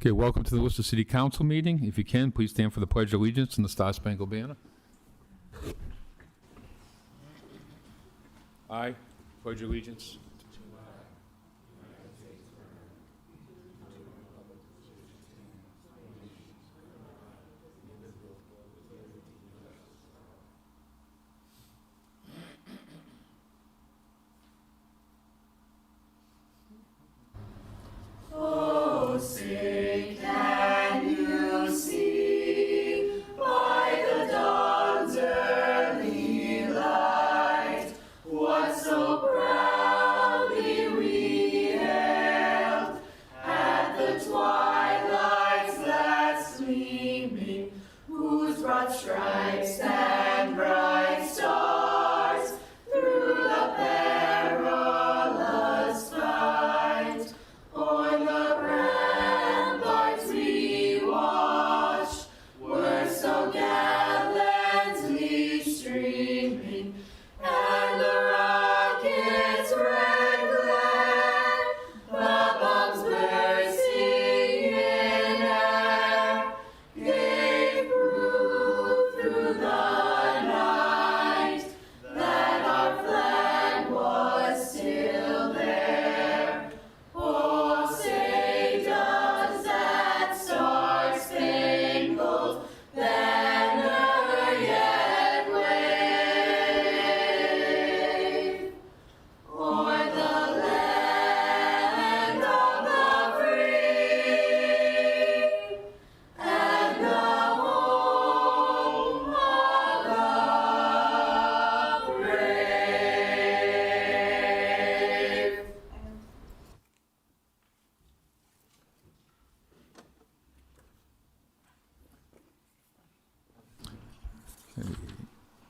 Okay, welcome to the Worcester City Council meeting. If you can, please stand for the Pledge of Allegiance and the Star Spangled Banner. I pledge allegiance.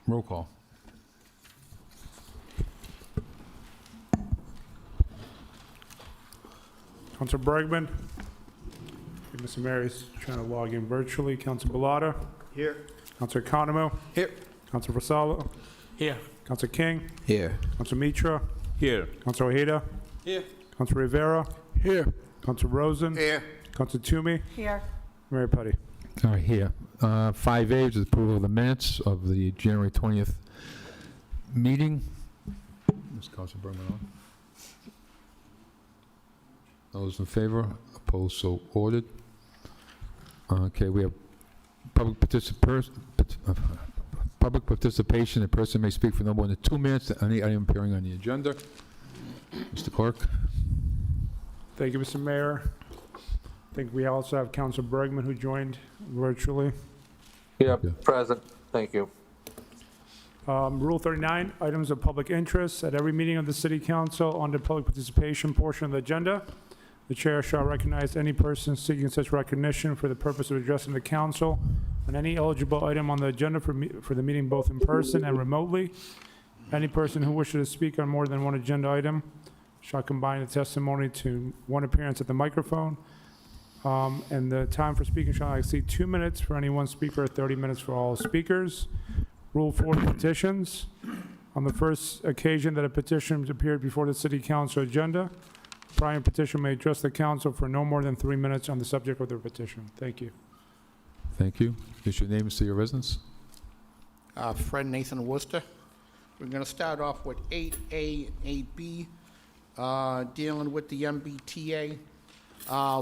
Roll call. Councilor Bergman. Mr. Mayor is trying to log in virtually. Councilor Bellata. Here. Councilor Economou. Here. Councilor Vassallo. Here. Councilor King. Here. Councilor Mitra. Here. Councilor Ojeda. Here. Councilor Rivera. Here. Councilor Rosen. Here. Councilor Toomey. Here. Mayor Putty. All right, here. 5A is approval of the minutes of the January 20th meeting. Ms. Councilor Bergman on. Those in favor? Opposed? So ordered. Okay, we have public participation. A person may speak for no more than 2 minutes on any item appearing on the agenda. Mr. Clerk. Thank you, Mr. Mayor. I think we also have Councilor Bergman who joined virtually. Yeah. Present. Thank you. Rule 39, items of public interest. At every meeting of the City Council, under public participation portion of the agenda, the chair shall recognize any person seeking such recognition for the purpose of addressing the council on any eligible item on the agenda for the meeting, both in person and remotely. Any person who wishes to speak on more than one agenda item shall combine the testimony to one appearance at the microphone. And the time for speaking shall not exceed 2 minutes for any one speaker, 30 minutes for all speakers. Rule 40, petitions. On the first occasion that a petition appeared before the City Council agenda, a prior petition may address the council for no more than 3 minutes on the subject of the petition. Thank you. Thank you. Is your name and state your residence? Fred Nathan Worcester. We're going to start off with 8A and 8B, dealing with the MBTA.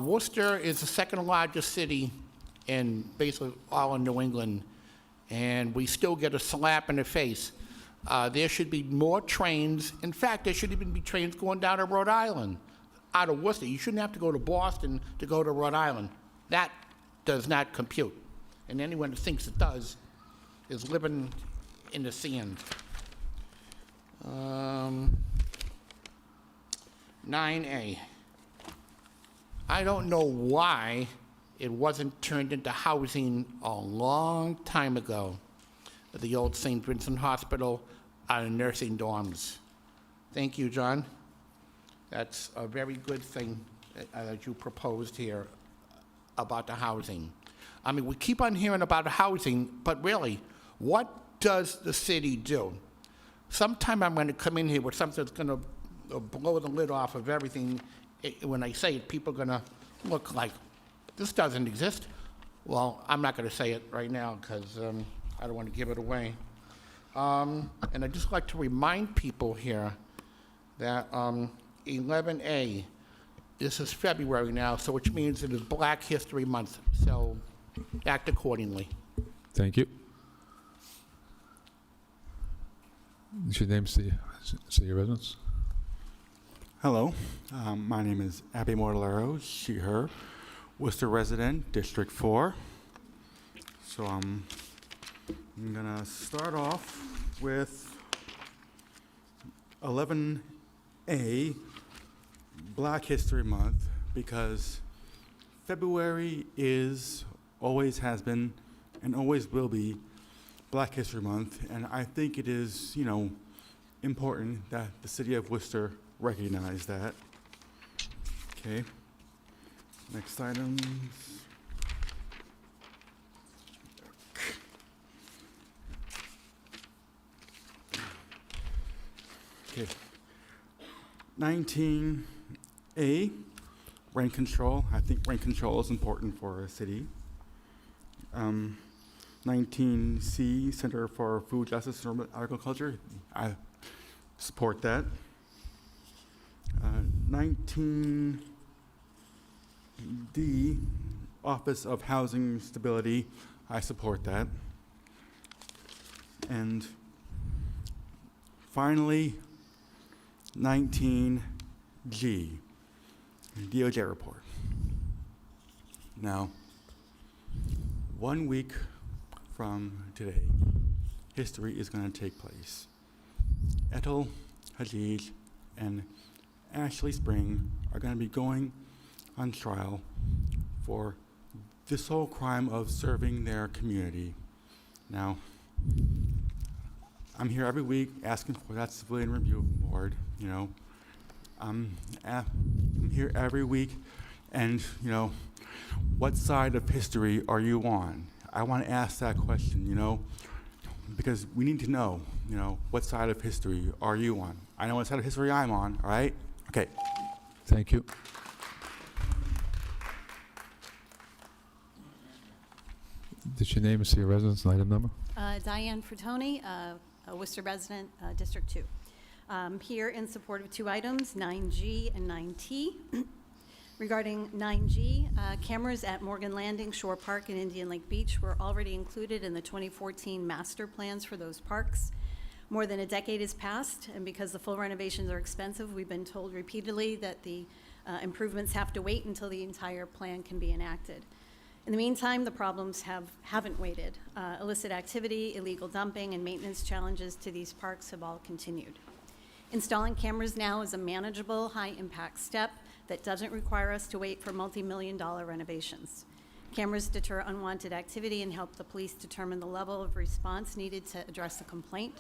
Worcester is the second largest city in basically all of New England, and we still get a slap in the face. There should be more trains. In fact, there should even be trains going down to Rhode Island, out of Worcester. You shouldn't have to go to Boston to go to Rhode Island. That does not compute. And anyone who thinks it does is living in the sand. 9A. I don't know why it wasn't turned into housing a long time ago. The old St. Vincent Hospital nursing dorms. Thank you, John. That's a very good thing that you proposed here about the housing. I mean, we keep on hearing about housing, but really, what does the city do? Sometime I'm going to come in here with something that's going to blow the lid off of everything. When I say it, people are going to look like, this doesn't exist. Well, I'm not going to say it right now because I don't want to give it away. And I'd just like to remind people here that 11A, this is February now, so which means it is Black History Month, so act accordingly. Thank you. Is your name, say your residence? Hello, my name is Abby Mortallero, she, her, Worcester resident, District 4. So I'm gonna start off with 11A, Black History Month, because February is, always has been, and always will be Black History Month, and I think it is, you know, important that the city of Worcester recognize that. Okay. Next items. Okay. 19A, rent control. I think rent control is important for a city. 19C, Center for Food Justice and Agriculture. I support that. 19D, Office of Housing Stability. I support that. And finally, 19G, DOJ report. Now, 1 week from today, history is going to take place. Etel Hajij and Ashley Spring are going to be going on trial for this whole crime of serving their community. Now, I'm here every week asking for that civilian review board, you know. I'm here every week, and, you know, what side of history are you on? I want to ask that question, you know, because we need to know, you know, what side of history are you on? I know what side of history I'm on, all right? Okay. Thank you. Did your name and say your residence and item number? Diane Frattoni, a Worcester resident, District 2. Here in support of 2 items, 9G and 9T. Regarding 9G, cameras at Morgan Landing, Shore Park, and Indian Lake Beach were already included in the 2014 master plans for those parks. More than a decade has passed, and because the full renovations are expensive, we've been told repeatedly that the improvements have to wait until the entire plan can be enacted. In the meantime, the problems haven't waited. Illicit activity, illegal dumping, and maintenance challenges to these parks have all continued. Installing cameras now is a manageable, high-impact step that doesn't require us to wait for multi-million-dollar renovations. Cameras deter unwanted activity and help the police determine the level of response needed to address a complaint.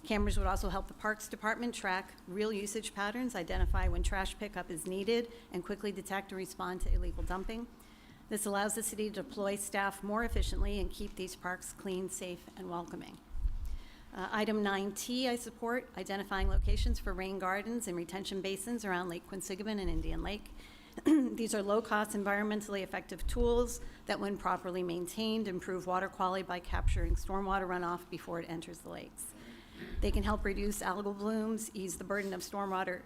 Cameras would also help the Parks Department track real usage patterns, identify when trash pickup is needed, and quickly detect and respond to illegal dumping. This allows the city to deploy staff more efficiently and keep these parks clean, safe, and welcoming. Item 9T I support, identifying locations for rain gardens and retention basins around Lake Quinsigamon and Indian Lake. These are low-cost, environmentally effective tools that, when properly maintained, improve water quality by capturing stormwater runoff before it enters the lakes. They can help reduce algal blooms, ease the burden of stormwater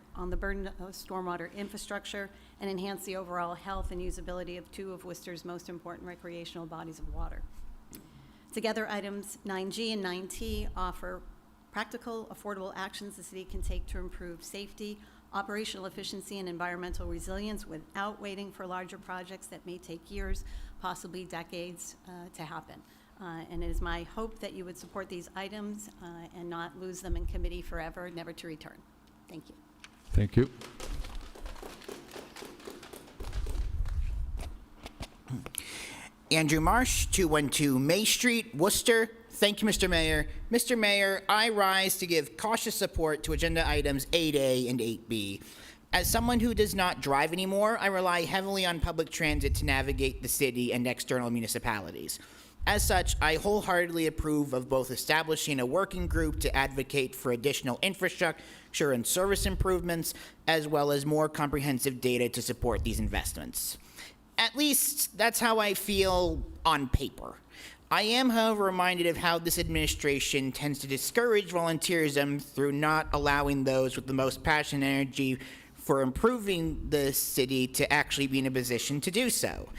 infrastructure, and enhance the overall health and usability of 2 of Worcester's most important recreational bodies of water. Together, items 9G and 9T offer practical, affordable actions the city can take to improve safety, operational efficiency, and environmental resilience without waiting for larger projects that may take years, possibly decades, to happen. And it is my hope that you would support these items and not lose them in committee forever, never to return. Thank you. Thank you. Andrew Marsh, 212 May Street, Worcester. Thank you, Mr. Mayor. Mr. Mayor, I rise to give cautious support to agenda items 8A and 8B. As someone who does not drive anymore, I rely heavily on public transit to navigate the city and external municipalities. As such, I wholeheartedly approve of both establishing a working group to advocate for additional infrastructure and service improvements, as well as more comprehensive data to support these investments. At least that's how I feel on paper. I am, however, reminded of how this administration tends to discourage volunteerism through not allowing those with the most passion and energy for improving the city to actually be in a position to do so.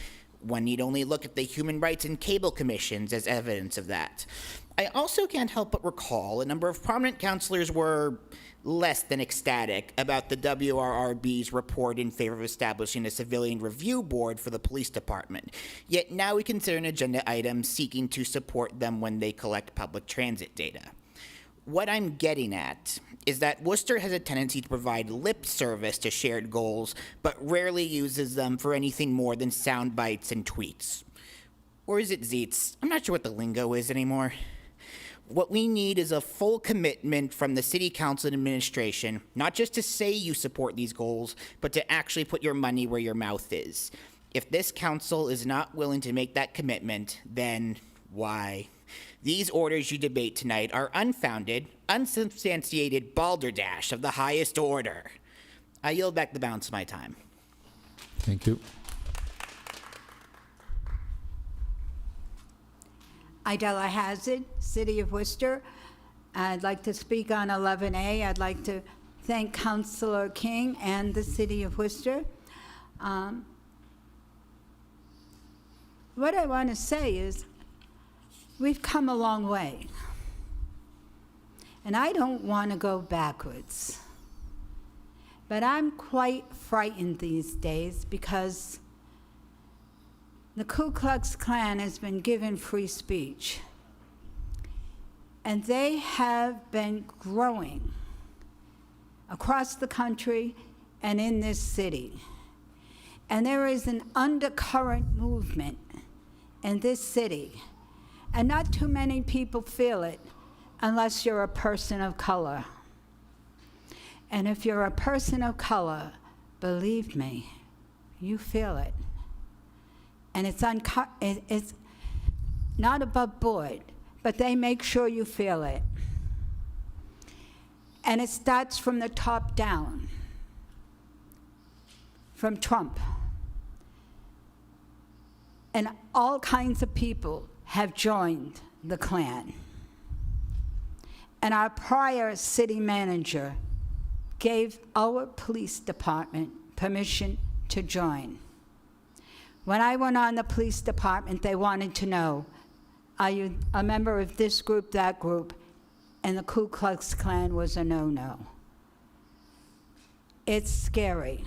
One need only look at the Human Rights and Cable Commissions as evidence of that. I also can't help but recall a number of prominent councilors were less than ecstatic about the WRRB's report in favor of establishing a civilian review board for the police department. Yet now we consider an agenda item seeking to support them when they collect public transit data. What I'm getting at is that Worcester has a tendency to provide lip service to shared goals, but rarely uses them for anything more than sound bites and tweets. Or is it zeets? I'm not sure what the lingo is anymore. What we need is a full commitment from the City Council and administration, not just to say you support these goals, but to actually put your money where your mouth is. If this council is not willing to make that commitment, then why? These orders you debate tonight are unfounded, unsubstantiated balderdash of the highest order. I yield back the balance of my time. Thank you. Idella Hazard, City of Worcester. I'd like to speak on 11A. I'd like to thank Councilor King and the City of Worcester. What I want to say is we've come a long way. And I don't want to go backwards. But I'm quite frightened these days because the Ku Klux Klan has been given free speech, and they have been growing across the country and in this city. And there is an undercurrent movement in this city, and not too many people feel it unless you're a person of color. And if you're a person of color, believe me, you feel it. And it's not above board, but they make sure you feel it. And it starts from the top down, from Trump. And all kinds of people have joined the Klan. And our prior city manager gave our police department permission to join. When I went on the police department, they wanted to know, are you a member of this group, that group? And the Ku Klux Klan was a no-no. It's scary.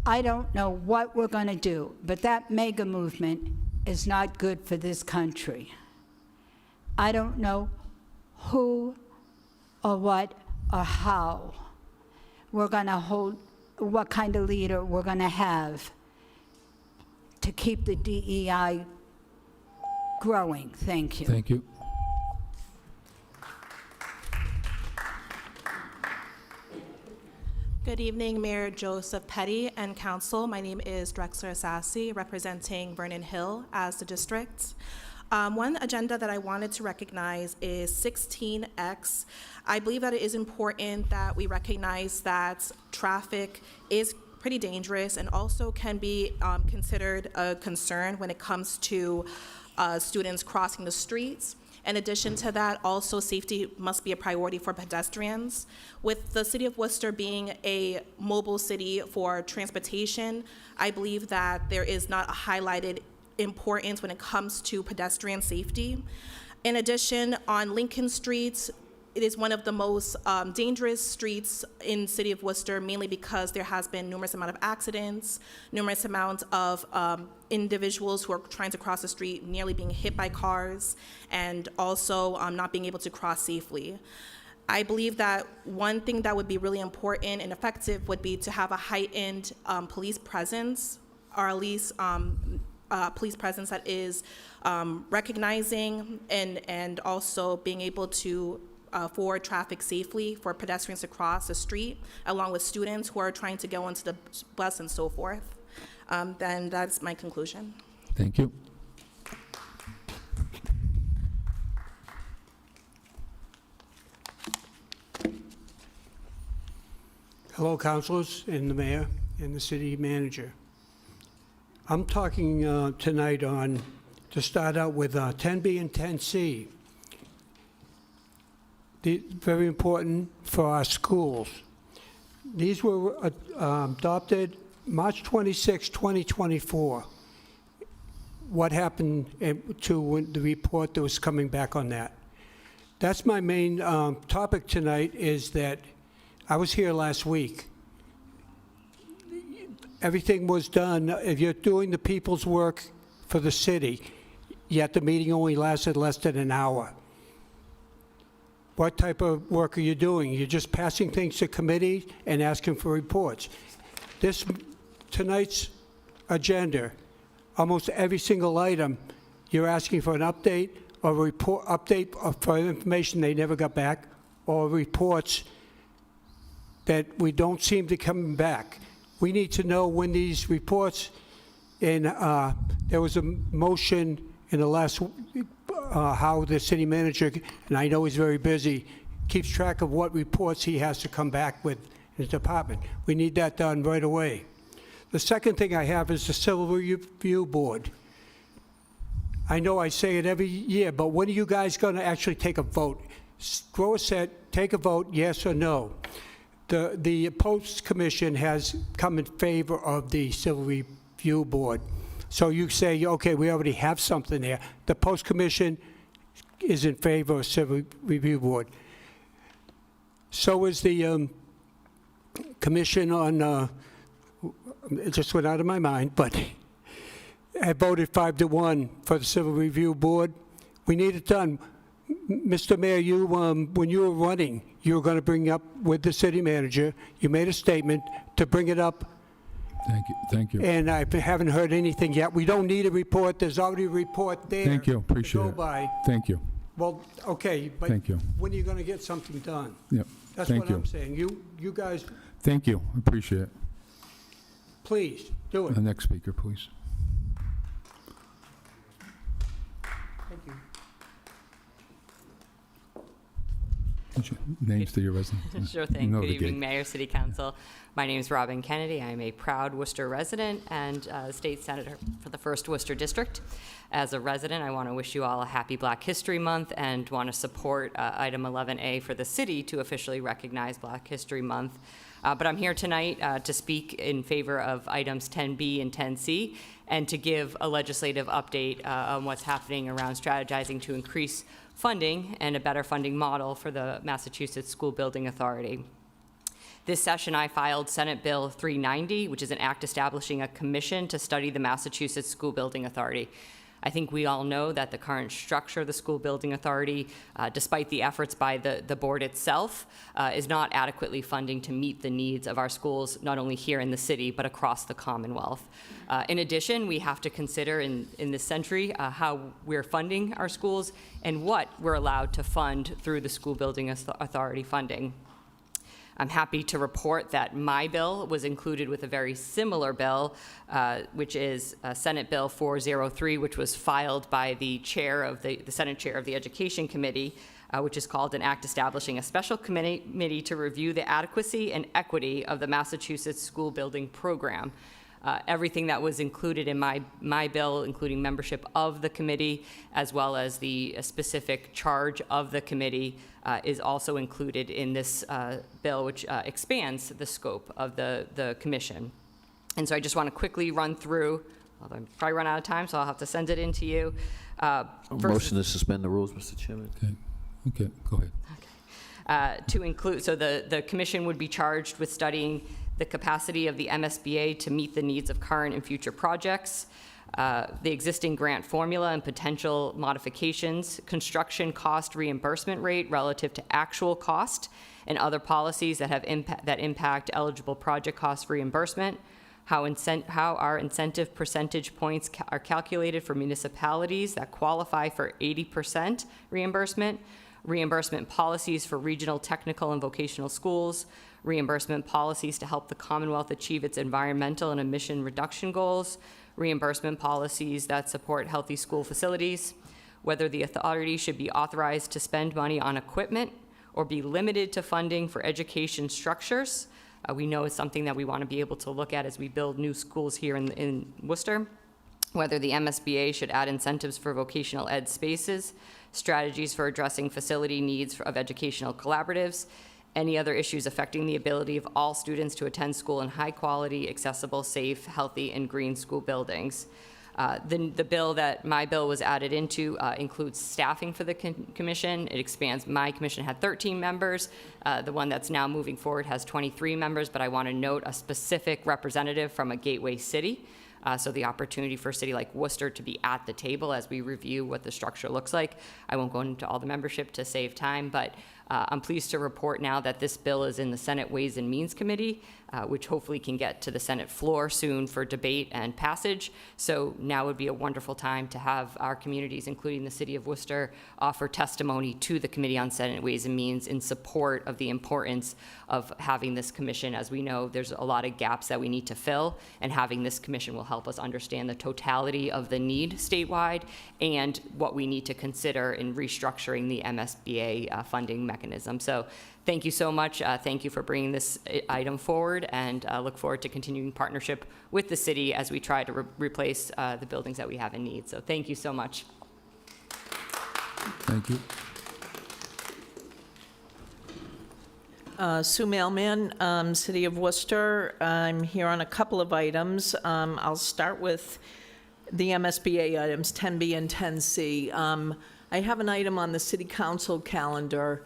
I don't know what we're going to do, but that mega movement is not good for this country. I don't know who or what or how we're going to hold, what kind of leader we're going to have to keep the DEI growing. Thank you. Thank you. Good evening, Mayor Joseph Petty and Council. My name is Drexler Assassi, representing Vernon Hill as the district. One agenda that I wanted to recognize is 16X. I believe that it is important that we recognize that traffic is pretty dangerous and also can be considered a concern when it comes to students crossing the streets. In addition to that, also safety must be a priority for pedestrians. With the City of Worcester being a mobile city for transportation, I believe that there is not a highlighted importance when it comes to pedestrian safety. In addition, on Lincoln Street, it is one of the most dangerous streets in City of Worcester, mainly because there has been numerous amount of accidents, numerous amounts of individuals who are trying to cross the street nearly being hit by cars, and also not being able to cross safely. I believe that one thing that would be really important and effective would be to have a heightened police presence, or at least police presence that is recognizing and also being able to forward traffic safely for pedestrians to cross the street, along with students who are trying to go into the bus and so forth. Then that's my conclusion. Thank you. Hello, councilors and the mayor. and the city manager. I'm talking tonight on, to start out with 10B and 10C. Very important for our schools. These were adopted March 26, 2024. What happened to the report that was coming back on that? That's my main topic tonight, is that I was here last week. Everything was done. If you're doing the people's work for the city, yet the meeting only lasted less than an hour. What type of work are you doing? You're just passing things to committee and asking for reports. Tonight's agenda, almost every single item, you're asking for an update or update for information they never got back, or reports that we don't seem to come back. We need to know when these reports, and there was a motion in the last, how the city manager, and I know he's very busy, keeps track of what reports he has to come back with in his department. We need that done right away. The second thing I have is the Civil Review Board. I know I say it every year, but when are you guys going to actually take a vote? Throw a set, take a vote, yes or no. The Post Commission has come in favor of the Civil Review Board. So you say, okay, we already have something there. The Post Commission is in favor of Civil Review Board. So is the Commission on, it just went out of my mind, but I voted 5-1 for the Civil Review Board. We need it done. Mr. Mayor, you, when you were running, you were going to bring up with the city manager. You made a statement to bring it up. Thank you. And I haven't heard anything yet. We don't need a report. There's already a report there. Thank you, appreciate to it. go by. Thank you. Well, okay, but Thank you. when are you going to get something done? Yep. That's Thank what you. I'm saying. You guys, Thank you, appreciate it. please, do it. The next speaker, please. Thank you. What's your names to your resident? Sure You thing. know Good the evening, gig. Mayor, City Council. My name is Robin Kennedy. I am a proud Worcester resident and state senator for the 1st Worcester District. As a resident, I want to wish you all a happy Black History Month and want to support item 11A for the city to officially recognize Black History Month. But I'm here tonight to speak in favor of items 10B and 10C and to give a legislative update on what's happening around strategizing to increase funding and a better funding model for the Massachusetts School Building Authority. This session, I filed Senate Bill 390, which is an act establishing a commission to study the Massachusetts School Building Authority. I think we all know that the current structure of the School Building Authority, despite the efforts by the board itself, is not adequately funding to meet the needs of our schools, not only here in the city, but across the Commonwealth. In addition, we have to consider in this century how we're funding our schools and what we're allowed to fund through the School Building Authority funding. I'm happy to report that my bill was included with a very similar bill, which is Senate Bill 403, which was filed by the chair of the Senate chair of the Education Committee, which is called an act establishing a special committee to review the adequacy and equity of the Massachusetts School Building Program. Everything that was included in my bill, including membership of the committee, as well as the specific charge of the committee, is also included in this bill, which expands the scope of the commission. And so I just want to quickly run through, although I'm probably run out of time, so I'll have to send it in to you. Motion to suspend the rules, Mr. Chairman. Okay, go ahead. To include, so the commission would be charged with studying the capacity of the MSBA to meet the needs of current and future projects, the existing grant formula and potential modifications, construction cost reimbursement rate relative to actual cost, and other policies that have impact eligible project cost reimbursement, how our incentive percentage points are calculated for municipalities that qualify for 80% reimbursement, reimbursement policies for regional technical and vocational schools, reimbursement policies to help the Commonwealth achieve its environmental and emission reduction goals, reimbursement policies that support healthy school facilities, whether the authority should be authorized to spend money on equipment or be limited to funding for education structures, We know it's something that we want to be able to look at as we build new schools here in Worcester, whether the MSBA should add incentives for vocational ed spaces, strategies for addressing facility needs of educational collaboratives, any other issues affecting the ability of all students to attend school in high-quality, accessible, safe, healthy, and green school buildings. The bill that my bill was added into includes staffing for the commission. It expands. My commission had 13 members. The one that's now moving forward has 23 members, but I want to note a specific representative from a gateway city. So the opportunity for a city like Worcester to be at the table as we review what the structure looks like. I won't go into all the membership to save time, but I'm pleased to report now that this bill is in the Senate Ways and Means Committee, which hopefully can get to the Senate floor soon for debate and passage. So now would be a wonderful time to have our communities, including the city of Worcester, offer testimony to the Committee on Senate Ways and Means in support of the importance of having this commission. As we know, there's a lot of gaps that we need to fill, and having this commission will help us understand the totality of the need statewide and what we need to consider in restructuring the MSBA funding mechanism. So thank you so much. Thank you for bringing this item forward, and look forward to continuing partnership with the city as we try to replace the buildings that we have in need. So thank you so much. Thank you. Sue Mailman, City of Worcester. I'm here on a couple of items. I'll start with the MSBA items, 10B and 10C. I have an item on the city council calendar,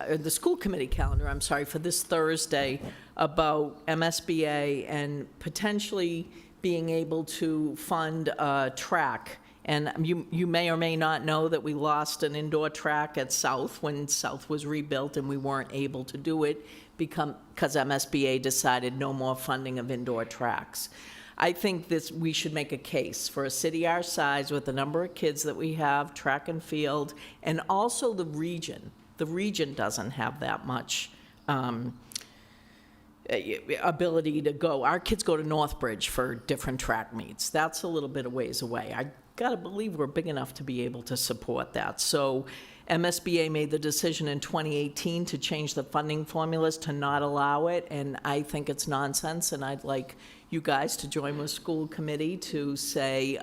the school committee calendar, I'm sorry, for this Thursday about MSBA and potentially being able to fund a track. And you may or may not know that we lost an indoor track at South when South was rebuilt, and we weren't able to do it because MSBA decided no more funding of indoor tracks. I think we should make a case for a city our size with the number of kids that we have, track and field, and also the region. The region doesn't have that much ability to go. Our kids go to Northbridge for different track meets. That's a little bit of ways away. I gotta believe we're big enough to be able to support that. So MSBA made the decision in 2018 to change the funding formulas to not allow it, and I think it's nonsense, and I'd like you guys to join with school committee to say,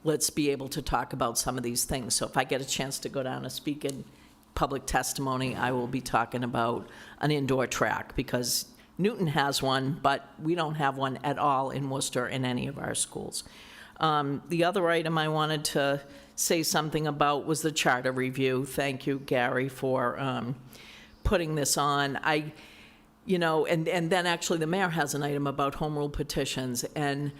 let's be able to talk about some of these things. So if I get a chance to go down and speak in public testimony, I will be talking about an indoor track, because Newton has one, but we don't have one at all in Worcester in any of our schools. The other item I wanted to say something about was the charter review. Thank you, Gary, for putting this on. And then actually the mayor has an item about home rule petitions, and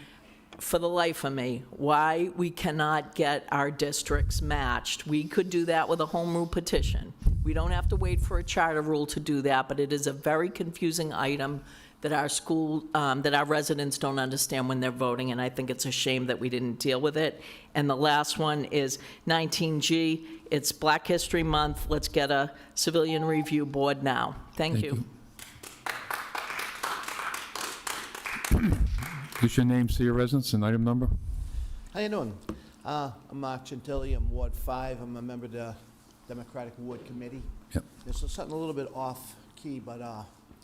for the life of me, why we cannot get our districts matched. We could do that with a home rule petition. We don't have to wait for a charter rule to do that, but it is a very confusing item that our residents don't understand when they're voting, and I think it's a shame that we didn't deal with it. And the last one is 19G. It's Black History Month. Let's get a civilian review board now. Thank you. Just your name, city of residence, and item number? How you doing? I'm Mark Chantilly. I'm Ward 5. I'm a member of the Democratic Ward Committee. Yep. This is something a little bit off key, but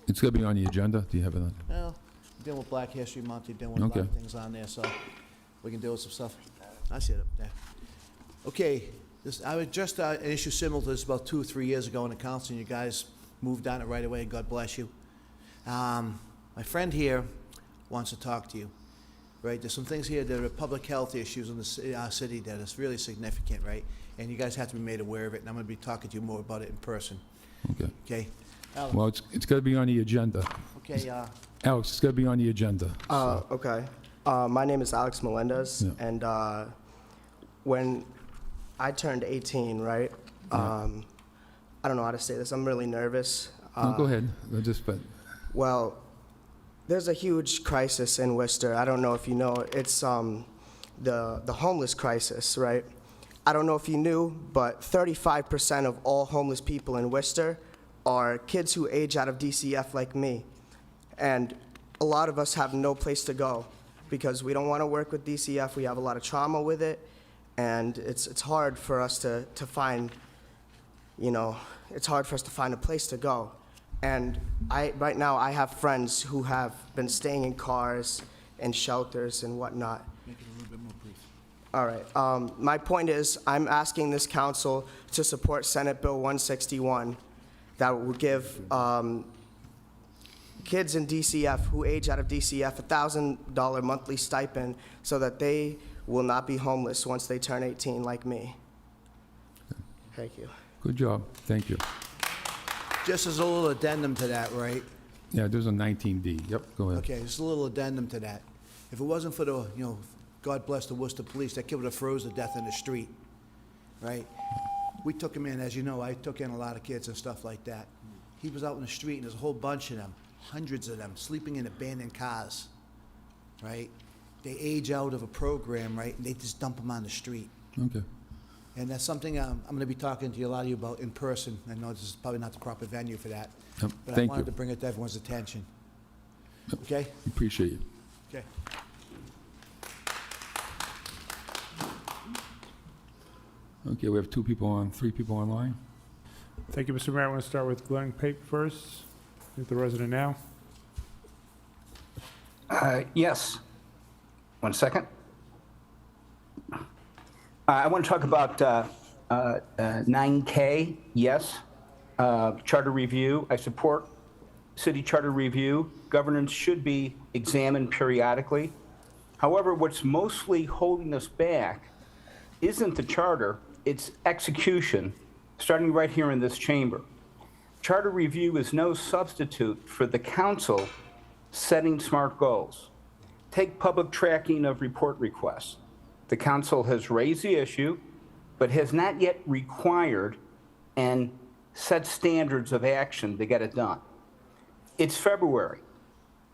It's going to be on the agenda. Do you have it on? well, you're dealing with Black History Month. You're dealing with a lot of things on there, so we can deal with some stuff. I see it up there. Okay, I was just an issue similar to this about 2 or 3 years ago in the council, and you guys moved on it right away. God bless you. My friend here wants to talk to you. Right, there's some things here that are public health issues in the city that is really significant, right? And you guys have to be made aware of it, and I'm going to be talking to you more about it in person. Okay. Okay? Well, it's going to be on the agenda. Okay, Alex, it's going to be on the agenda. so- Okay. My name is Alex Melendez, Yeah. and when I turned 18, right? I don't know how to say this. I'm really nervous. No, go ahead. Well, there's a huge crisis in Worcester. I don't know if you know. It's the homeless crisis, right? I don't know if you knew, but 35% of all homeless people in Worcester are kids who age out of DCF like me. And a lot of us have no place to go because we don't want to work with DCF. We have a lot of trauma with it, and it's hard for us to find, it's hard for us to find a place to go. And right now, I have friends who have been staying in cars and shelters and whatnot. Make it a little bit more brief. All right. My point is, I'm asking this council to support Senate Bill 161 that will give kids in DCF who age out of DCF a $1,000 monthly stipend so that they will not be homeless once they turn 18 like me. Thank you. Good job. Thank you. Just as a little addendum to that, right? Yeah, there's a 19D. Yep, go ahead. Okay, just a little addendum to that. If it wasn't for the, God bless the Worcester Police, that kid would have froze to death in the street, right? We took him in, as you know, I took in a lot of kids and stuff like that. He was out in the street, and there's a whole bunch of them, hundreds of them, sleeping in abandoned cars, right? They age out of a program, right, and they just dump them on the street. Okay. And that's something I'm going to be talking to a lot of you about in person. I know this is probably not the proper venue for that, Yep, but I thank wanted you. to bring it to everyone's attention. Okay? Appreciate you. Okay. Okay, we have three people online. Thank you, Mr. Mayor. I want to start with Glenn Pape first, with the resident now. Yes. 1 second. I want to talk about 9K, yes. Charter review, I support city charter review. Governance should be examined periodically. However, what's mostly holding us back isn't the charter, it's execution, starting right here in this chamber. Charter review is no substitute for the council setting SMART goals. Take public tracking of report requests. The council has raised the issue, but has not yet required and set standards of action to get it done. It's February,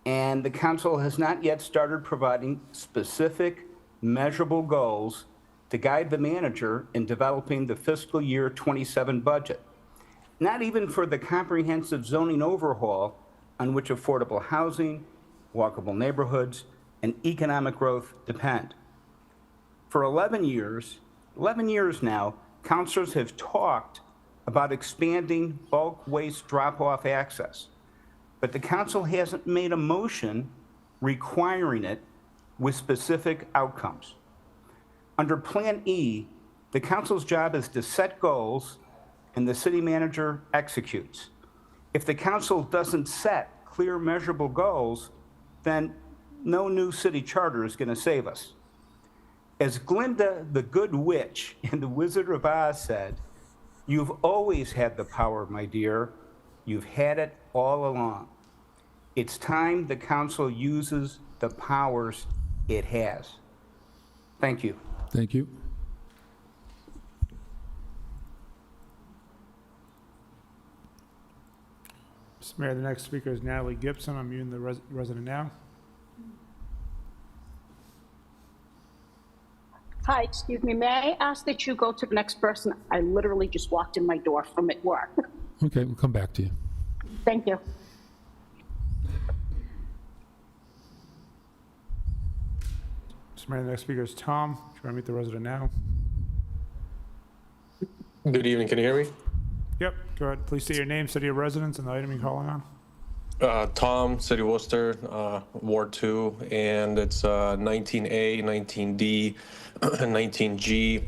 and the council has not yet started providing specific, measurable goals to guide the manager in developing the fiscal year 27 budget. Not even for the comprehensive zoning overhaul on which affordable housing, walkable neighborhoods, and economic growth depend. For 11 years now, councilors have talked about expanding bulk waste drop-off access, but the council hasn't made a motion requiring it with specific outcomes. Under Plan E, the council's job is to set goals and the city manager executes. If the council doesn't set clear, measurable goals, then no new city charter is going to save us. As Glinda the Good Witch in The Wizard of Oz said, "You've always had the power, my dear. You've had it all along. It's time the council uses the powers it has." Thank you. Thank you. Mr. Mayor, the next speaker is Natalie Gibson. I'm muting the resident now. Hi, excuse me, may I ask that you go to the next person? I literally just walked in my door from at work. Okay, we'll come back to you. Thank you. Mr. Mayor, the next speaker is Tom. Do you want to meet the resident now? Good evening, can you hear me? Yep, go ahead. Please state your name, city of residence, and the item you're calling on. Tom, City of Worcester, Ward 2, and it's 19A, 19D, and 19G.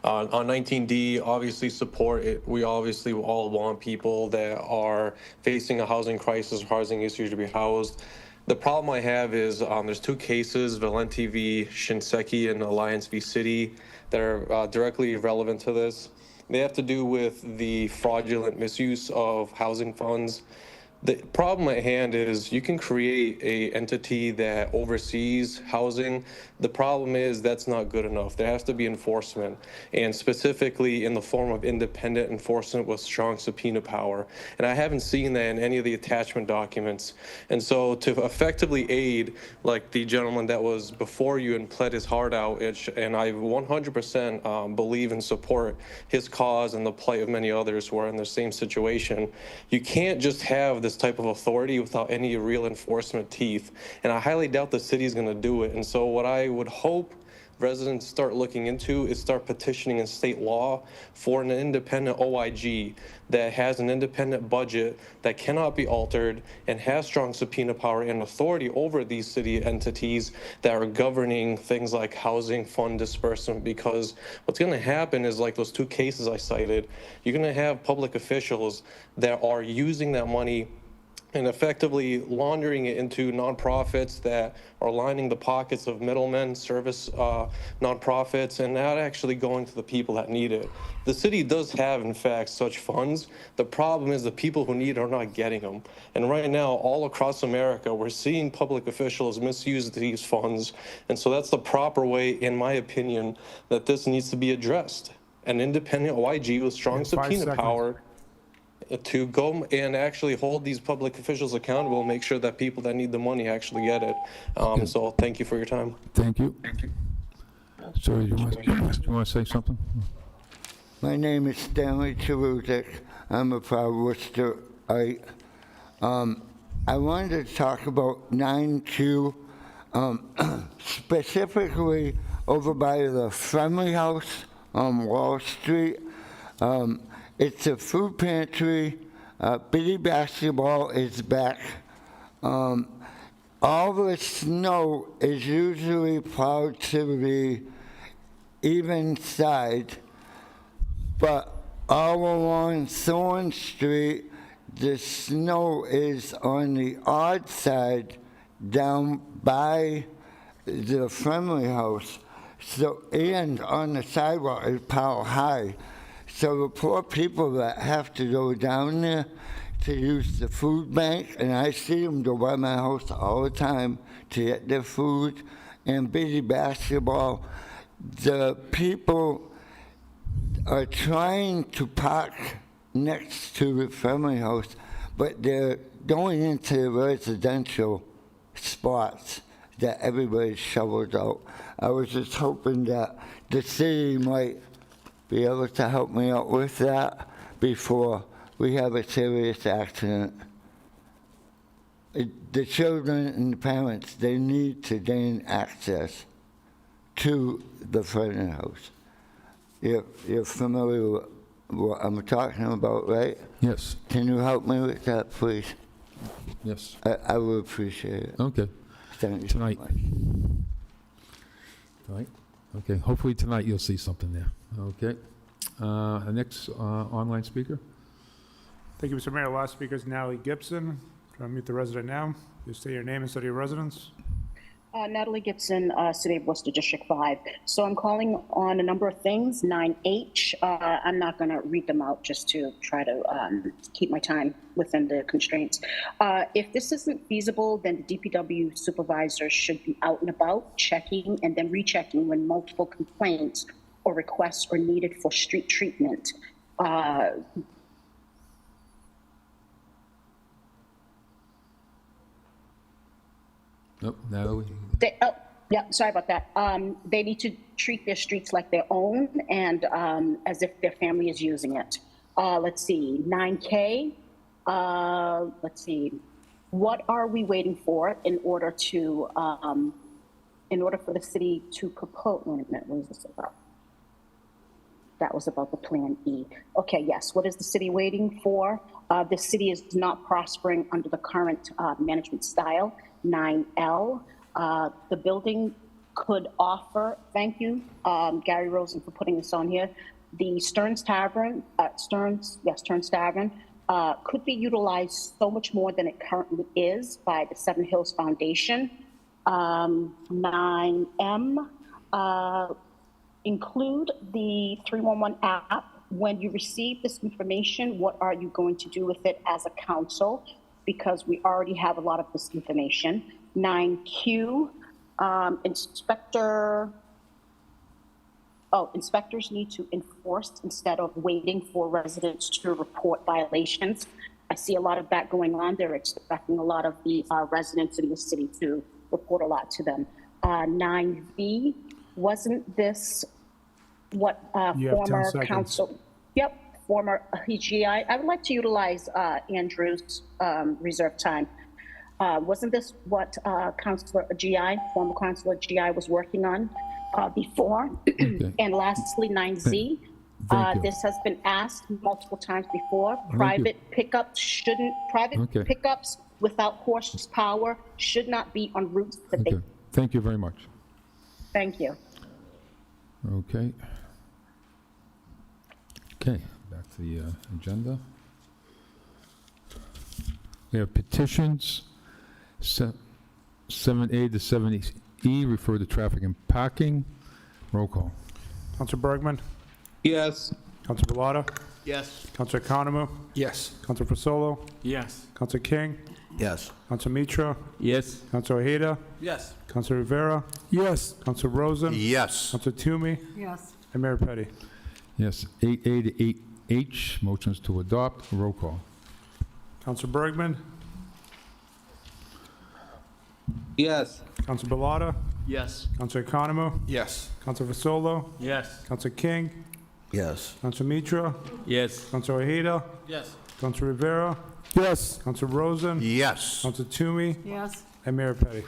On 19D, obviously support it. We obviously all want people that are facing a housing crisis, housing issues to be housed. The problem I have is there's two cases, Valenti v. Shinseki and Alliance v. City, that are directly relevant to this. They have to do with the fraudulent misuse of housing funds. The problem at hand is you can create an entity that oversees housing. The problem is that's not good enough. There has to be enforcement, and specifically in the form of independent enforcement with strong subpoena power. And I haven't seen that in any of the attachment documents. And so to effectively aid, like the gentleman that was before you and pled his heart out, and I 100% believe and support his cause and the plight of many others who are in the same situation, you can't just have this type of authority without any real enforcement teeth. And I highly doubt the city is going to do it. And so what I would hope residents start looking into is start petitioning in state law for an independent OIG that has an independent budget that cannot be altered and has strong subpoena power and authority over these city entities that are governing things like housing fund disbursement. Because what's going to happen is, like those two cases I cited, you're going to have public officials that are using that money and effectively laundering it into nonprofits that are lining the pockets of middlemen, service nonprofits, and not actually going to the people that need it. The city does have, in fact, such funds. The problem is the people who need it are not getting them. And right now, all across America, we're seeing public officials misuse these funds. And so that's the proper way, in my opinion, that this needs to be addressed. An independent OIG with strong subpoena power to go and actually hold these public officials accountable and make sure that people that need the money actually get it. So thank you for your time. Thank you. Sir, you want to say something? My name is Stanley Chaluzik. I'm a proud Worcesterite. I wanted to talk about 9Q, specifically over by the Friendly House on Wall Street. It's a food pantry. Bitty basketball is back. All the snow is usually plowed to the even side, but all along Thorn Street, the snow is on the odd side down by the Friendly House. So, and on the sidewalk is piled high. So the poor people that have to go down there to use the food bank, and I see them go by my house all the time to get their food and bitty basketball, the people are trying to park next to the Friendly House, but they're going into the residential spots that everybody shovels out. I was just hoping that the city might be able to help me out with that before we have a serious accident. The children and the parents, they need to gain access to the Friendly House. You're familiar with what I'm talking about, right? Yes. Can you help me with that, please? Yes. I would appreciate it. Okay. Thank you Tonight. so much. Tonight? Okay, hopefully tonight you'll see something there. Okay. The next online speaker? Thank you, Mr. Mayor. Last speaker is Natalie Gibson. Try to mute the resident now. Just say your name and city of residence. Natalie Gibson, City of Worcester, District 5. So I'm calling on a number of things. 9H, I'm not going to read them out just to try to keep my time within the constraints. If this isn't feasible, then the DPW supervisor should be out and about checking and then rechecking when multiple complaints or requests are needed for street treatment. Nope, Natalie? Sorry about that. They need to treat their streets like their own and as if their family is using it. Let's see, 9K. Let's see, what are we waiting for in order for the city to propose? Wait a minute, what is this about? That was about the Plan E. Okay, yes. What is the city waiting for? The city is not prospering under the current management style. 9L. The building could offer, thank you, Gary Rosen, for putting this on here. The Stearns Tavern, Stearns Tavern, could be utilized so much more than it currently is by the Seven Hills Foundation. 9M, include the 311 app. When you receive this information, what are you going to do with it as a council? Because we already have a lot of this information. 9Q, inspectors need to enforce instead of waiting for residents to report violations. I see a lot of that going on. They're expecting a lot of the residents in the city to report a lot to them. 9V, wasn't this what former council? Yep, former GI. I would like to utilize Andrew's reserve time. Wasn't this what former Councilor GI was working on? before. Okay. And lastly, 9Z. Thank you. This has been asked multiple times before. you. Private pickups shouldn't, private Okay. pickups without horsepower should not be on routes that they, Okay, thank you very much. thank you. Okay. Okay, back to the agenda. We have petitions, 7A to 7E, refer to traffic and parking. Roll call. Counselor Bergman? Yes. Counselor Bellata? Yes. Counselor Economou? Yes. Counselor Fasolo? Yes. Counselor King? Yes. Counselor Mitra? Yes. Counselor Ojeda? Yes. Counselor Rivera? Yes. Counselor Rosen? Yes. Counselor Toomey? Yes. And Mayor Petty. Yes, 8A to 8H, motions to adopt. Roll call. Counselor Bergman? Yes. Counselor Bellata? Yes. Counselor Economou? Yes. Counselor Fasolo? Yes. Counselor King? Yes. Counselor Mitra? Yes. Counselor Ojeda? Yes. Counselor Rivera? Yes. Counselor Rosen? Yes. Counselor Toomey? Yes. And Mayor Petty.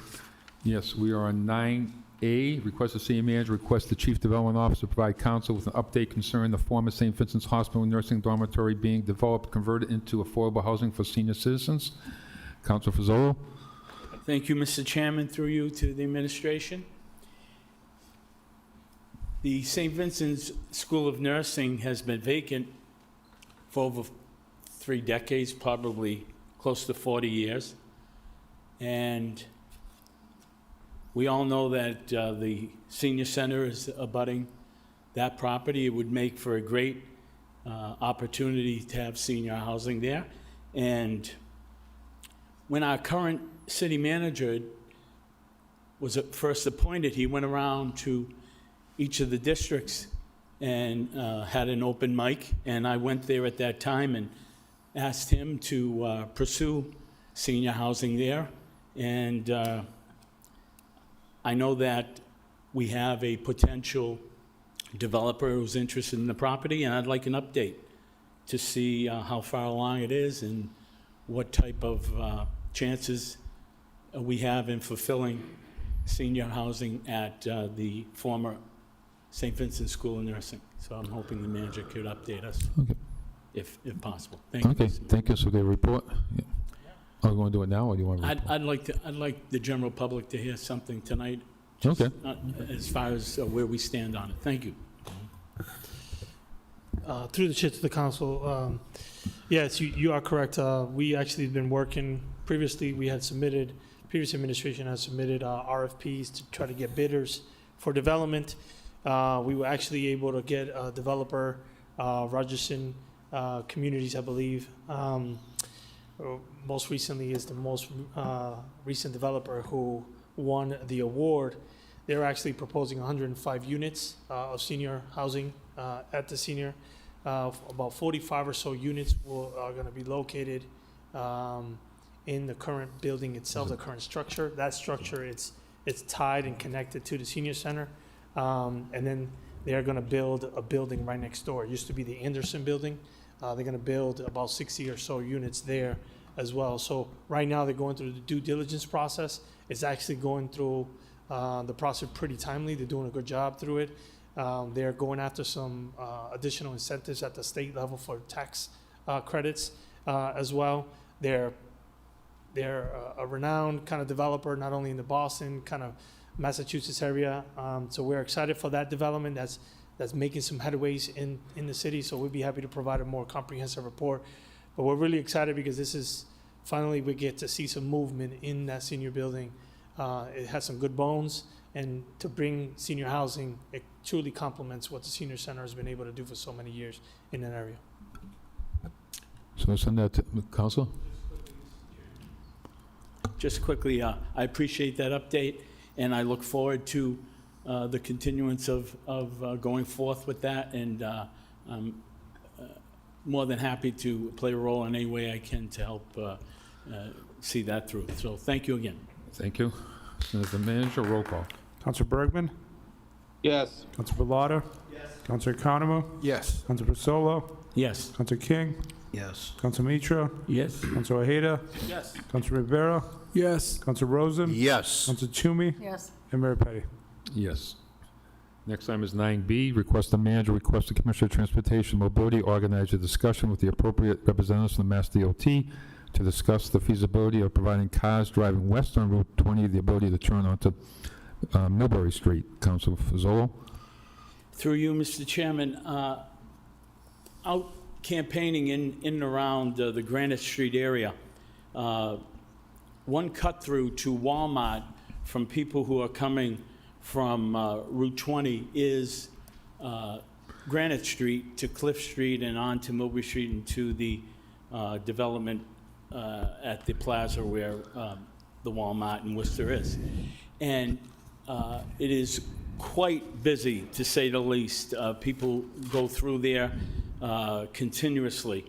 Yes, we are on 9A, request the city manager, request the chief development officer provide council with an update concerning the former St. Vincent's Hospital nursing dormitory being developed, converted into affordable housing for senior citizens. Councilor Fazolo? Thank you, Mr. Chairman, through you to the administration. The St. Vincent's School of Nursing has been vacant for over 3 decades, probably close to 40 years. And we all know that the senior center is abutting that property. It would make for a great opportunity to have senior housing there. And when our current city manager was first appointed, he went around to each of the districts and had an open mic. And I went there at that time and asked him to pursue senior housing there. And I know that we have a potential developer who's interested in the property, and I'd like an update to see how far along it is and what type of chances we have in fulfilling senior housing at the former St. Vincent School of Nursing. So I'm hoping the manager could update us, Okay. if possible. Thank you. Okay, Mr. Mayor. thank you. So the report? Yeah. Oh, you want to do it now, or do you want to? I'd like the general public to hear something tonight. just, Okay. As far as where we stand on it. Thank you. Through the chair to the council, yes, you are correct. We actually been working, previously we had submitted, previous administration has submitted RFPs to try to get bidders for development. We were actually able to get a developer, Rogerson Communities, I believe. Most recently is the most recent developer who won the award. They're actually proposing 105 units of senior housing at the senior. About 45 or so units are going to be located in the current building itself, the current structure. That structure, it's tied and connected to the senior center. And then they're going to build a building right next door. It used to be the Anderson building. They're going to build about 60 or so units there as well. So right now they're going through the due diligence process. It's actually going through the process pretty timely. They're doing a good job through it. They're going after some additional incentives at the state level for tax credits as well. They're a renowned kind of developer, not only in the Boston, kind of Massachusetts area. So we're excited for that development that's making some headways in the city. So we'd be happy to provide a more comprehensive report. But we're really excited because this is, finally we get to see some movement in that senior building. It has some good bones, and to bring senior housing, it truly complements what the senior center has been able to do for so many years in that area. So send that to the council? Just quickly, I appreciate that update, and I look forward to the continuance of going forth with that, and I'm more than happy to play a role in any way I can to help see that through. So thank you again. Thank you. As the manager, roll call. Counselor Bergman? Yes. Counselor Bellata? Yes. Counselor Economou? Yes. Counselor Fasolo? Yes. Counselor King? Yes. Counselor Mitra? Yes. Counselor Ojeda? Yes. Counselor Rivera? Yes. Counselor Rosen? Yes. Counselor Toomey? Yes. And Mayor Petty. Yes. Next item is 9B, request the manager, request the Commissioner of Transportation and Mobility organize a discussion with the appropriate representatives from the Mass DOT to discuss the feasibility of providing cars driving west on Route 20 the ability to turn onto Millbury Street. Council Fazolo. Through you, Mr. Chairman, out campaigning in and around the Granite Street area, one cut-through to Walmart from people who are coming from Route 20 is Granite Street to Cliff Street and on to Millbury Street and to the development at the plaza where the Walmart in Worcester is. And it is quite busy, to say the least. People go through there continuously,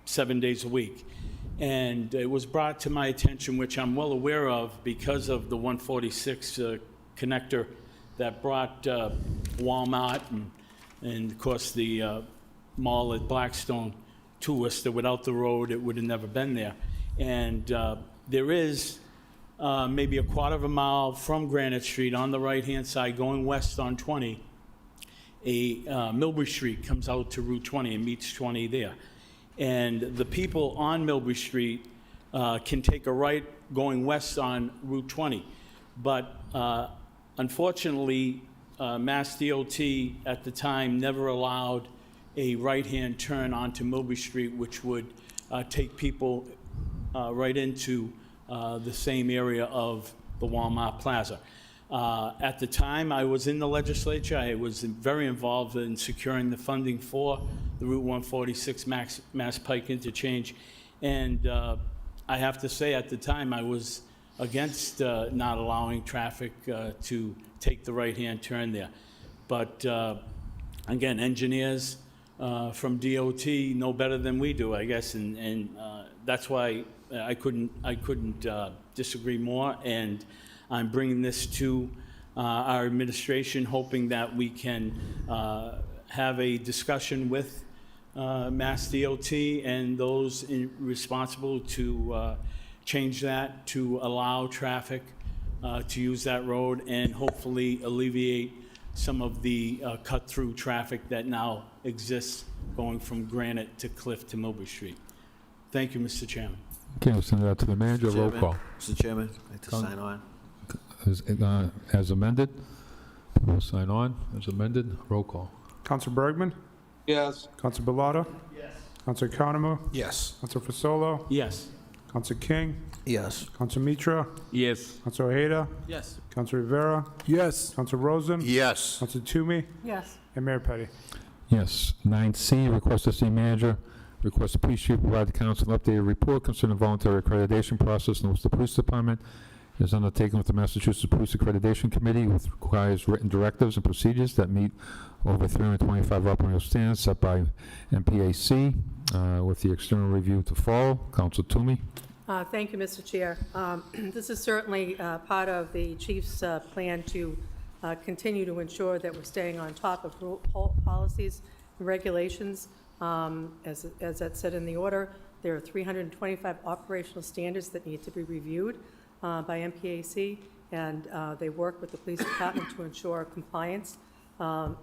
7 days a week. And it was brought to my attention, which I'm well aware of because of the 146 connector that brought Walmart and of course the mall at Blackstone to Worcester. Without the road, it would have never been there. And there is maybe a quarter of a mile from Granite Street on the right-hand side going west on 20, Millbury Street comes out to Route 20 and meets 20 there. And the people on Millbury Street can take a right going west on Route 20. But unfortunately, Mass DOT at the time never allowed a right-hand turn onto Millbury Street, which would take people right into the same area of the Walmart Plaza. At the time, I was in the legislature. I was very involved in securing the funding for the Route 146 Mass Pike interchange. And I have to say, at the time, I was against not allowing traffic to take the right-hand turn there. But again, engineers from DOT know better than we do, I guess, and that's why I couldn't disagree more. And I'm bringing this to our administration, hoping that we can have a discussion with Mass DOT and those responsible to change that, to allow traffic to use that road and hopefully alleviate some of the cut-through traffic that now exists going from Granite to Cliff to Millbury Street. Thank you, Mr. Chairman. Okay, we'll send it out to the manager. Roll call. Mr. Chairman, I'd like to sign on. As amended. We'll sign on as amended. Roll call. Council Bergman? Yes. Council Bellotta? Yes. Council Economo? Yes. Council Fasolo? Yes. Council King? Yes. Council Mitra? Yes. Council Ojeda? Yes. Council Rivera? Yes. Council Rosen? Yes. Council Toomey? Yes. And Mayor Petty. Yes. 9C, request the city manager, request the police chief provide the council an updated report concerning the voluntary accreditation process in the Worcester Police Department. It is undertaken with the Massachusetts Police Accreditation Committee, which requires written directives and procedures that meet over 325 operational standards set by MPAC, with the external review to follow. Council Toomey. Thank you, Mr. Chair. This is certainly part of the chief's plan to continue to ensure that we're staying on top of policies and regulations. As that said in the order, there are 325 operational standards that need to be reviewed by MPAC, and they work with the police department to ensure compliance. And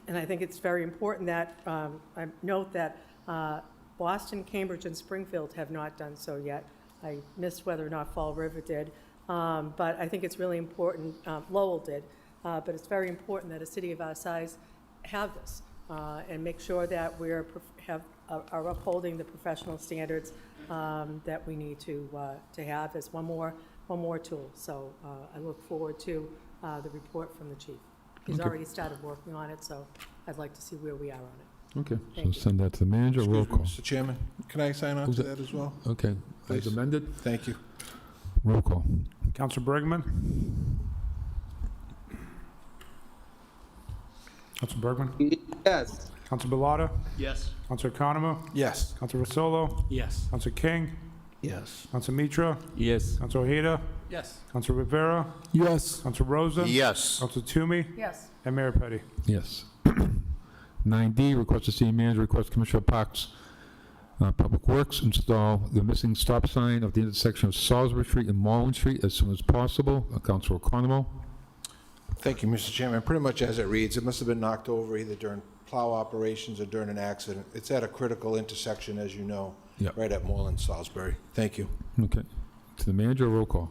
I think it's very important that I note that Boston, Cambridge, and Springfield have not done so yet. I missed whether or not Fall River did, but I think it's really important. Lowell did, but it's very important that a city of our size have this and make sure that we're are upholding the professional standards that we need to have as one more tool. So I look forward to the report from the chief. He's already started working on it, so I'd like to see where we are on it. Okay, Thank you. send that to the manager. Roll call. Mr. Chairman, can I sign on Who's to that? that as well? Okay, Please. as amended. Thank you. Roll call. Council Bergman? Council Bergman? Yes. Council Bellotta? Yes. Council Economo? Yes. Council Rosolo? Yes. Council King? Yes. Council Mitra? Yes. Council Ojeda? Yes. Council Rivera? Yes. Council Rosen? Yes. Council Toomey? Yes. And Mayor Petty. Yes. 9D, request the city manager, request Commissioner Parks, Public Works, install the missing stop sign of the intersection of Salisbury Street and Marlin Street as soon as possible. Council Economo. Thank you, Mr. Chairman. Pretty much as it reads, it must have been knocked over either during plow operations or during an accident. It's at a critical intersection, as you know, Yep. right at Moreland, Salisbury. Thank you. Okay. To the manager, roll call.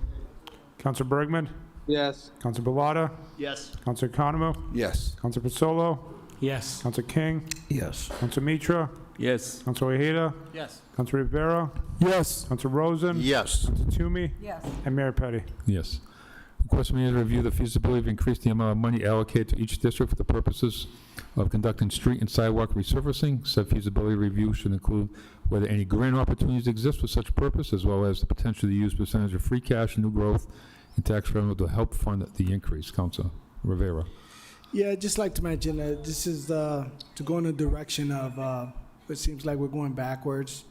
Counselor Bergman? Yes. Counselor Bellata? Yes. Counselor Economou? Yes. Counselor Pazzolo? Yes. Counselor King? Yes. Counselor Mitra? Yes. Counselor Ojeda? Yes. Counselor Rivera? Yes. Counselor Rosen? Yes. Counselor Toomey? Yes. And Mayor Petty. Yes. Request manager to review the feasibility of increasing the amount of money allocated to each district for the purposes of conducting street and sidewalk resurfacing. Said feasibility review should include whether any grant opportunities exist for such purpose, as well as the potential to use percentage of free cash and new growth and tax revenue to help fund the increase. Councilor Rivera. Yeah, I'd just like to mention that this is to go in the direction of it seems like we're going backwards.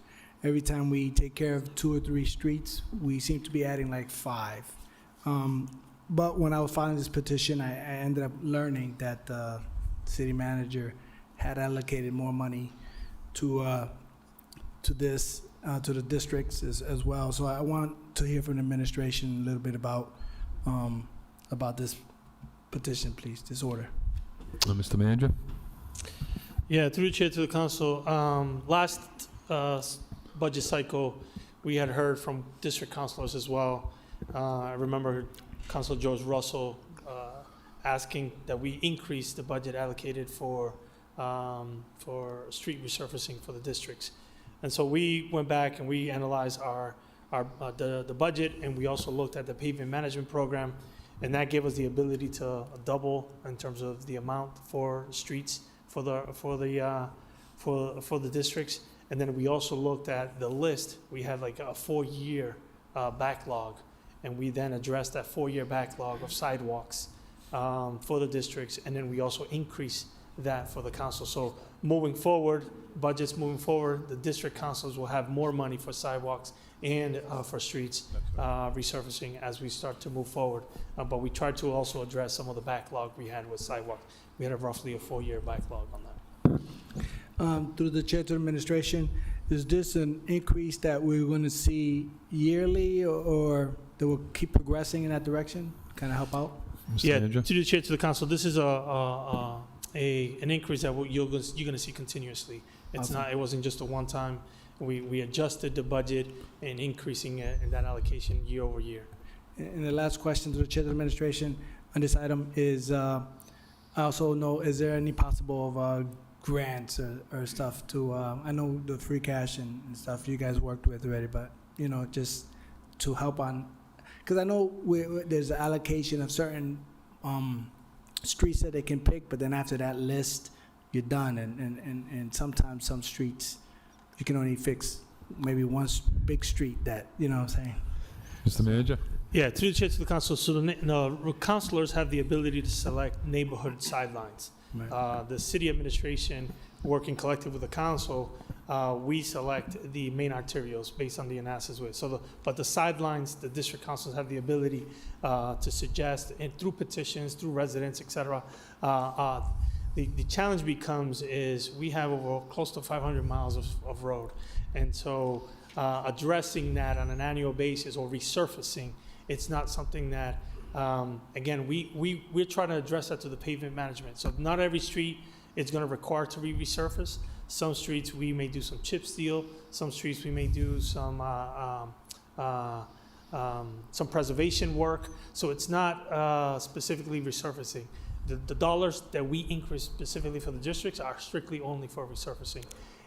Every time we take care of 2 or 3 streets, we seem to be adding like 5. But when I was filing this petition, I ended up learning that the city manager had allocated more money to this, to the districts as well. So I want to hear from the administration a little bit about this petition, please, this order. Mr. Manager. Yeah, through the chair to the council, last budget cycle, we had heard from district councilors as well. I remember Councilor George Russell asking that we increase the budget allocated for street resurfacing for the districts. And so we went back and we analyzed the budget, and we also looked at the pavement management program, and that gave us the ability to double in terms of the amount for streets for the districts. And then we also looked at the list. We had like a 4-year backlog, and we then addressed that 4-year backlog of sidewalks for the districts, and then we also increased that for the council. So moving forward, budgets moving forward, the district councils will have more money for sidewalks and for streets resurfacing as we start to move forward. But we tried to also address some of the backlog we had with sidewalks. We had roughly a 4-year backlog on that. Through the chair to the administration, is this an increase that we're going to see yearly, or that will keep progressing in that direction? Kind of help out? Mr. Yeah, Manager. to the chair to the council, this is an increase that you're going to see continuously. It's Awesome. not. It wasn't just a one-time. We adjusted the budget and increasing it in that allocation year over year. And the last question to the chair of the administration on this item is, I also know, is there any possible of grants or stuff to, I know the free cash and stuff you guys worked with already, but, you know, just to help on, because I know there's an allocation of certain streets that they can pick, but then after that list, you're done. And sometimes some streets, you can only fix maybe one big street that, you know what I'm saying? Mr. Manager. Yeah, through the chair to the council, so the councilors have the ability to select neighborhood sidelines. Right. The city administration, working collectively with the council, we select the main arterials based on the analysis with. But the sidelines, the district councils have the ability to suggest, and through petitions, through residents, et cetera. The challenge becomes is we have over close to 500 miles of road. And so addressing that on an annual basis or resurfacing, it's not something that, again, we're trying to address that to the pavement management. So not every street is going to require to resurface. Some streets we may do some chip seal. Some streets we may do some preservation work. So it's not specifically resurfacing. The dollars that we increase specifically for the districts are strictly only for resurfacing.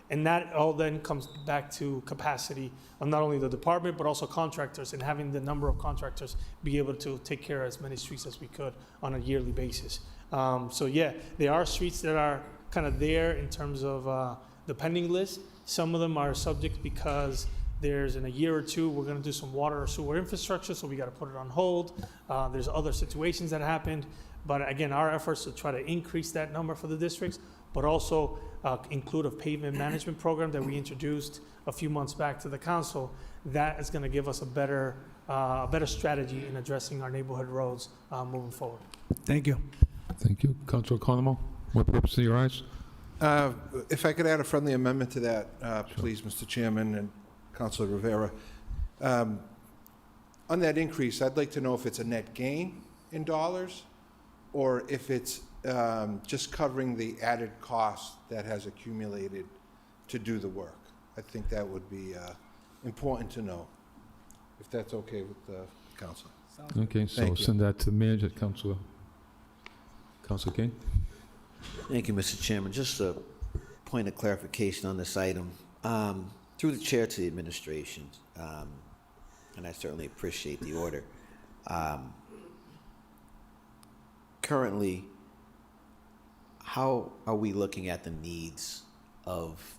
And that all then comes back to capacity of not only the department, but also contractors, and having the number of contractors be able to take care of as many streets as we could on a yearly basis. So yeah, there are streets that are kind of there in terms of the pending list. Some of them are subject because there's in a year or two, we're gonna do some water or sewer infrastructure, so we gotta put it on hold. There's other situations that happened. But again, our efforts to try to increase that number for the districts, but also include a pavement management program that we introduced a few months back to the council. That is going to give us a better strategy in addressing our neighborhood roads moving forward. Thank you. Thank you. Councilor Economou, what purpose in your eyes? If I could add a friendly amendment to that, please, Mr. Chairman and Councilor Rivera. On that increase, I'd like to know if it's a net gain in dollars or if it's just covering the added cost that has accumulated to do the work. I think that would be important to know, if that's okay with the council. Okay, so Thank you. send that to the manager, Councilor King. Thank you, Mr. Chairman. Just a point of clarification on this item. Through the chair to the administration, and I certainly appreciate the order. Currently, how are we looking at the needs of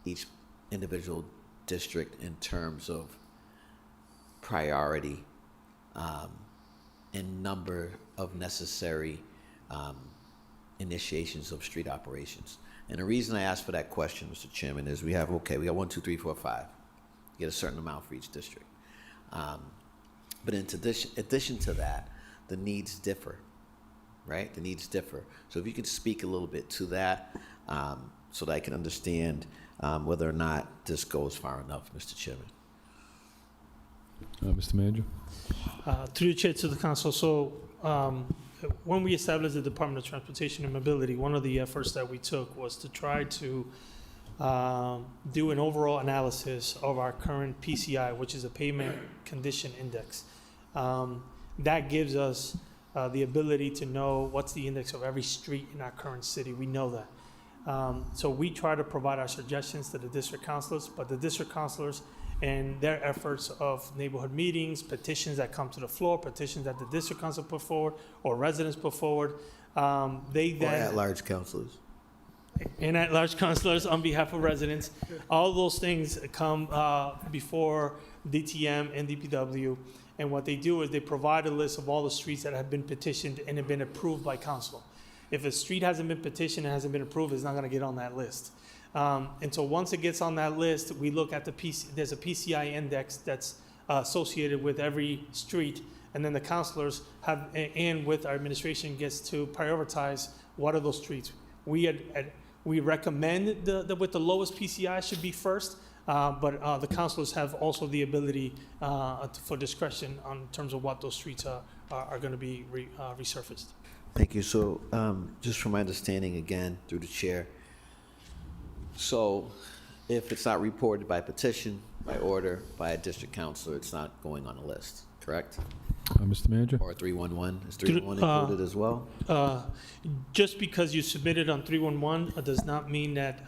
each individual district in terms of priority and number of necessary initiations of street operations? And the reason I ask for that question, Mr. Chairman, is we got 1, 2, 3, 4, 5. You get a certain amount for each district. But in addition to that, the needs differ, right? The needs differ. So if you could speak a little bit to that so that I can understand whether or not this goes far enough, Mr. Chairman. Mr. Manager? Through the chair to the council, so when we established the Department of Transportation and Mobility, one of the efforts that we took was to try to do an overall analysis of our current PCI, which is a Pavement Condition Index. That gives us the ability to know what's the index of every street in our current city. We know that. So we try to provide our suggestions to the district councilors, but the district councilors and their efforts of neighborhood meetings, petitions that come to the floor, petitions that the district council put forward, or residents put forward, they then... Or at-large councilors. And at-large councilors on behalf of residents. All those things come before DTM and DPW, and what they do is they provide a list of all the streets that have been petitioned and have been approved by council. If a street hasn't been petitioned and hasn't been approved, it's not going to get on that list. And so once it gets on that list, we look at there's a PCI index that's associated with every street, and then the councilors have, and with our administration, gets to prioritize what are those streets. We recommend with the lowest PCI should be first, but the councilors have also the ability for discretion in terms of what those streets are going to be resurfaced. Thank you. So just from my understanding, again, through the chair, so if it's not reported by petition, by order, by a district councilor, it's not going on a list, correct? Mr. Manager? Or 311? Is 311 included as well? Just because you submitted on 311 does not mean that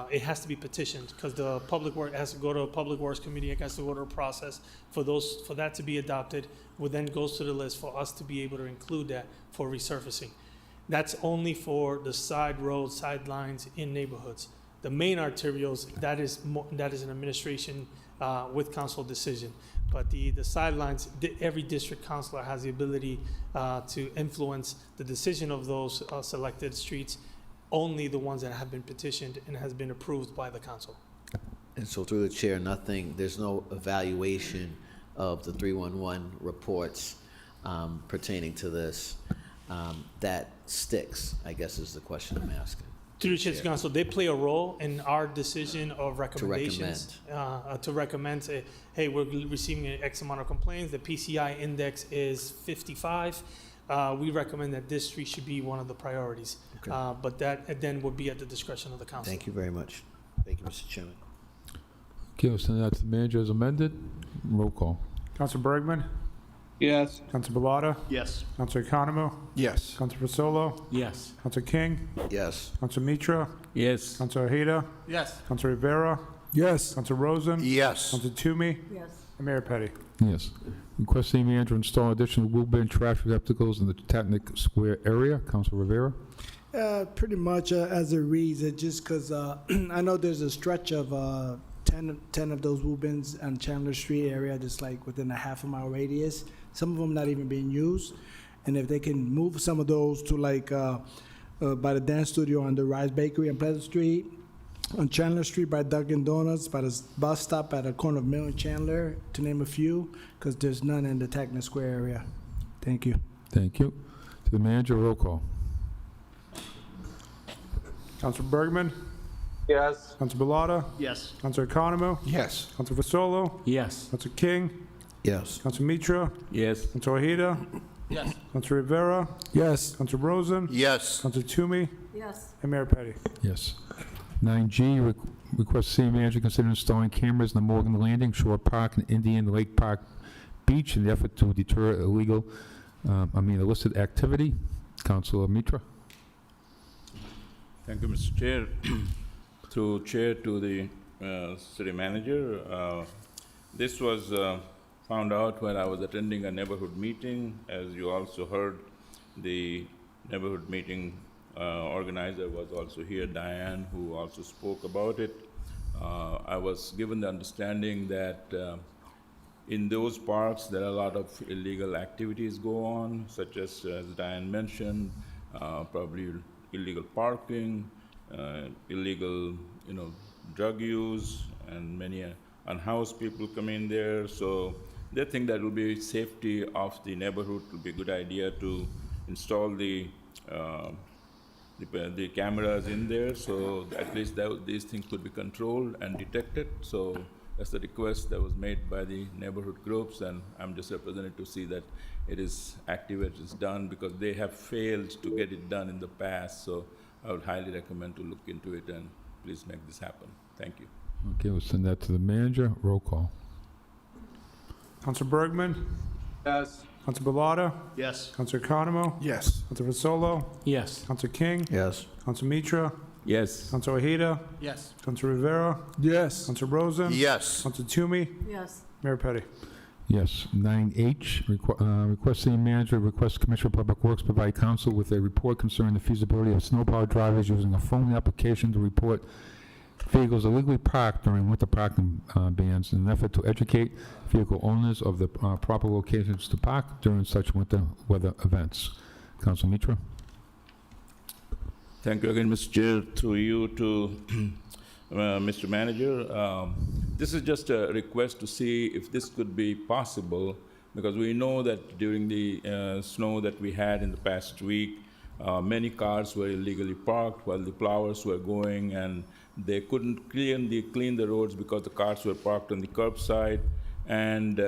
it has to be petitioned, because the public work has to go to a public works committee, it has to go to a process for that to be adopted, which then goes to the list for us to be able to include that for resurfacing. That's only for the side roads, sidelines in neighborhoods. The main arterials, that is an administration with council decision. But the sidelines, every district councilor has the ability to influence the decision of those selected streets, only the ones that have been petitioned and has been approved by the council. And so through the chair, there's no evaluation of the 311 reports pertaining to this that sticks, I guess is the question I'm asking. Through the chair to council, they play a role in our decision of recommendations. To recommend, say, hey, we're receiving an X amount of complaints, the PCI index is 55. We recommend that this street should be one of the priorities. Okay. But that then would be at the discretion of the council. Thank you very much. Thank you, Mr. Chairman. Okay, we'll send that to the manager as amended. Roll call. Council Bergman? Yes. Council Bellata? Yes. Council Economou? Yes. Council Fasolo? Yes. Council King? Yes. Council Mitra? Yes. Council Ojeda? Yes. Council Rivera? Yes. Council Rosen? Yes. Council Toomey? Yes. And Mayor Petty. Yes. Request city manager to install additional wheel bin trash receptacles in the Tatnick Square area. Council Rivera? Pretty much as it reads, it just because I know there's a stretch of 10 of those wheel bins on Chandler Street area, just like within a half-a-mile radius. Some of them not even being used. And if they can move some of those to like by the dance studio on the Rise Bakery on Pleasant Street, on Chandler Street by Dunkin' Donuts, by the bus stop at the corner of Mill and Chandler, to name a few, because there's none in the Tatnick Square area. Thank you. Thank you. To the manager, roll call. Council Bergman? Yes. Council Bellata? Yes. Council Economou? Yes. Council Fasolo? Yes. Council King? Yes. Council Mitra? Yes. Council Ojeda? Yes. Counselor Rivera, Yes. Counselor Rosen, Yes. Counselor Toomey, Yes. and Mayor Petty. Yes. 9G, request city manager consider installing cameras in the Morgan Landing, Shore Park, and Indian Lake Park Beach in the effort to deter illicit activity. Councilor Mitra. Thank you, Mr. Chair. Through chair to the city manager, this was found out when I was attending a neighborhood meeting. As you also heard, the neighborhood meeting organizer was also here, Diane, who also spoke about it. I was given the understanding that in those parks, there are a lot of illegal activities go on, such as Diane mentioned, probably illegal parking, illegal, drug use, and many unhoused people come in there. So they think that will be safety of the neighborhood. It will be a good idea to install the cameras in there, so at least these things could be controlled and detected. So that's the request that was made by the neighborhood groups, and I'm just represented to see that it is activated, it's done, because they have failed to get it done in the past. So I would highly recommend to look into it and please make this happen. Thank you. Okay, we'll send that to the manager. Roll call. Counselor Bergman, Yes. Counselor Bellata, Yes. Counselor Economo, Yes. Counselor Vasolo, Yes. Counselor King, Yes. Counselor Mitra, Yes. Counselor Ojeda, Yes. Counselor Rivera, Yes. Counselor Rosen, Yes. Counselor Toomey, Yes. Mayor Petty. Yes. 9H, request city manager, request Commissioner of Public Works provide council with a report concerning the feasibility of snowplow drivers using a phone application to report vehicles illegally parked during winter parking bans in an effort to educate vehicle owners of the proper locations to park during such winter weather events. Council Mitra. Thank you again, Mr. Chair, through you to Mr. Manager. This is just a request to see if this could be possible, because we know that during the snow that we had in the past week, many cars were illegally parked while the plowers were going, and they couldn't clean the roads because the cars were parked on the curbside, and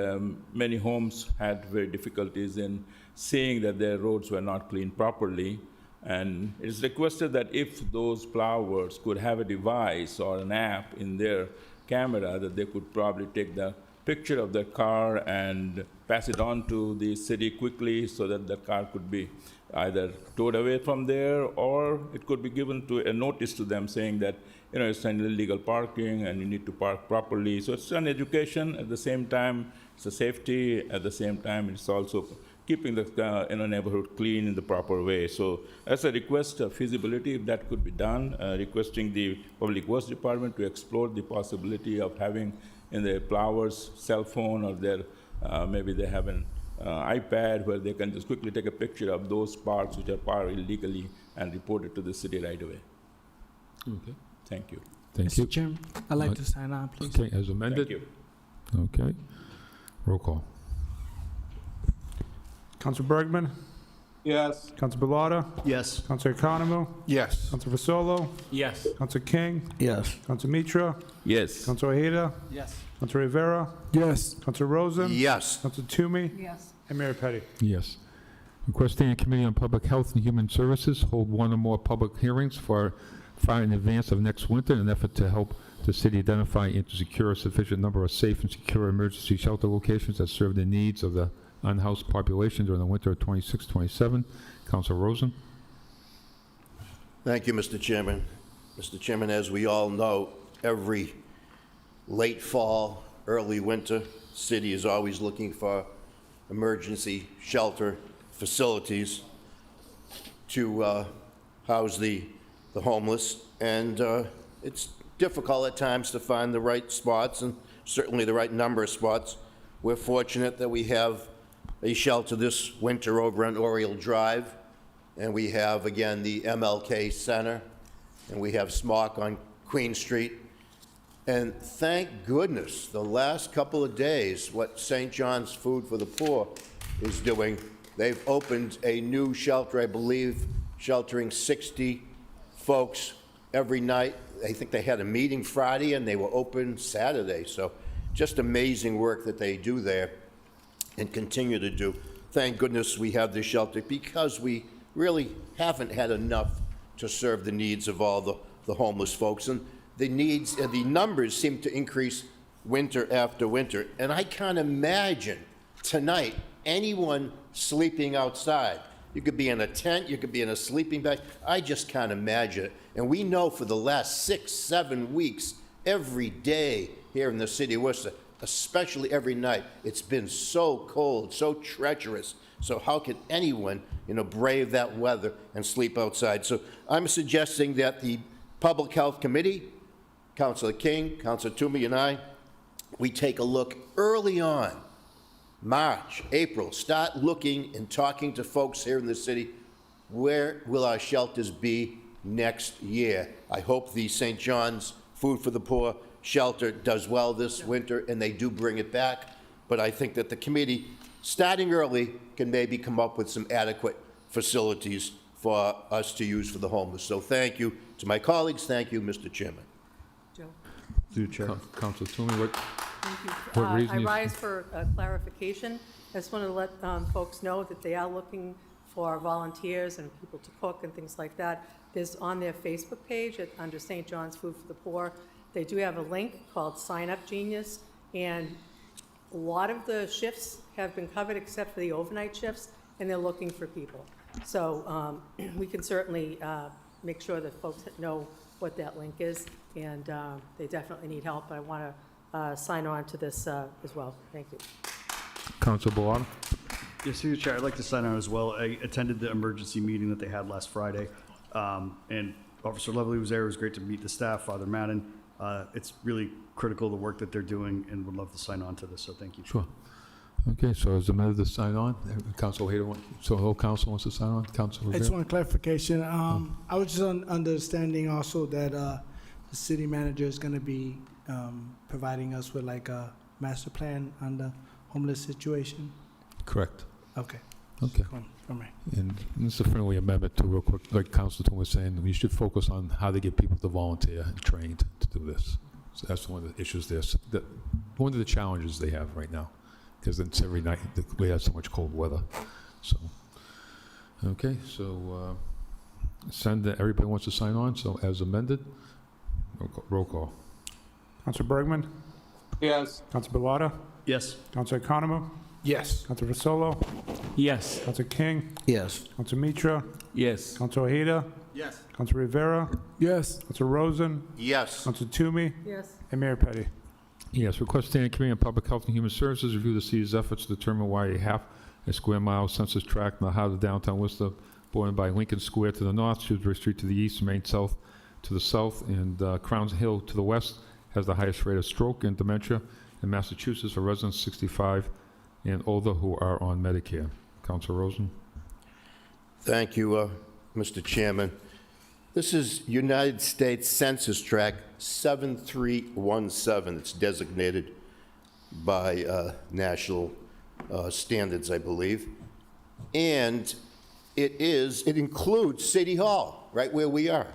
many homes had very difficulties in seeing that their roads were not cleaned properly. And it is requested that if those plowers could have a device or an app in their camera, that they could probably take the picture of their car and pass it on to the city quickly, so that the car could be either towed away from there, or it could be given to a notice to them saying that, it's an illegal parking and you need to park properly. So it's an education at the same time, it's a safety at the same time, it's also keeping the neighborhood clean in the proper way. So as a request of feasibility, if that could be done, requesting the Public Works Department to explore the possibility of having in their plowers cell phone, or their maybe they have an iPad where they can just quickly take a picture of those parks which are parked illegally and report it to the city right away. Okay. Thank you. Thank you. Mr. Chairman, I'd like to sign on, please. Okay, as amended? Thank you. Okay. Roll call. Counselor Bergman, Yes. Counselor Bellata, Yes. Counselor Economo, Yes. Counselor Vasolo, Yes. Counselor King, Yes. Counselor Mitra, Yes. Counselor Ojeda, Yes. Counselor Rivera, Yes. Counselor Rosen, Yes. Counselor Toomey, Yes. and Mayor Petty. Yes. Requesting a Committee on Public Health and Human Services hold one or more public hearings far in advance of next winter in an effort to help the city identify and to secure a sufficient number of safe and secure emergency shelter locations that serve the needs of the unhoused population during the winter of 26-27. Councilor Rosen. Thank you, Mr. Chairman. Mr. Chairman, as we all know, every late fall, early winter, city is always looking for emergency shelter facilities to house the homeless. And it's difficult at times to find the right spots, and certainly the right number of spots. We're fortunate that we have a shelter this winter over on Oriole Drive, and we have, again, the MLK Center, and we have Smock on Queen Street. And thank goodness, the last couple of days, what St. John's Food for the Poor is doing, they've opened a new shelter, I believe, sheltering 60 folks every night. I think they had a meeting Friday, and they were open Saturday. So just amazing work that they do there and continue to do. thank goodness we have this shelter because we really haven't had enough to serve the needs of all the homeless folks. And the needs, the numbers seem to increase winter after winter. And I can't imagine tonight anyone sleeping outside. You could be in a tent, you could be in a sleeping bag. I just can't imagine it. And we know for the last 6, 7 weeks, every day here in the city of Worcester, especially every night, it's been so cold, so treacherous. So how can anyone, brave that weather and sleep outside? So I'm suggesting that the Public Health Committee, Councilor King, Councilor Toomey, and I, we take a look early on, March, April, start looking and talking to folks here in the city. Where will our shelters be next year? I hope the St. John's Food for the Poor shelter does well this winter, and they do bring it back. But I think that the committee, starting early, can maybe come up with some adequate facilities for us to use for the homeless. So thank you to my colleagues. Thank you, Mr. Chairman. Joe? Through Chair. Councilor Toomey, what Thank you. reason I you- rise for clarification. I just wanted to let folks know that they are looking for volunteers and people to cook and things like that. There's on their Facebook page under St. John's Food for the Poor, they do have a link called Sign Up Genius, and a lot of the shifts have been covered except for the overnight shifts, and they're looking for people. So we can certainly make sure that folks know what that link is, and they definitely need help. I want to sign on to this as well. Thank you. Councilor Bellata? Yes, through the chair, I'd like to sign on as well. I attended the emergency meeting that they had last Friday, and Officer Lovely was there. It was great to meet the staff, Father Madden. It's really critical, the work that they're doing, and would love to sign on to this, so thank you. Sure. Okay, so is the matter to sign on? Council Hayden, so the whole council wants to sign on? Council I just want clarification. I was just understanding also that the city manager is going to be providing us with like a master plan on the homeless situation. Correct. Okay. Okay. From me. And this is a friendly amendment to, real quick, like Councilor Toomey was saying, we should focus on how to get people to volunteer and trained to do this. So that's one of the issues there. One of the challenges they have right now, because it's every night we have so much cold weather. So, okay, so everybody wants to sign on, so as amended, roll call. Councilor Bergman? Yes. Councilor Bellata? Yes. Councilor Economo? Yes. Councilor Vasolo? Yes. Councilor King? Yes. Councilor Mitra? Yes. Councilor Ojeda? Yes. Councilor Rivera? Yes. Councilor Rosen? Yes. Councilor Toomey? Yes. And Mayor Petty. Yes, request standing committee on public health and human services review the city's efforts to determine why a square mile census tract in the heart of downtown Worcester, bordered by Lincoln Square to the north, Shrewsbury Street to the east, Main South to the south, and Crowns Hill to the west, has the highest rate of stroke and dementia in Massachusetts for residents 65 and older who are on Medicare. Councilor Rosen? Thank you, Mr. Chairman. This is United States Census Tract 7317. It's designated by national standards, I believe. And it includes City Hall, right where we are.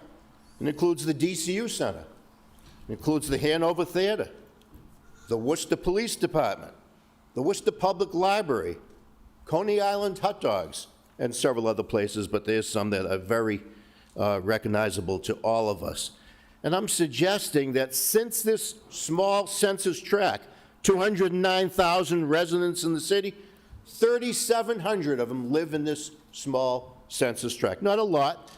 It includes the DCU Center. It includes the Hanover Theater, the Worcester Police Department, the Worcester Public Library, Coney Island Hot Dogs, and several other places, but there's some that are very recognizable to all of us. And I'm suggesting that since this small census tract, 209,000 residents in the city, 3,700 of them live in this small census tract. Not a lot.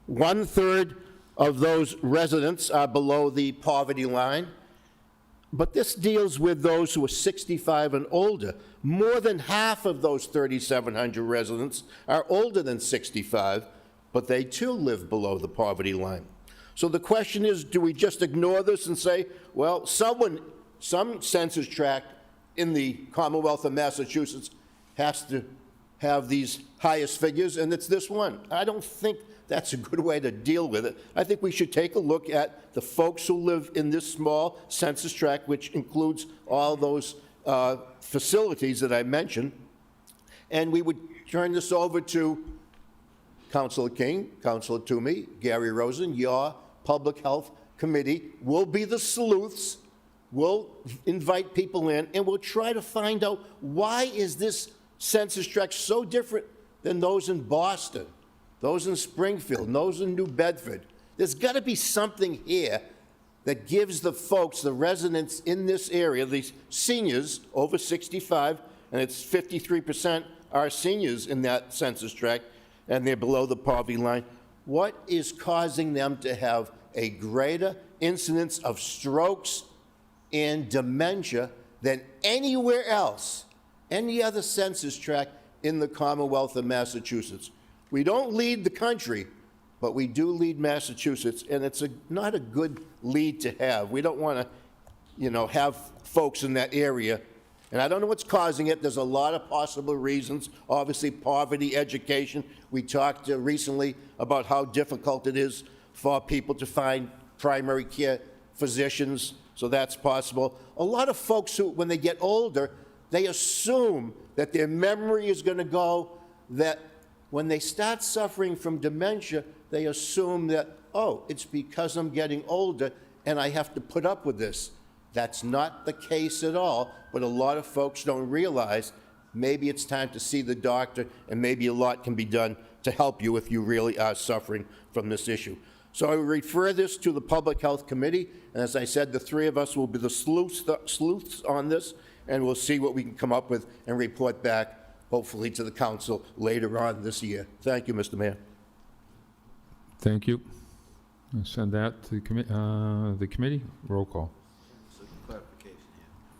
1/3 of those residents are below the poverty line. But this deals with those who are 65 and older. More than half of those 3,700 residents are older than 65, but they too live below the poverty line. So the question is, do we just ignore this and say, well, some census tract in the Commonwealth of Massachusetts has to have these highest figures, and it's this one? I don't think that's a good way to deal with it. I think we should take a look at the folks who live in this small census tract, which includes all those facilities that I mentioned, and we would turn this over to Councilor King, Councilor Toomey, Gary Rosen. Your Public Health Committee will be the sleuths. We'll invite people in, and we'll try to find out, why is this census tracts so different than those in Boston, those in Springfield, those in New Bedford. There's got to be something here that gives the folks, the residents in this area, these seniors over 65, and it's 53% are seniors in that census tract, and they're below the poverty line. What is causing them to have a greater incidence of strokes and dementia than anywhere else, any other census tract in the Commonwealth of Massachusetts? We don't lead the country, but we do lead Massachusetts, and it's not a good lead to have. We don't want to, have folks in that area. And I don't know what's causing it. There's a lot of possible reasons. Obviously, poverty, education. We talked recently about how difficult it is for people to find primary care physicians, so that's possible. A lot of folks who, when they get older, they assume that their memory is going to go, that when they start suffering from dementia, they assume that, oh, it's because I'm getting older and I have to put up with this. That's not the case at all, but a lot of folks don't realize maybe it's time to see the doctor, and maybe a lot can be done to help you if you really are suffering from this issue. So I will refer this to the Public Health Committee, and as I said, the three of us will be the sleuths on this, and we'll see what we can come up with and report back, hopefully, to the council later on this year. Thank you, Mr. Mayor. Thank you. I'll send that to the committee. Roll call.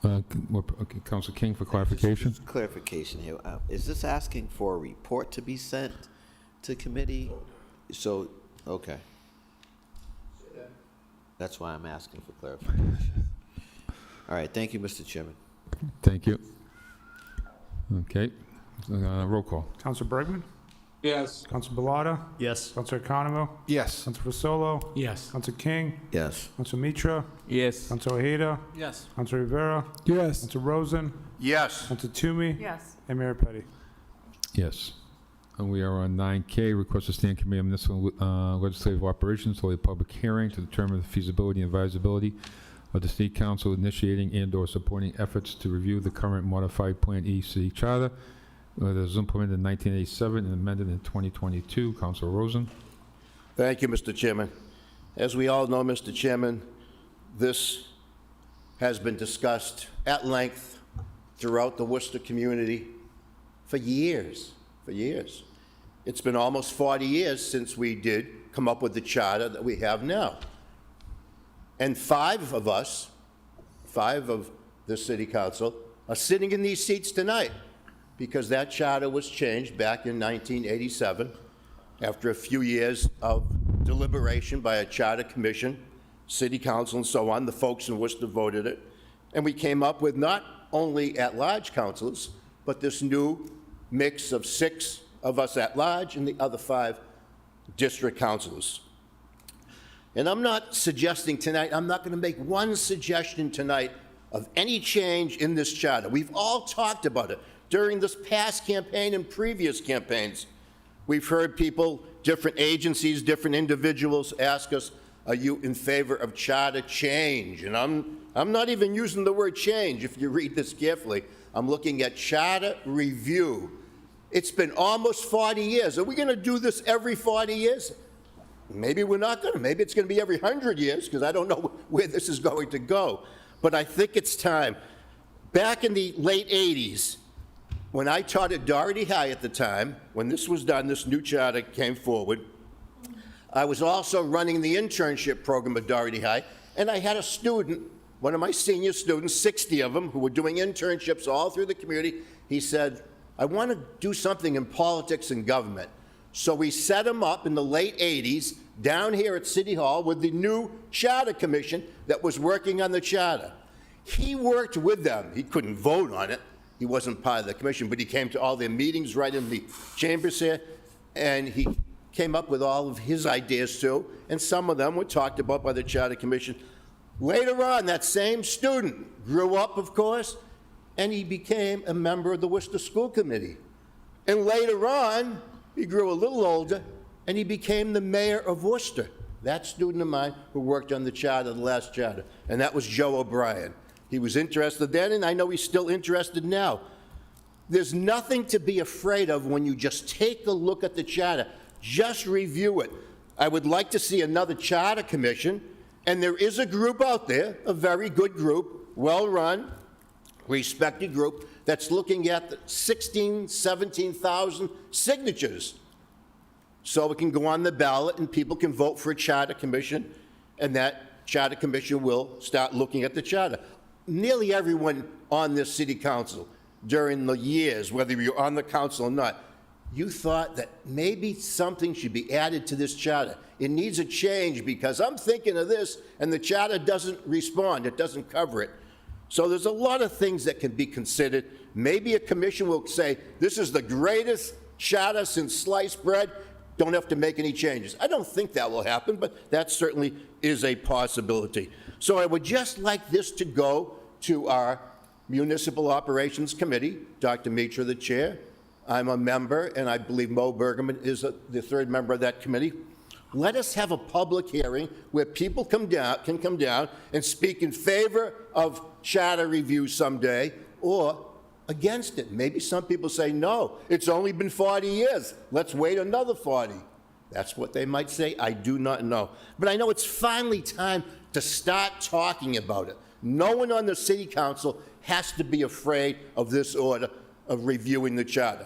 Okay, Council King for clarification. Just clarification here. Is this asking for a report to be sent to committee? So, okay. That's why I'm asking for clarification. All right, thank you, Mr. Chairman. Thank you. Okay, roll call. Council Bergman? Yes. Council Bellotta? Yes. Council Economo? Yes. Council Fasolo? Yes. Council King? Yes. Council Mitra? Yes. Council Ojeda? Yes. Council Rivera? Yes. Council Rosen? Yes. Council Toomey? Yes. And Mayor Petty. Yes. And we are on 9K, request to stand committee on municipal legislative operations, hold a public hearing to determine the feasibility and advisability of the City Council initiating and/or supporting efforts to review the current modified Plan E City Charter that was implemented in 1987 and amended in 2022. Council Rosen. Thank you, Mr. Chairman. As we all know, Mr. Chairman, this has been discussed at length throughout the Worcester community for years, It's been almost 40 years since we did come up with the charter that we have now. And five of the City Council, are sitting in these seats tonight because that charter was changed back in 1987 after a few years of deliberation by a charter commission, City Council, and so on. The folks in Worcester voted it. And we came up with not only at-large councils, but this new mix of 6 of us at large and the other 5 district councilors. And I'm not suggesting tonight, I'm not going to make one suggestion tonight of any change in this charter. We've all talked about it during this past campaign and previous campaigns. We've heard people, different agencies, different individuals ask us, are you in favor of charter change? And I'm not even using the word change if you read this carefully. I'm looking at charter review. It's been almost 40 years. Are we going to do this every 40 years? Maybe we're not going to. Maybe it's going to be every 100 years, because I don't know where this is going to go. But I think it's time. Back in the late 80s, when I taught at Doherty High at the time, when this was done, this new charter came forward, I was also running the internship program at Doherty High, and I had a student, one of my senior students, 60 of them, who were doing internships all through the community. He said, I want to do something in politics and government. So we set him up in the late 80s down here at City Hall with the new Charter Commission that was working on the charter. He worked with them. He couldn't vote on it. He wasn't part of the commission, but he came to all their meetings right in the chambers here, and he came up with all of his ideas too, and some of them were talked about by the Charter Commission. Later on, that same student grew up, of course, and he became a member of the Worcester School Committee. And later on, he grew a little older, and he became the mayor of Worcester. That student of mine who worked on the charter, the last charter, and that was Joe O'Brien. He was interested then, and I know he's still interested now. There's nothing to be afraid of when you just take a look at the charter. Just review it. I would like to see another charter commission, and there is a group out there, a very good group, well-run, respected group, that's looking at the 17,000 signatures. So it can go on the ballot and people can vote for a charter commission, and that charter commission will start looking at the charter. Nearly everyone on this city council during the years, whether you're on the council or not, you thought that maybe something should be added to this charter. It needs a change because I'm thinking of this and the charter doesn't respond, it doesn't cover it. So there's a lot of things that can be considered. Maybe a commission will say, this is the greatest charter since sliced bread, don't have to make any changes. I don't think that will happen, but that certainly is a possibility. So I would just like this to go to our Municipal Operations Committee, Dr. Mitra, the chair. I'm a member, and I believe Mo Bergman is the third member of that committee. Let us have a public hearing where people can come down and speak in favor of charter review someday or against it. Maybe some people say, no, it's only been 40 years. Let's wait another 40. That's what they might say. I do not know. But I know it's finally time to start talking about it. No one on the city council has to be afraid of this order of reviewing the charter.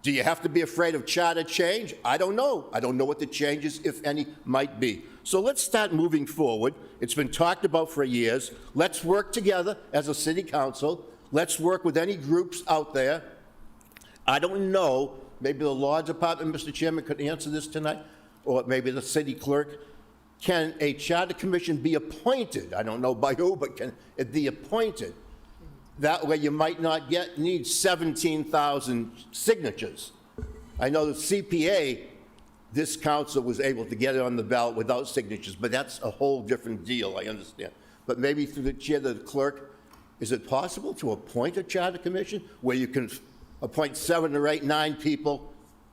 Do you have to be afraid of charter change? I don't know. I don't know what the changes, if any, might be. So let's start moving forward. It's been talked about for years. Let's work together as a city council. Let's work with any groups out there. I don't know, maybe the law department, Mr. Chairman, could answer this tonight, or maybe the city clerk. Can a charter commission be appointed? I don't know by who, but can it be appointed? That way you might not need 17,000 signatures. I know the CPA, this council was able to get it on the ballot without signatures, but that's a whole different deal, I understand. But maybe through the chair, the clerk, is it possible to appoint a charter commission where you can appoint 7 or 8, 9 people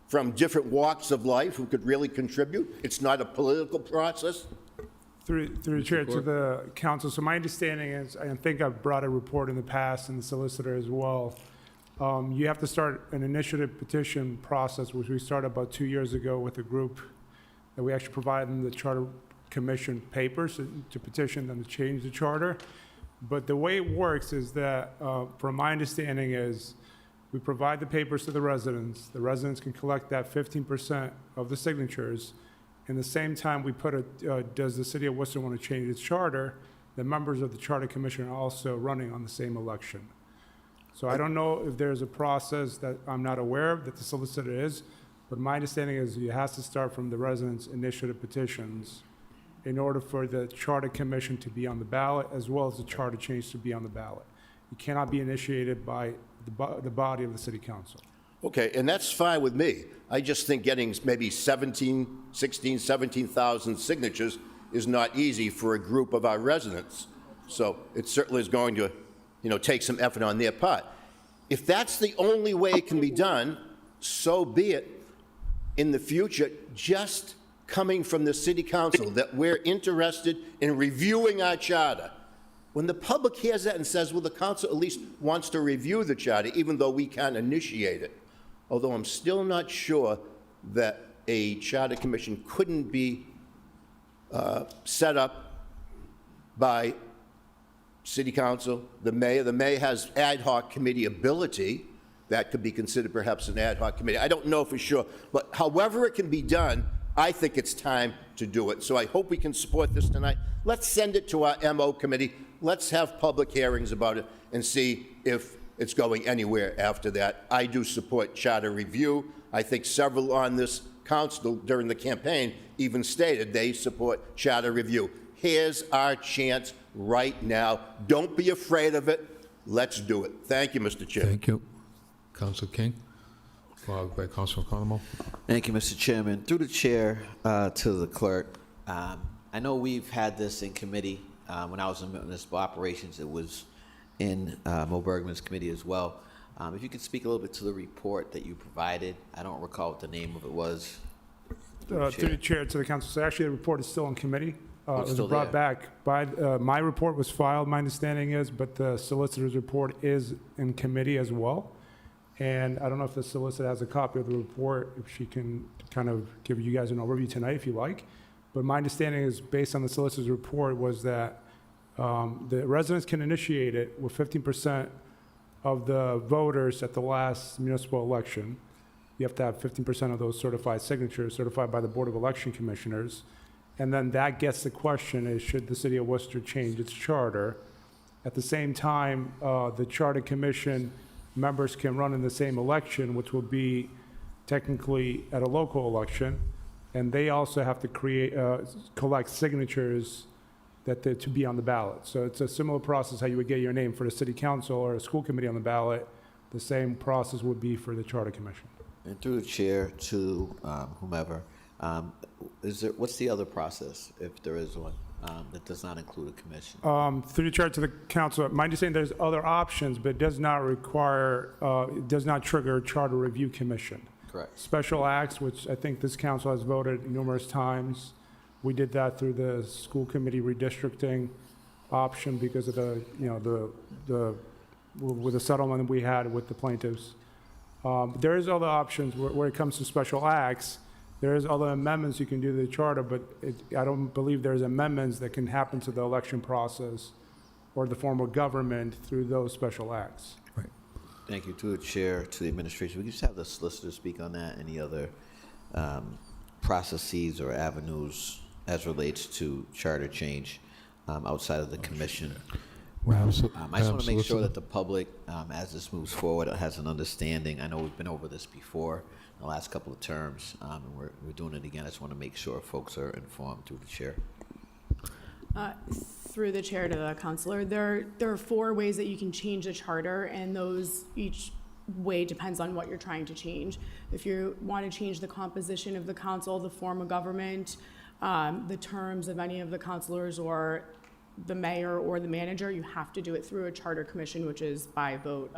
from different walks of life who could really contribute? It's not a political process? Through the chair to the council. So my understanding is, I think I've brought a report in the past and the solicitor as well. You have to start an initiative petition process, which we started about 2 years ago with a group that we actually provided them the charter commission papers to petition them to change the charter. But the way it works is that, from my understanding is, we provide the papers to the residents can collect that 15% of the signatures. In the same time, we put does the city of Worcester want to change its charter? The members of the charter commission are also running on the same election. So I don't know if there's a process that I'm not aware of that the solicitor is, but my understanding is it has to start from the residents' initiative petitions in order for the charter commission to be on the ballot, as well as the charter change to be on the ballot. It cannot be initiated by the body of the city council. Okay, and that's fine with me. I just think getting maybe 17,000 signatures is not easy for a group of our residents. So it certainly is going to, take some effort on their part. If that's the only way it can be done, so be it. In the future, just coming from the city council that we're interested in reviewing our charter. When the public hears that and says, well, the council at least wants to review the charter, even though we can't initiate it. Although I'm still not sure that a charter commission couldn't be set up by city council, the mayor. The mayor has ad hoc committee ability. That could be considered perhaps an ad hoc committee. I don't know for sure, but however it can be done, I think it's time to do it. So I hope we can support this tonight. Let's send it to our MO committee. Let's have public hearings about it and see if it's going anywhere after that. I do support charter review. I think several on this council during the campaign even stated they support charter review. Here's our chance right now. Don't be afraid of it. Let's do it. Thank you, Mr. Chair. Thank you. Council King, followed by Council Economo. Thank you, Mr. Chairman. Through the chair to the clerk, I know we've had this in committee. When I was in municipal operations, it was in Mo Bergman's committee as well. If you could speak a little bit to the report that you provided. I don't recall what the name of it was. Through the chair to the council. So actually, the report is still in committee. It was still brought there. back by, my report was filed, my understanding is, but the solicitor's report is in committee as well. And I don't know if the solicitor has a copy of the report, if she can kind of give you guys an overview tonight if you like. But my understanding is, based on the solicitor's report, was that the residents can initiate it with 15% of the voters at the last municipal election. You have to have 15% of those certified signatures certified by the Board of Election Commissioners. And then that gets the question is, should the city of Worcester change its charter? At the same time, the Charter Commission members can run in the same election, which will be technically at a local election. And they also have to collect signatures to be on the ballot. So it's a similar process how you would get your name for the city council or a school committee on the ballot. The same process would be for the Charter Commission. And through the chair to whomever, what's the other process, if there is one, that does not include a commission? Through the chair to the council, my understanding, there's other options, but it does not require, it does not trigger a charter review commission. Correct. Special acts, which I think this council has voted numerous times. We did that through the school committee redistricting option because of with the settlement we had with the plaintiffs. There is other options where it comes to special acts. There is other amendments you can do to the charter, but I don't believe there's amendments that can happen to the election process or the form of government through those special acts. Thank you. To the chair, to the administration. We can just have the solicitor speak on that. Any other processes or avenues as relates to charter change outside of the commission? I just want to make sure that the public, as this moves forward, has an understanding. I know we've been over this before in the last couple of terms, and we're doing it again. I just want to make sure folks are informed through the chair. Through the chair to the counselor, there are 4 ways that you can change the charter, and those each way depends on what you're trying to change. If you want to change the composition of the council, the form of government, the terms of any of the councilors or the mayor or the manager, you have to do it through a charter commission, which is by vote.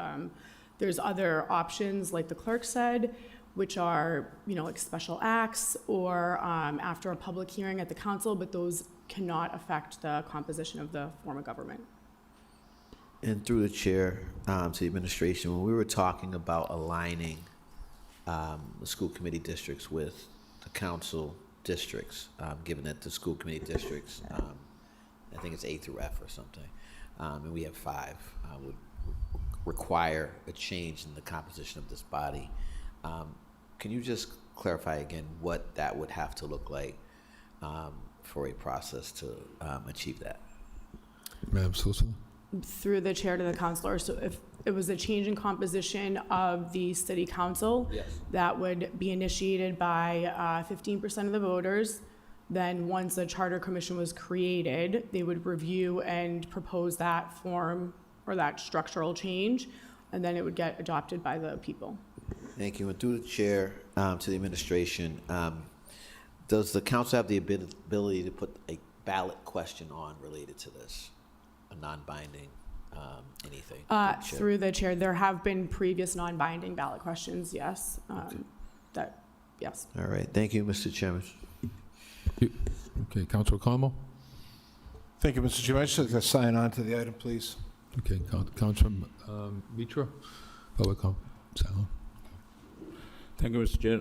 There's other options, like the clerk said, which are, like special acts or after a public hearing at the council, but those cannot affect the composition of the form of government. And through the chair to the administration, when we were talking about aligning the school committee districts with the council districts, given that the school committee districts, I think it's A through F or something, and we have 5, would require a change in the composition of this body. Can you just clarify again what that would have to look like for a process to achieve that? Madam Solicitor? Through the chair to the counselor. So if it was a change in composition of the city council, yes, that would be initiated by 15% of the voters. Then once a charter commission was created, they would review and propose that form or that structural change, and then it would get adopted by the people. Thank you. And through the chair to the administration, does the council have the ability to put a ballot question on related to this? A non-binding anything? Through the chair, there have been previous non-binding ballot questions, yes. Yes. All right. Thank you, Mr. Chairman. Okay, Councilor Como? Thank you, Mr. Chairman. I just like to sign on to the item, please. Okay, Councilor Mitra? Public comment. Thank you, Mr. Chair.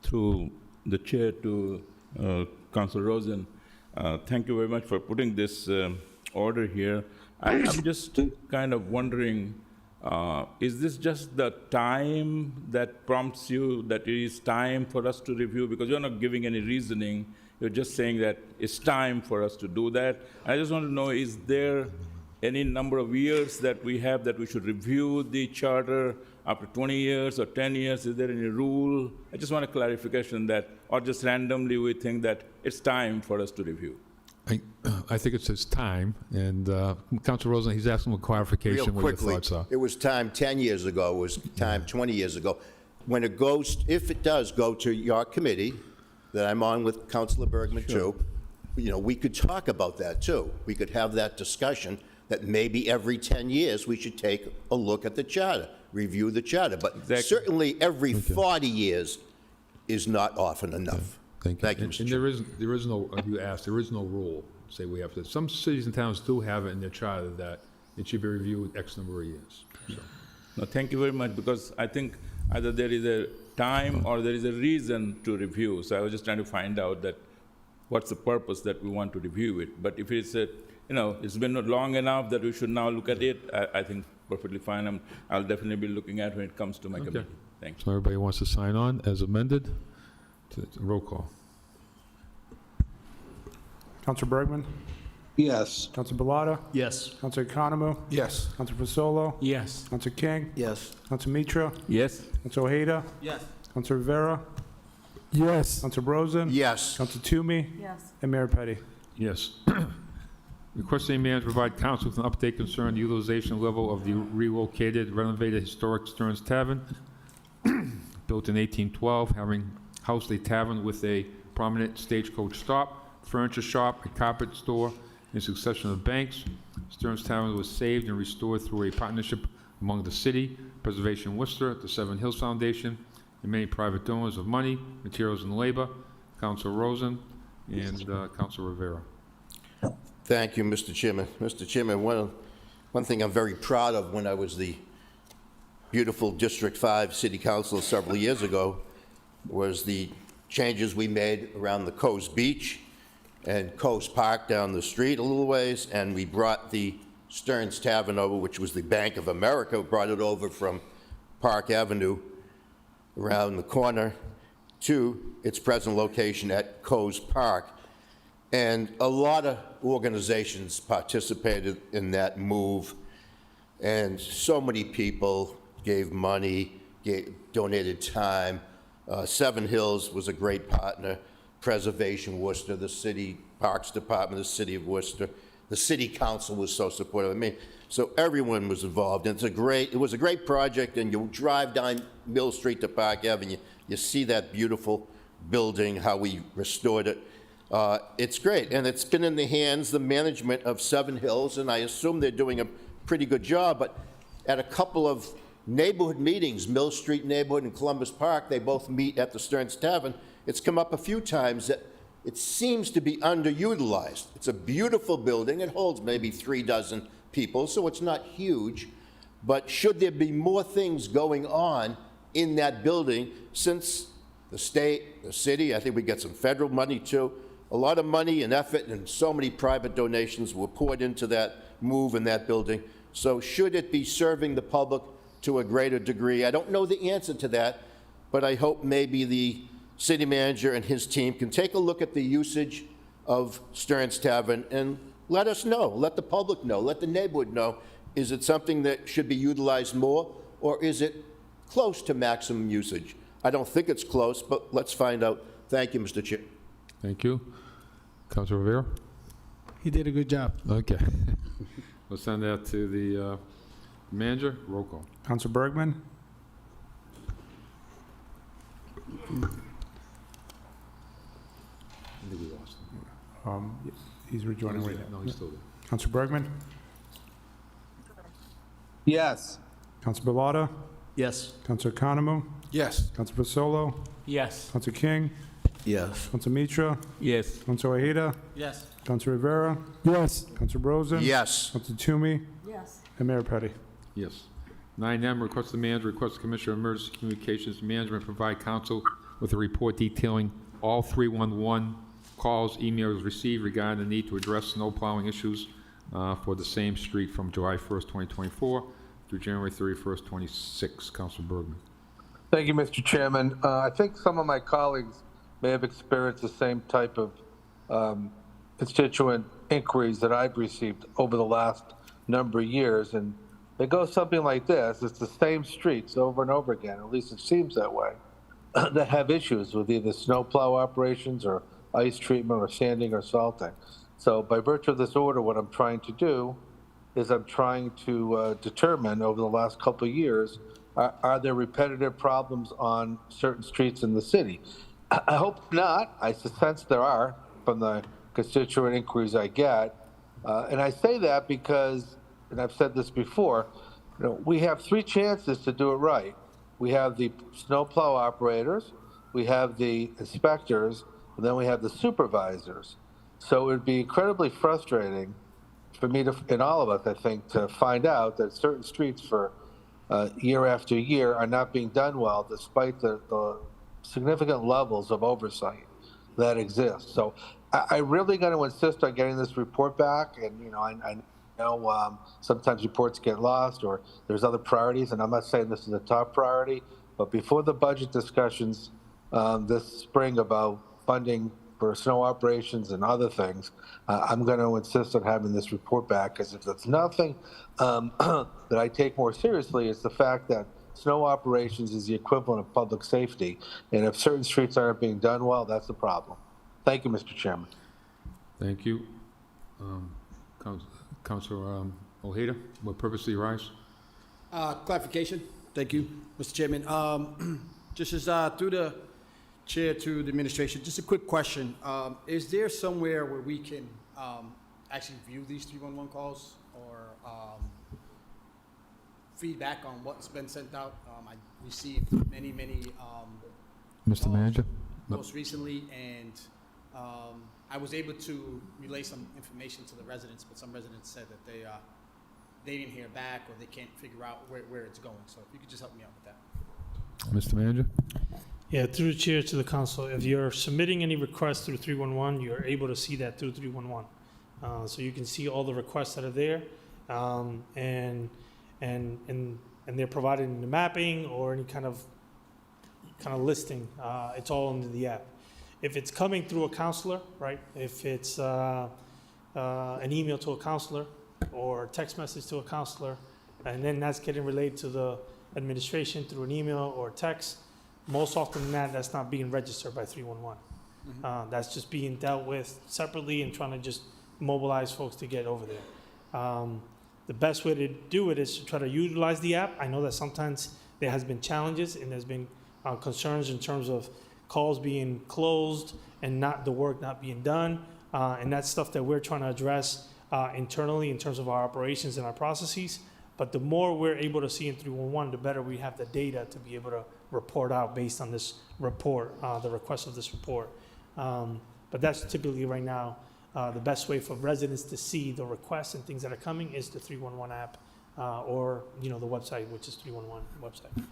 Through the chair to Councilor Rosen, thank you very much for putting this order here. I'm just kind of wondering, is this just the time that prompts you that it is time for us to review? Because you're not giving any reasoning. You're just saying that it's time for us to do that. I just want to know, is there any number of years that we have that we should review the charter after 20 years or 10 years? Is there any rule? I just want a clarification that, or just randomly we think that it's time for us to review. I think it's his time, and Councilor Rosen, he's asking for clarification. Real what quickly, your thoughts are. it was time 10 years ago, it was time 20 years ago. When it goes, if it does go to your committee, that I'm on with Councilor Bergman too, we could talk about that too. We could have that discussion that maybe every 10 years we should take a look at the charter, review the charter. But certainly every 40 years is not often enough. Thank you. Thank you, Mr. And there is no, you asked, there is no rule, say we have to. Some cities and towns do have it in their charter that it should be reviewed X number of years. So. No, thank you very much, because I think either there is a time or there is a reason to review. So I was just trying to find out that what's the purpose that we want to review it. But if it's a, it's been long enough that we should now look at it, I think perfectly fine. I'll definitely be looking at when it comes to my committee. Thank you. So everybody wants to sign on as amended? Roll call. Counselor Bergman? Yes. Counselor Bellata? Yes. Counselor Economo? Yes. Counselor Fasolo? Yes. Counselor King? Yes. Counselor Mitra? Yes? Counselor Ojeda? Yes. Counselor Rivera? Yes. Counselor Rosen? Yes. Counselor Toomey? Yes. And Mayor Petty. Yes. Request city manager provide council with an update concerning the utilization level of the relocated renovated historic Stearns Tavern, built in 1812, having housed a tavern with a prominent stagecoach stop, furniture shop, a carpet store, and a succession of banks. Stearns Tavern was saved and restored through a partnership among the city, Preservation Worcester, the Seven Hills Foundation, and many private donors of money, materials, and labor. Councilor Rosen and Councilor Rivera. Thank you, Mr. Chairman. Mr. Chairman, one thing I'm very proud of when I was the beautiful District 5 City Councilor several years ago was the changes we made around the Coast Beach and Coast Park down the street a little ways, and we brought the Stearns Tavern over, which was the Bank of America, brought it over from Park Avenue around the corner to its present location at Coast Park. And a lot of organizations participated in that move, and so many people gave money, donated time. Seven Hills was a great partner, Preservation Worcester, the City Parks Department, the City of Worcester. The City Council was so supportive. I mean, so everyone was involved. And it was a great project, and you drive down Mill Street to Park Avenue, you see that beautiful building, how we restored it. It's great, and it's been in the hands, the management of Seven Hills, and I assume they're doing a pretty good job, but at a couple of neighborhood meetings, Mill Street Neighborhood and Columbus Park, they both meet at the Stearns Tavern. It's come up a few times that it seems to be underutilized. It's a beautiful building. It holds maybe 36 people, so it's not huge, but should there be more things going on in that building, since the state, the city, I think we get some federal money too, a lot of money and effort and so many private donations were poured into that move in that building. So should it be serving the public to a greater degree? I don't know the answer to that, but I hope maybe the city manager and his team can take a look at the usage of Stearns Tavern and let us know, let the public know, let the neighborhood know. Is it something that should be utilized more, or is it close to maximum usage? I don't think it's close, but let's find out. Thank you, Mr. Chair. Thank you. Councilor Rivera? He did a good job. Okay. We'll send that to the manager. Roll call. Counselor Bergman? I think we lost him. He's rejoining right No, now. he's still there. Counselor Bergman? Yes. Counselor Bellata? Yes. Counselor Economo? Yes. Counselor Fasolo? Yes. Counselor King? Yes. Counselor Mitra? Yes. Counselor Ojeda? Yes. Counselor Rivera? Yes. Counselor Rosen? Yes. Counselor Toomey? Yes. And Mayor Petty. Yes. 9M, request the manager, request the Commissioner of Emergency Communications Management provide council with a report detailing all 311 calls, emails received regarding the need to address snow plowing issues for the same street from July 1st, 2024 through January 31st, 26. Councilor Bergman. Thank you, Mr. Chairman. I think some of my colleagues may have experienced the same type of constituent inquiries that I've received over the last number of years, and it goes something like this. It's the same streets over and over again, at least it seems that way, that have issues with either snowplow operations or ice treatment or sanding or salting. So by virtue of this order, what I'm trying to do is I'm trying to determine over the last couple of years, are there repetitive problems on certain streets in the city? I hope not. I sense there are from the constituent inquiries I get. And I say that because, and I've said this before, we have 3 chances to do it right. We have the snowplow operators, we have the inspectors, and then we have the supervisors. So it would be incredibly frustrating for me to, and all of us, I think, to find out that certain streets for year after year are not being done well despite the significant levels of oversight that exist. So I really got to insist on getting this report back. And, you know, I know sometimes reports get lost or there's other priorities, and I'm not saying this is a top priority, but before the budget discussions this spring about funding for snow operations and other things, I'm going to insist on having this report back, because if there's nothing that I take more seriously, it's the fact that snow operations is the equivalent of public safety, and if certain streets aren't being done well, that's the problem. Thank you, Mr. Chairman. Thank you. Councilor Ojeda, what purpose do you rise? Clarification. Thank you, Mr. Chairman. Just as through the chair to the administration, just a quick question. Is there somewhere where we can actually view these 311 calls or feedback on what's been sent out? I received many Mr. Manager? most recently, and I was able to relay some information to the residents, but some residents said that they didn't hear back or they can't figure out where it's going. So if you could just help me out with that. Mr. Manager? Yeah, through the chair to the council, if you're submitting any requests through 311, you're able to see that through 311. So you can see all the requests that are there, and they're provided in the mapping or any kind of listing. It's all under the app. If it's coming through a counselor, right? If it's an email to a counselor or a text message to a counselor, and then that's getting relayed to the administration through an email or text, most often than that, that's not being registered by 311. That's just being dealt with separately and trying to just mobilize folks to get over there. The best way to do it is to try to utilize the app. I know that sometimes there has been challenges and there's been concerns in terms of calls being closed and the work not being done. And that's stuff that we're trying to address internally in terms of our operations and our processes. But the more we're able to see in 311, the better we have the data to be able to report out based on this report, the request of this report. But that's typically right now the best way for residents to see the requests and things that are coming is the 311 app or the website, which is 311 website.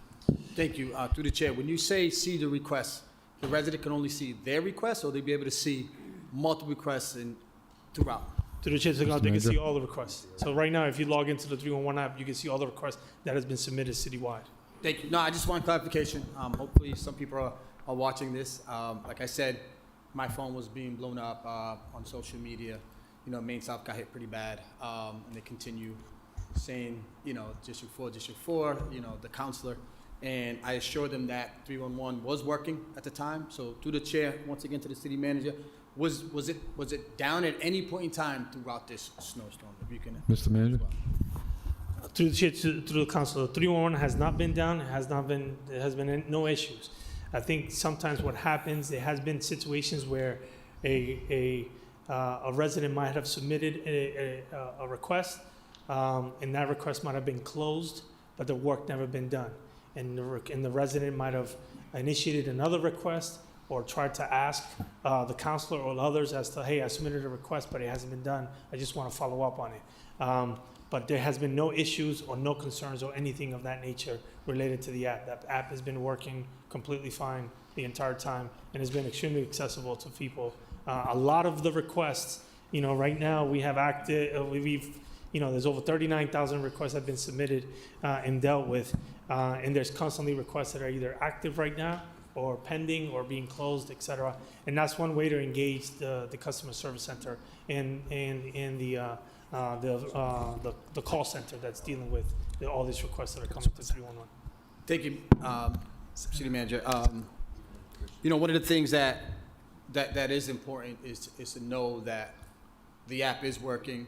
Thank you. Through the chair, when you say see the requests, the resident can only see their requests, or they'll be able to see multiple requests throughout? Through the chair, they can see all the requests. So right now, if you log into the 311 app, you can see all the requests that has been submitted citywide. Thank you. No, I just want clarification. Hopefully some people are watching this. Like I said, my phone was being blown up on social media. Main South got hit pretty bad. And they continue saying, District 4, the counselor. And I assured them that 311 was working at the time. So through the chair, once again to the city manager, was it down at any point in time throughout this snowstorm? If you can. Mr. Manager? Through the chair, through the council, 311 has not been down. There has been no issues. I think sometimes what happens, there has been situations where a resident might have submitted a request, and that request might have been closed, but the work never been done. And the resident might have initiated another request or tried to ask the counselor or others as to, hey, I submitted a request, but it hasn't been done. I just want to follow up on it. But there has been no issues or no concerns or anything of that nature related to the app. That app has been working completely fine the entire time and has been extremely accessible to people. A lot of the requests, right now we have there's over 39,000 requests that have been submitted and dealt with. And there's constantly requests that are either active right now or pending or being closed, et cetera. And that's one way to engage the customer service center and the call center that's dealing with all these requests that are coming to 311. Thank you, City Manager. One of the things that is important is to know that the app is working.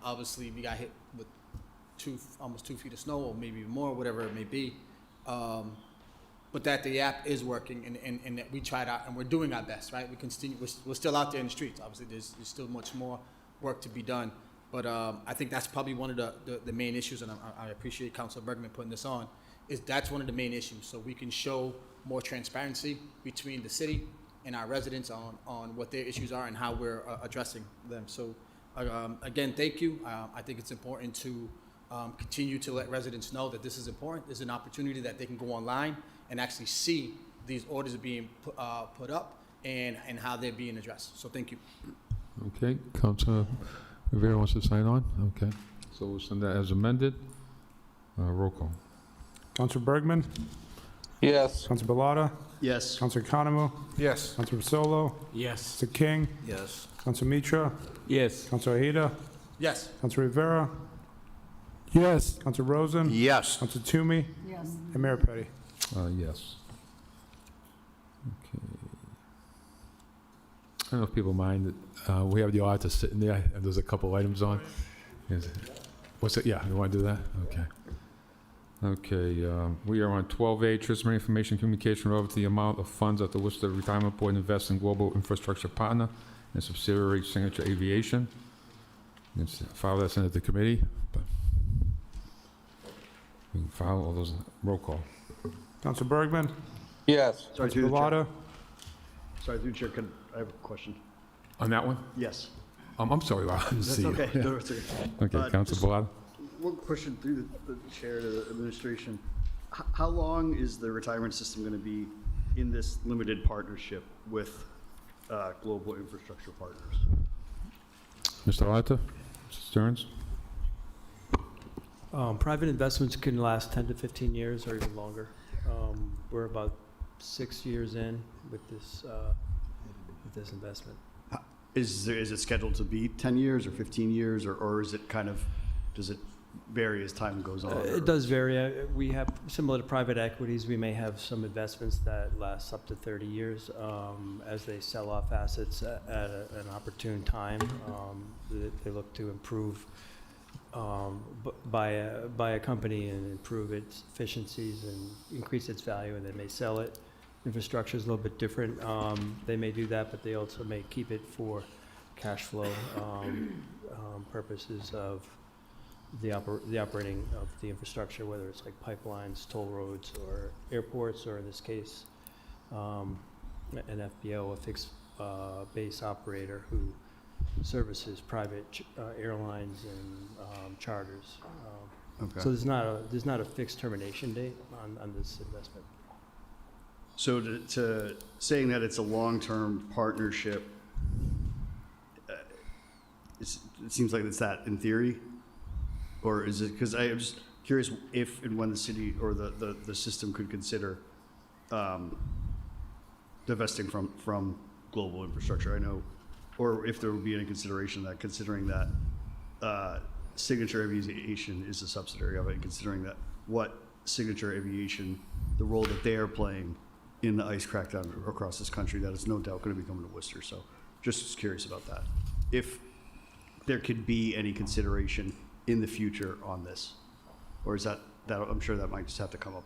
Obviously, we got hit with almost 2 feet of snow, or maybe more, whatever it may be. But that the app is working, and that we tried out, and we're doing our best, right? We're still out there in the streets. Obviously, there's still much more work to be done. But I think that's probably one of the main issues, and I appreciate Councilor Bergman putting this on, is that's one of the main issues. So we can show more transparency between the city and our residents on what their issues are and how we're addressing them. So again, thank you. I think it's important to continue to let residents know that this is important. There's an opportunity that they can go online and actually see these orders are being put up and how they're being addressed. So thank you. Okay, Councilor Rivera wants to sign on? Okay, so we'll send that as amended. Roll call. Counselor Bergman? Yes. Counselor Balata? Yes. Counselor Economou? Yes. Counselor Vasolo? Yes. Counselor King? Yes. Counselor Mitra? Yes. Counselor Ojeda? Yes. Counselor Rivera? Yes. Counselor Rosen? Yes. Counselor Toomey? Yes. And Mayor Petty. Yes. Okay. I don't know if people mind that we have the auditor sitting there, and there's a couple items on. What's it? Yeah, you want to do that? Okay. Okay, we are on 12A, transfer information communication relative to the amount of funds that the Worcester Retirement Board invests in Global Infrastructure Partner and subsidiary Signature Aviation. You can file that, send it to committee. But we can file all those. Roll call. Counselor Bergman? Yes. Sorry, Counselor through the chair. Balata? Sorry, through the chair, I have a question. On that one? Yes. I'm sorry, I didn't That's see you. okay. No, it's okay. Okay, Councilor Balata? One question through the chair to the administration. How long is the retirement system going to be in this limited partnership with Global Infrastructure Partners? Mr. Alata? Mr. Stearns? Private investments can last 10 to 15 years or even longer. We're about 6 years in with this investment. Is it scheduled to be 10 years or 15 years, or is it kind of, does it vary as time goes on? It does vary. We have, similar to private equities, we may have some investments that last up to 30 years as they sell off assets at an opportune time. They look to improve, buy a company and improve its efficiencies and increase its value, and then may sell it. Infrastructure is a little bit different. They may do that, but they also may keep it for cash flow purposes of the operating of the infrastructure, whether it's like pipelines, toll roads, or airports, or in this case, an FBO, a fixed base operator who services private airlines and charters. Okay. So there's not a fixed termination date on this investment. So to saying that it's a long-term partnership, it seems like it's that in theory, or is it, because I'm just curious if and when the city or the system could consider divesting from Global Infrastructure. I know, or if there would be any consideration that, considering that Signature Aviation is a subsidiary of it, and considering that what Signature Aviation, the role that they are playing in the ICE crackdown across this country, that is no doubt going to be coming to Worcester. So just curious about that. If there could be any consideration in the future on this, or is that I'm sure that might just have to come up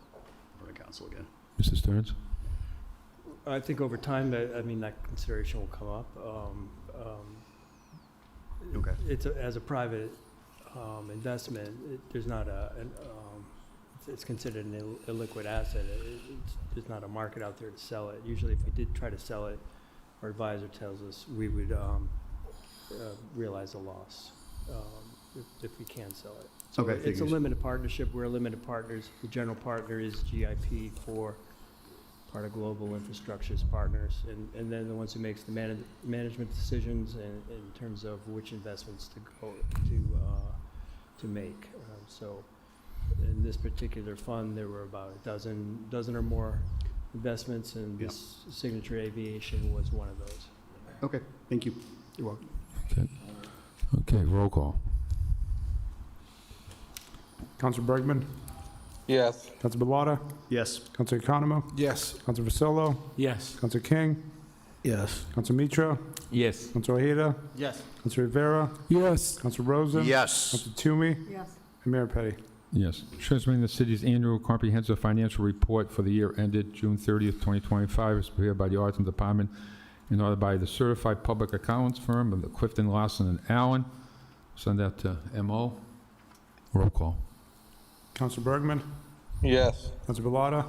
from the council again. Mr. Stearns? I think over time, I mean, that consideration will come up. Okay. As a private investment, there's not it's considered an illiquid asset. There's not a market out there to sell it. Usually, if we did try to sell it, our advisor tells us we would realize a loss if we can sell it. So Okay, it's a figures. limited partnership. We're limited partners. The general partner is GIP for part of Global Infrastructure's partners, and then the ones who makes the management decisions in terms of which investments to go to make. So in this particular fund, there were about a dozen or more investments, and this Signature Aviation was one of those. Okay, thank you. You're welcome. Okay, roll call. Counselor Bergman? Yes. Counselor Balata? Yes. Counselor Economou? Yes. Counselor Vasolo? Yes. Counselor King? Yes. Counselor Mitra? Yes. Counselor Ojeda? Yes. Counselor Rivera? Yes. Counselor Rosen? Yes. Counselor Toomey? Yes. And Mayor Petty. Yes. Transmitting the city's annual comprehensive financial report for the year ended June 30th, 2025 is prepared by the Auditing Department in order by the certified public accountants firm of the Clifton, Larson, and Allen. Send that to MO. Roll call. Counselor Bergman? Yes. Counselor Balata?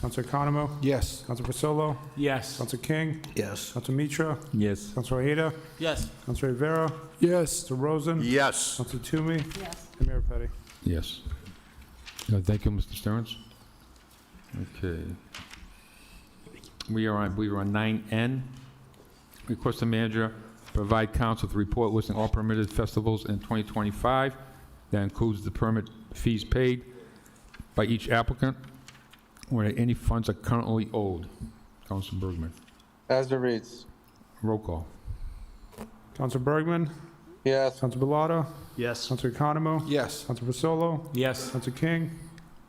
Counselor Economou? Yes. Counselor Vasolo? Yes. Counselor King? Yes. Counselor Mitra? Yes. Counselor Ojeda? Yes. Counselor Rivera? Yes. Counselor Rosen? Yes. Counselor Toomey? Yes. And and Mayor Petty. Yes. Thank you, Mr. Stearns. Okay. We are on 9N. Request the manager provide council with a report listing all permitted festivals in 2025. That includes the permit fees paid by each applicant, where any funds are currently owed. Councilor Bergman. As it reads. Roll call. Council Bergman. Yes. Council Bellato. Yes. Council Economo. Yes. Council Vasolo. Yes. Council King.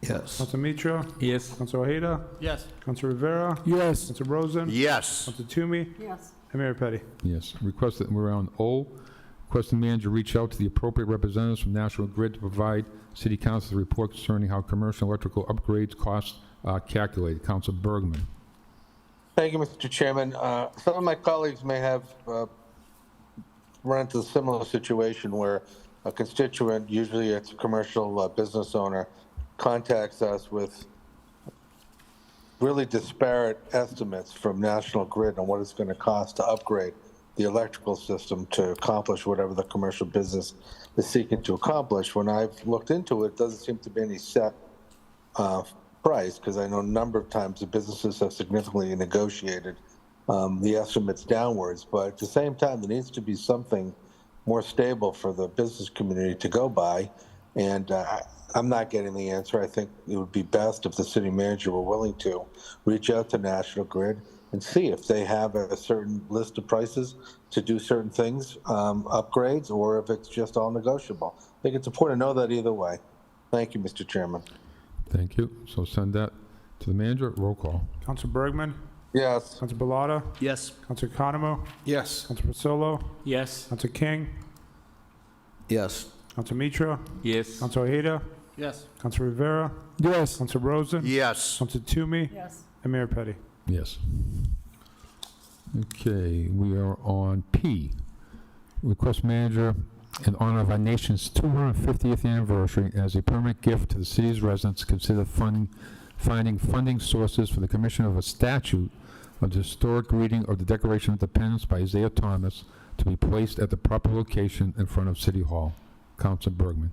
Yes. Council Mitra. Yes. Council Ojeda. Yes. Council Rivera. Yes. Council Rosen. Yes. Council Toomey. Yes. And Mayor Petty. Yes. Request that we're on O. Request the manager reach out to the appropriate representatives from National Grid to provide City Council a report concerning how commercial electrical upgrades costs are calculated. Council Bergman. Thank you, Mr. Chairman. Some of my colleagues may have run into a similar situation where a constituent, usually it's a commercial business owner, contacts us with really disparate estimates from National Grid on what it's going to cost to upgrade the electrical system to accomplish whatever the commercial business is seeking to accomplish. When I've looked into it, it doesn't seem to be any set price, because I know a number of times the businesses have significantly negotiated the estimates downwards. But at the same time, there needs to be something more stable for the business community to go by. And I'm not getting the answer. I think it would be best if the city manager were willing to reach out to National Grid and see if they have a certain list of prices to do certain things, upgrades, or if it's just all negotiable. I think it's important to know that either way. Thank you, Mr. Chairman. Thank you. So send that to the manager. Roll call. Council Bergman. Yes. Council Bellato. Yes. Council Economo. Yes. Council Vasolo. Yes. Council King. Yes. Council Mitra. Yes. Council Ojeda. Yes. Council Rivera. Yes. Council Rosen. Yes. Council Toomey. Yes. And Mayor Petty. Yes. Okay, we are on P. Request manager, in honor of our nation's 250th anniversary, as a permanent gift to the city's residents, consider finding funding sources for the commission of a statute of the historic reading of the Declaration of Independence by Isaiah Thomas to be placed at the proper location in front of City Hall. Council Bergman.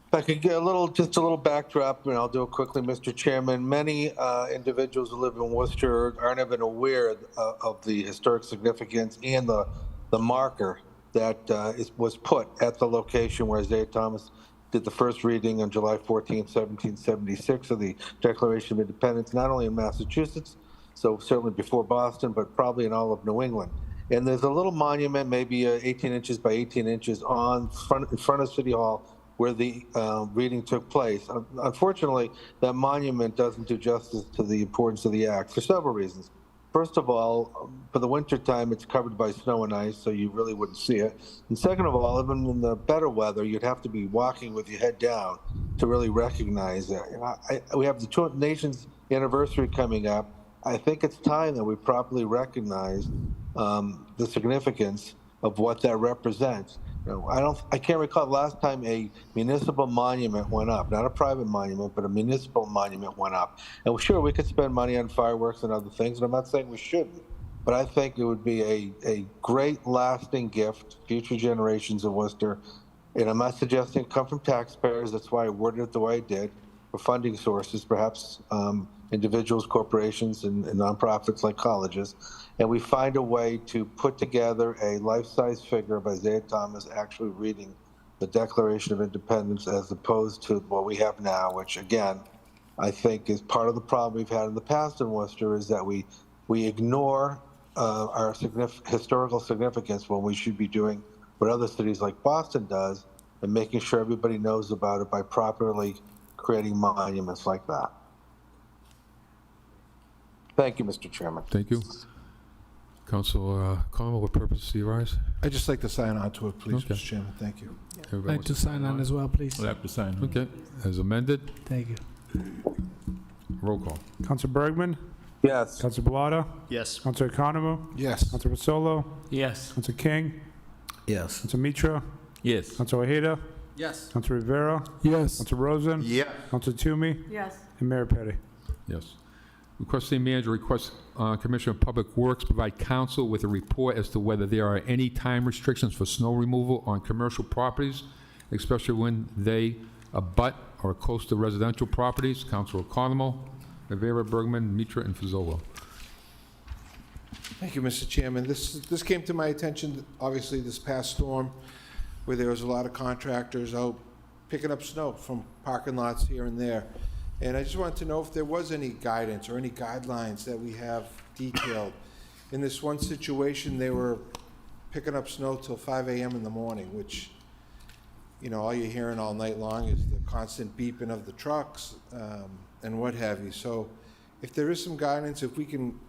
If I could get just a little backdrop, and I'll do it quickly, Mr. Chairman. Many individuals who live in Worcester aren't even aware of the historic significance and the marker that was put at the location where Isaiah Thomas did the first reading on July 14, 1776 of the Declaration of Independence, not only in Massachusetts, so certainly before Boston, but probably in all of New England. And there's a little monument, maybe 18 inches by 18 inches in front of City Hall where the reading took place. Unfortunately, that monument doesn't do justice to the importance of the act for several reasons. First of all, for the winter time, it's covered by snow and ice, so you really wouldn't see it. And second of all, even in the better weather, you'd have to be walking with your head down to really recognize it. We have the two nations anniversary coming up. I think it's time that we properly recognize the significance of what that represents. I can't recall the last time a municipal monument went up, not a private monument, but a municipal monument went up. And sure, we could spend money on fireworks and other things, and I'm not saying we shouldn't, but I think it would be a great lasting gift to future generations of Worcester. And I'm not suggesting it come from taxpayers. That's why I worded it the way I did, for funding sources, perhaps individuals, corporations, and nonprofits like colleges. And we find a way to put together a life-size figure of Isaiah Thomas actually reading the Declaration of Independence, as opposed to what we have now, which again, I think is part of the problem we've had in the past in Worcester, is that we ignore our historical significance when we should be doing what other cities like Boston does, and making sure everybody knows about it by properly creating monuments like that. Thank you, Mr. Chairman. Thank you. Council Conwell, what purpose do you rise? I'd just like to sign on to it, please, Okay. Mr. Chairman. Thank you. Everybody I'd like wants to sign on as well, please. I'll have to sign. Okay, as amended, Thank you. roll call. Council Bergman. Yes. Council Bellato. Yes. Council Economo. Yes. Council Vasolo. Yes. Council King. Yes. Council Mitra. Yes. Council Ojeda. Yes. Council Rivera. Yes. Council Rosen. Yes. Council Toomey. Yes. And Mayor Petty. Yes. Request city manager requests Commissioner of Public Works provide council with a report as to whether there are any time restrictions for snow removal on commercial properties especially when they abut or are close to residential properties. Councilor Economo, Rivera, Bergman, Mitra, and Fazolo. Thank you, Mr. Chairman. This came to my attention, obviously, this past storm, where there was a lot of contractors out picking up snow from parking lots here and there. And I just wanted to know if there was any guidance or any guidelines that we have detailed. In this one situation, they were picking up snow till 5 a.m. in the morning, which, you know, all you're hearing all night long is the constant beeping of the trucks and what have you. So if there is some guidance, if we can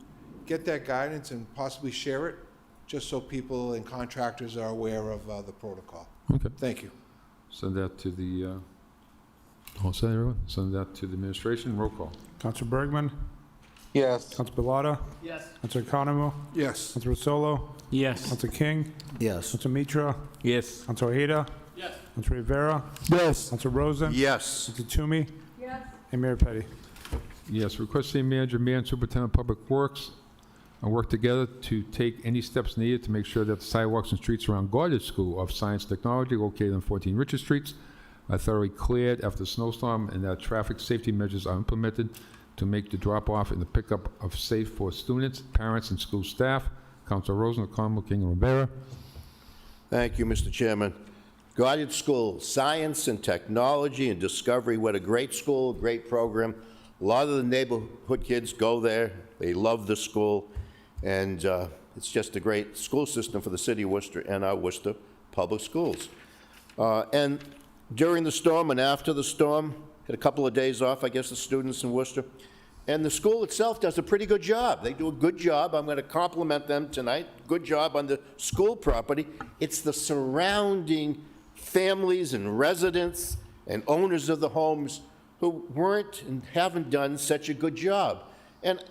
get that guidance and possibly share it, just so people and contractors are aware of the protocol. Okay. Thank you. Send that to the, all set, everyone? Send that to the administration. Roll call. Councilor Bergman? Yes. Councilor Pilata? Yes. Councilor Economo? Yes. Councilor Rosolo? Yes. Councilor King? Yes. Councilor Mitra? Yes. Councilor Ojeda? Yes. Councilor Rivera? Yes. Councilor Rosen? Yes. Councilor Toomey? Yes. And Mayor Petty. Yes, request city manager, mayor, and superintendent of public works work together to take any steps needed to make sure that the sidewalks and streets around Goddard School of Science and Technology, located on 14 Richard Streets, are thoroughly cleared after the snowstorm, and that traffic safety measures are implemented to make the drop-off and the pickup of safe for students, parents, and school staff. Councilor Rosen, Economo, King, and Rivera. Thank you, Mr. Chairman. Goddard School, Science and Technology and Discovery, what a great school, great program. A lot of the neighborhood kids go there. They love the school, and it's just a great school system for the city of Worcester and our Worcester Public Schools. And during the storm and after the storm, had a couple of days off, I guess, the students in Worcester. And the school itself does a pretty good job. They do a good job. I'm going to compliment them tonight. Good job on the school property. It's the surrounding families and residents and owners of the homes who weren't and haven't done such a good job. And,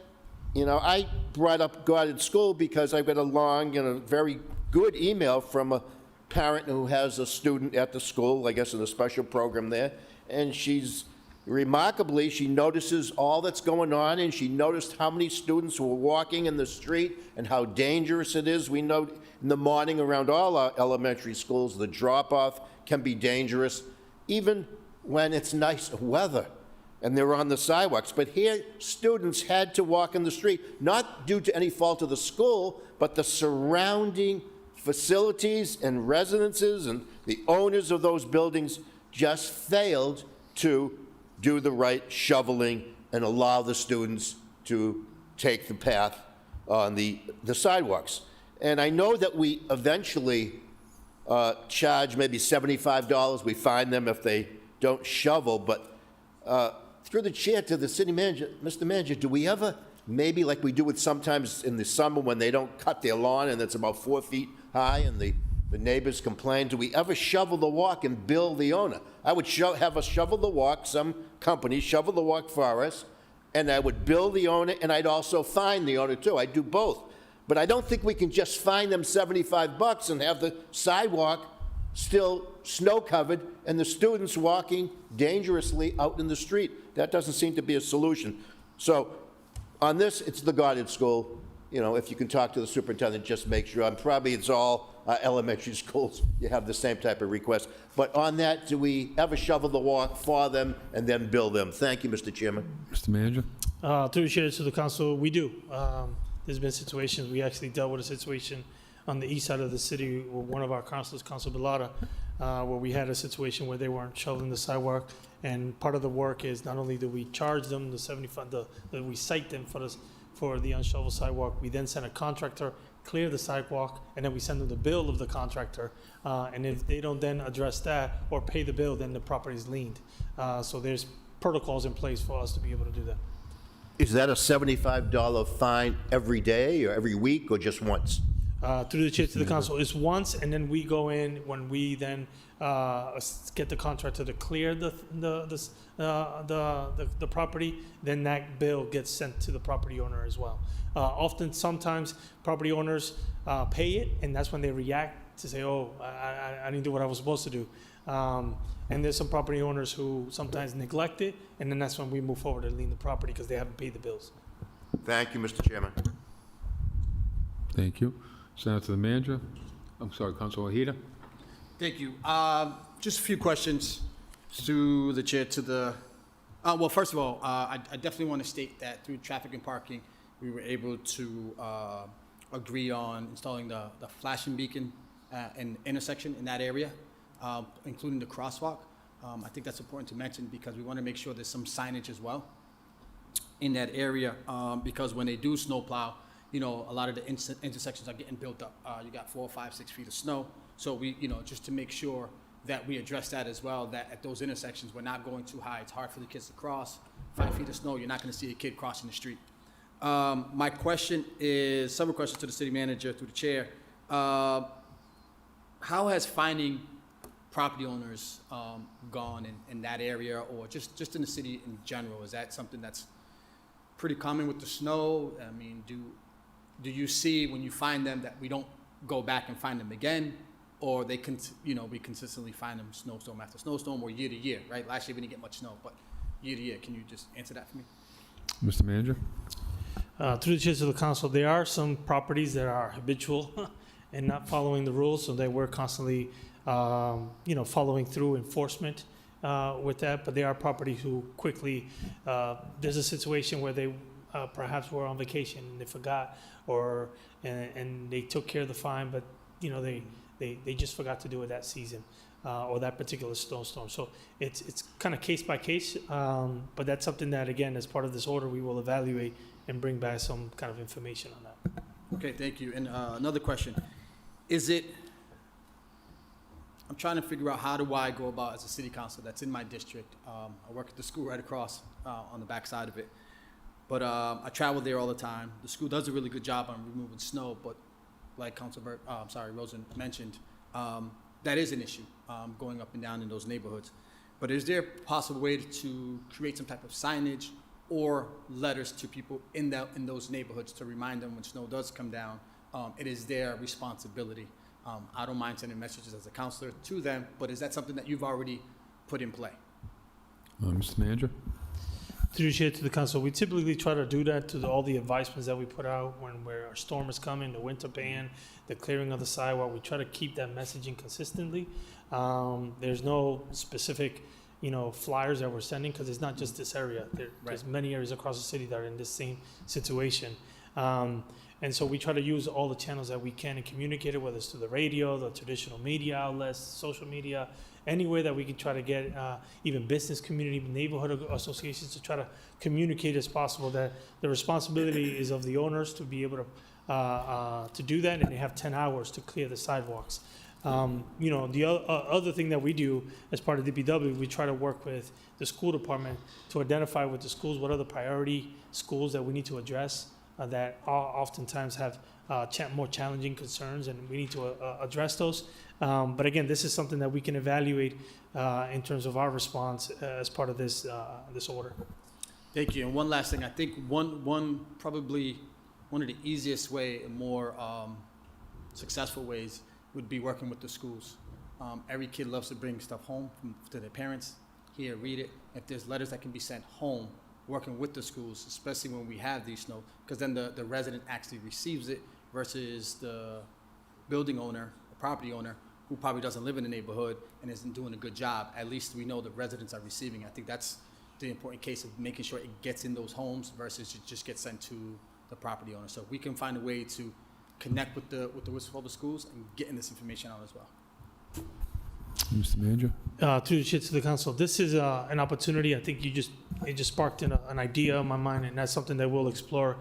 you know, I brought up Goddard School because I got a long and a very good email from a parent who has a student at the school, I guess in a special program there, and she's remarkably, she notices all that's going on, and she noticed how many students were walking in the street and how dangerous it is. We know in the morning around all our elementary schools, the drop-off can be dangerous, even when it's nice weather and they're on the sidewalks. But here, students had to walk in the street, not due to any fault of the school, but the surrounding facilities and residences and the owners of those buildings just failed to do the right shoveling and allow the students to take the path on the sidewalks. And I know that we eventually charge maybe $75. We fine them if they don't shovel, but through the chair to the city manager, Mr. Manager, do we ever, maybe like we do it sometimes in the summer when they don't cut their lawn and it's about 4 feet high and the neighbors complain, do we ever shovel the walk and bill the owner? I would have us shovel the walk, some company shovel the walk for us, and I would bill the owner, and I'd also fine the owner too. I'd do both. But I don't think we can just fine them $75 and have the sidewalk still snow-covered and the students walking dangerously out in the street. That doesn't seem to be a solution. So on this, it's the Goddard School. You know, if you can talk to the superintendent, just make sure. And probably it's all elementary schools. You have the same type of request. But on that, do we ever shovel the walk for them and then bill them? Thank you, Mr. Chairman. Mr. Manager? Through the chair to the council, we do. There's been situations, we actually dealt with a situation on the east side of the city with one of our councilors, Councilor Pilata, where we had a situation where they weren't shoveling the sidewalk. And part of the work is not only do we charge them the 75, that we cite them for the unshoveled sidewalk, we then send a contractor, clear the sidewalk, and then we send them the bill of the contractor. And if they don't then address that or pay the bill, then the property is liened. So there's protocols in place for us to be able to do that. Is that a $75 fine every day or every week or just once? Through the chair to the council, it's once, and then we go in when we then get the contractor to clear the property. Then that bill gets sent to the property owner as well. Sometimes property owners pay it, and that's when they react to say, "Oh, I didn't do what I was supposed to do." And there's some property owners who sometimes neglect it, and then that's when we move forward and lien the property because they haven't paid the bills. Thank you, Mr. Chairman. Thank you. Send it to the manager. I'm sorry, Councilor Ojeda. Thank you. Just a few questions to the chair, to the, well, first of all, I definitely want to state that through traffic and parking, we were able to agree on installing the flashing beacon in intersection in that area, including the crosswalk. I think that's important to mention because we want to make sure there's some signage as well in that area, because when they do snowplow, you know, a lot of the intersections are getting built up. You got 4, 5, 6 feet of snow. So we, you know, just to make sure that we address that as well, that at those intersections, we're not going too high. It's hard for the kids to cross. 5 feet of snow, you're not going to see a kid crossing the street. My question is, several questions to the city manager through the chair. How has finding property owners gone in that area, or just in the city in general? Is that something that's pretty common with the snow? I mean, do you see when you find them that we don't go back and find them again, or they we consistently find them snowstorm after snowstorm, or year to year, right? Last year we didn't get much snow, but year to year, can you just answer that for me? Mr. Manager? Through the chair to the council, there are some properties that are habitual and not following the rules, so they were constantly, following through enforcement with that. But there are properties who quickly, there's a situation where they perhaps were on vacation and they forgot, and they took care of the fine, but they just forgot to do it that season. Or that particular snowstorm. So it's kind of case by case, but that's something that, again, as part of this order, we will evaluate and bring back some kind of information on that. Okay, thank you. And another question. I'm trying to figure out how do I go about, as a city council that's in my district. I work at the school right across on the back side of it. But I travel there all the time. The school does a really good job on removing snow, but like Rosen mentioned, that is an issue, going up and down in those neighborhoods. But is there a possible way to create some type of signage or letters to people in those neighborhoods to remind them when snow does come down, it is their responsibility? I don't mind sending messages as a counselor to them, but is that something that you've already put in play? Mr. Manager? Through the chair to the council, we typically try to do that to all the advisements that we put out where our storm is coming, the winter ban, the clearing of the sidewalk. We try to keep that messaging consistently. There's no specific, flyers that we're sending, because it's not just this area. There's many areas across the city that are in this same situation. And so we try to use all the channels that we can and communicate it, whether it's through the radio, the traditional media outlets, social media, any way that we can try to get even business community, neighborhood associations to try to communicate as possible that the responsibility is of the owners to be able to do that, and they have 10 hours to clear the sidewalks. The other thing that we do as part of DPW, we try to work with the school department to identify with the schools what are the priority schools that we need to address that oftentimes have more challenging concerns, and we need to address those. But again, this is something that we can evaluate in terms of our response as part of this order. Thank you. And one last thing, I think probably one of the easiest way and more successful ways would be working with the schools. Every kid loves to bring stuff home to their parents. Here, read it. If there's letters that can be sent home, working with the schools, especially when we have these snow, because then the resident actually receives it versus the building owner, the property owner, who probably doesn't live in the neighborhood and isn't doing a good job. At least we know the residents are receiving it. I think that's the important case of making sure it gets in those homes versus it just gets sent to the property owner. So if we can find a way to connect with the Worcester schools and getting this information out as well. Mr. Manager? Through the chair to the council, this is an opportunity. I think it just sparked an idea in my mind, and that's something that we'll explore.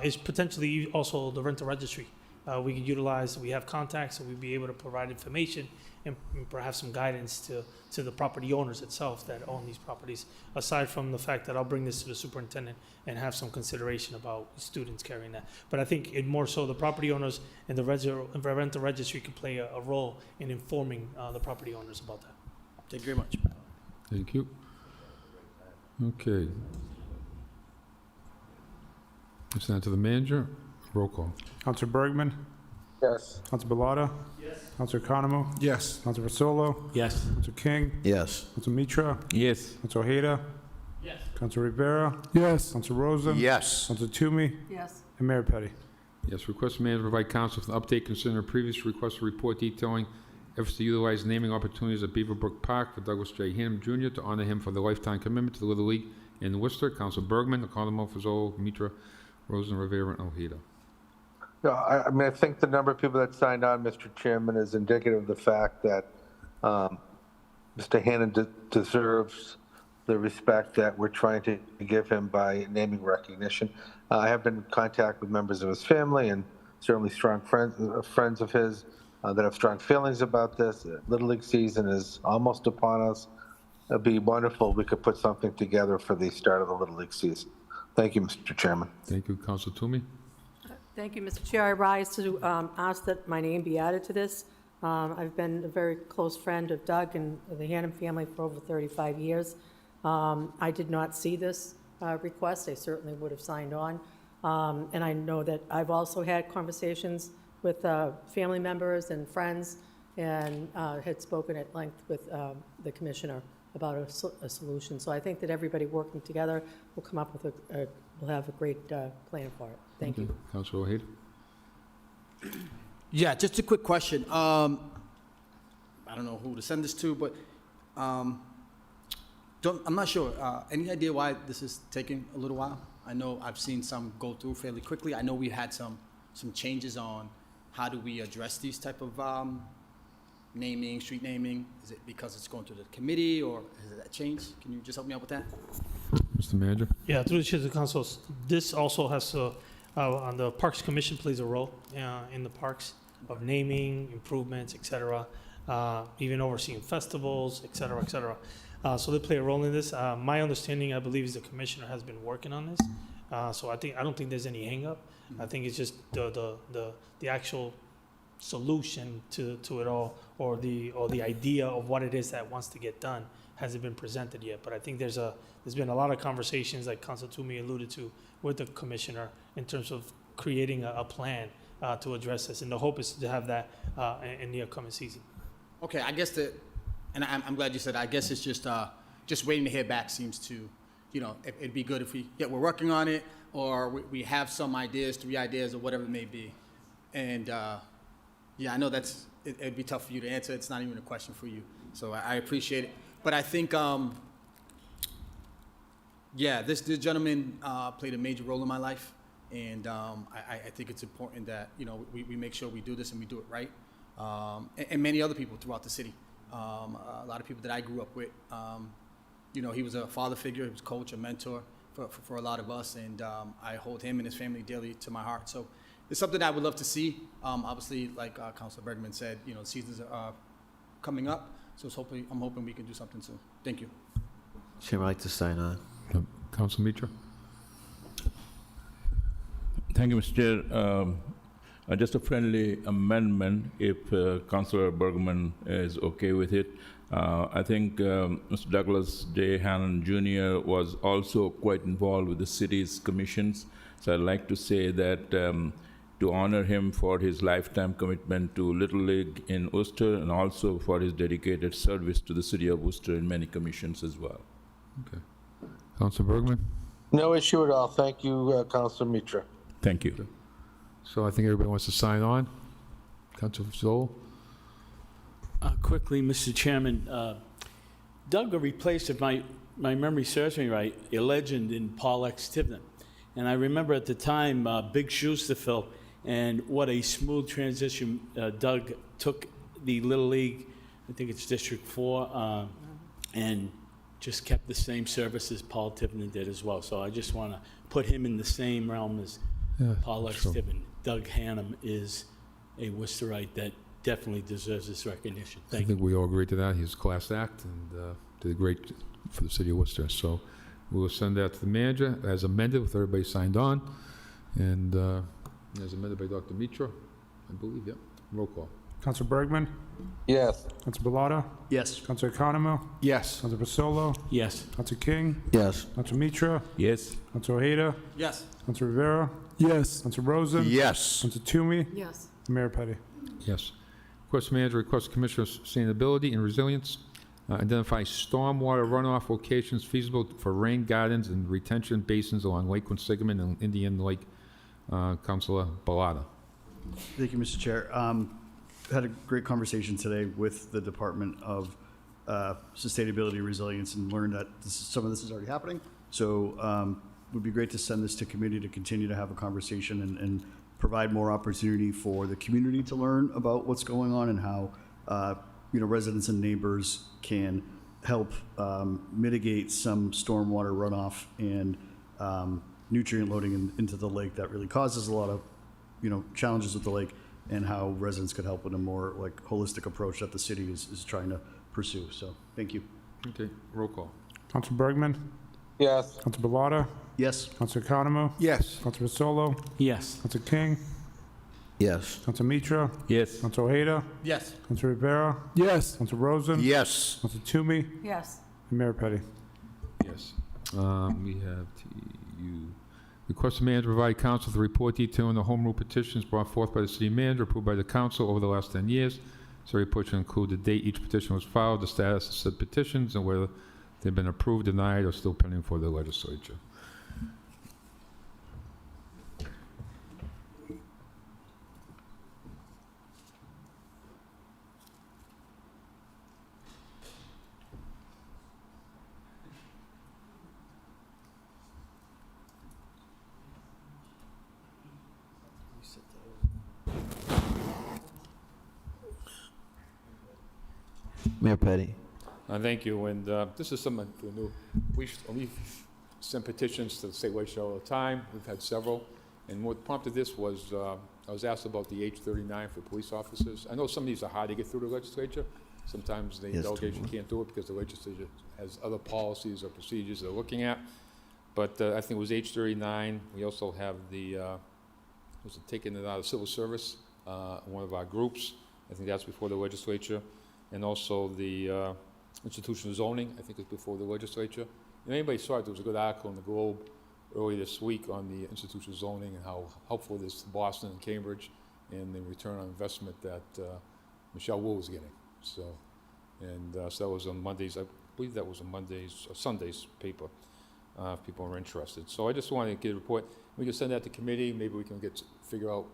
Is potentially also the rental registry. We could utilize. We have contacts, so we'd be able to provide information and perhaps some guidance to the property owners itself that own these properties. Aside from the fact that I'll bring this to the superintendent and have some consideration about students carrying that. But I think it more so the property owners and the rental registry could play a role in informing the property owners about that. Thank you very much. Thank you. Okay. It's now to the manager. Roll call. Councilor Bergman? Yes. Councilor Bellotta? Yes. Councilor Economo? Yes. Councilor Vasolo? Yes. Councilor King? Yes. Councilor Mitra? Yes. Councilor Ojeda? Yes. Councilor Rivera? Yes. Councilor Rosen? Yes. Councilor Toomey? Yes. And Mayor Petty. Yes, request from manager to provide council with an update concerning a previous request for report detailing efforts to utilize naming opportunities at Beaverbrook Park for Douglas J. Hanum Jr. to honor him for the lifetime commitment to the Little League in Worcester. Council Bergman, Economo, Fazolo, Mitra, Rosen, Rivera, and Ojeda. Yeah, I mean, I think the number of people that signed on, Mr. Chairman, is indicative of the fact that Mr. Hannon deserves the respect that we're trying to give him by naming recognition. I have been in contact with members of his family and certainly strong friends of his that have strong feelings about this. Little League season is almost upon us. It'd be wonderful if we could put something together for the start of the Little League season. Thank you, Mr. Chairman. Thank you, Council Toomey. Thank you, Mr. Chair. I rise to ask that my name be added to this. I've been a very close friend of Doug and the Hanum family for over 35 years. I did not see this request. I certainly would have signed on. And I know that I've also had conversations with family members and friends and had spoken at length with the commissioner about a solution. So I think that everybody working together will come up with will have a great plan for it. Thank you. Councilor Ojeda. Yeah, just a quick question. I don't know who to send this to, but I'm not sure. Any idea why this is taking a little while? I know I've seen some go through fairly quickly. I know we had some changes on how do we address these type of naming, street naming. Is it because it's going to the committee, or has that changed? Can you just help me out with that? Mr. Manager. Yeah, through the chair of the council, this also has to, on the Parks Commission plays a role in the parks of naming, improvements, et cetera, even overseeing festivals, et cetera, et cetera. So they play a role in this. My understanding, I believe, is the commissioner has been working on this. So I don't think there's any hang up. I think it's just the actual solution to it all, or the idea of what it is that wants to get done hasn't been presented yet. But I think there's been a lot of conversations, like Council Toomey alluded to, with the commissioner in terms of creating a plan to address this. And the hope is to have that in the upcoming season. Okay, I guess and I'm glad you said, I guess it's just waiting to hear back seems to, it'd be good if we're working on it, or we have some ideas, 3 ideas, or whatever it may be. And I know it'd be tough for you to answer. It's not even a question for you. So I appreciate it. But I think, this gentleman played a major role in my life. And I think it's important that, we make sure we do this and we do it right. And many other people throughout the city. A lot of people that I grew up with. He was a father figure, he was a coach, a mentor for a lot of us, and I hold him and his family dearly to my heart. So it's something I would love to see. Obviously, like Councilor Bergman said, seasons are coming up, so I'm hoping we can do something soon. Thank you. Chairman, I'd like to sign on. Council Mitra. Thank you, Mr. Chair. Just a friendly amendment, if Councilor Bergman is okay with it. I think Mr. Douglas J. Hannon Jr. was also quite involved with the city's commissions. So I'd like to say that to honor him for his lifetime commitment to Little League in Worcester, and also for his dedicated service to the city of Worcester in many commissions as well. Okay. Councilor Bergman. No issue at all. Thank you, Councilor Mitra. Thank you. So I think everybody wants to sign on. Councilor Zoll. Quickly, Mr. Chairman, Doug replaced, if my memory serves me right, a legend in Paul X. Tivnan. And I remember at the time, big shoes to fill, and what a smooth transition Doug took the Little League, I think it's District 4, and just kept the same service as Paul Tivnan did as well. So I just want to put him in the same realm as Paul X. Tivnan. Doug Hanum is a Worcesterite that definitely deserves this recognition. I think we all agree to that. He's a class act and did great for the city of Worcester. So we will send that to the manager as amended, with everybody signed on, and as amended by Dr. Mitra, I believe. Yep. Roll call. Councilor Bergman? Yes. Councilor Bellata? Yes. Councilor Economo? Yes. Councilor Pasolo? Yes. Councilor King? Yes. Councilor Mitra? Yes. Councilor Ojeda? Yes. Councilor Rivera? Yes. Councilor Rosen? Yes. Councilor Toomey? Yes. Mayor Petty? Yes. Request manager, request Commissioner of Sustainability and Resilience identify stormwater runoff locations feasible for rain gardens and retention basins along Lake Quinsigamon and Indian Lake. Councilor Bellata. Thank you, Mr. Chair. had a great conversation today with the Department of Sustainability and Resilience and learned that some of this is already happening. So it would be great to send this to committee to continue to have a conversation and provide more opportunity for the community to learn about what's going on and how residents and neighbors can help mitigate some stormwater runoff and nutrient loading into the lake that really causes a lot of challenges with the lake, and how residents could help with a more holistic approach that the city is trying to pursue. So thank you. Okay, roll call. Council Bergman? Yes. Council Bellata? Yes. Council Economou? Yes. Council Vasolo? Yes. Council King? Yes. Council Mitra? Yes. Council Ojeda? Yes. Council Rivera? Yes. Council Rosen? Yes. Council Toomey? Yes. And Mayor Petty. Yes. We have TU. Request the manager provide council with a report detailing the home rule petitions brought forth by the city manager, approved by the council over the last 10 years. So report should include the date each petition was filed, the status of said petitions, and whether they've been approved, denied, or still pending for the legislature. Mayor Petty. Thank you, and this is something new. We send petitions to the state legislature all the time. We've had several, and what prompted this was I was asked about the age 39 for police officers. I know some of these are hard to get through the legislature. Sometimes the Yes, delegation can't do it because the legislature has other policies or procedures they're looking at. But I think it was age 39. We also have the was it taking it out of civil service, one of our groups. I think that's before the legislature, and also the institutional zoning, I think is before the legislature. If anybody saw it, there was a good article in the Globe earlier this week on the institutional zoning and how helpful it is to Boston and Cambridge and the return on investment that Michelle Wu is getting. So, and so that was on Mondays. I believe that was on Mondays or Sunday's paper. If people are interested. So I just wanted to get a report. We can send that to committee. Maybe we can figure out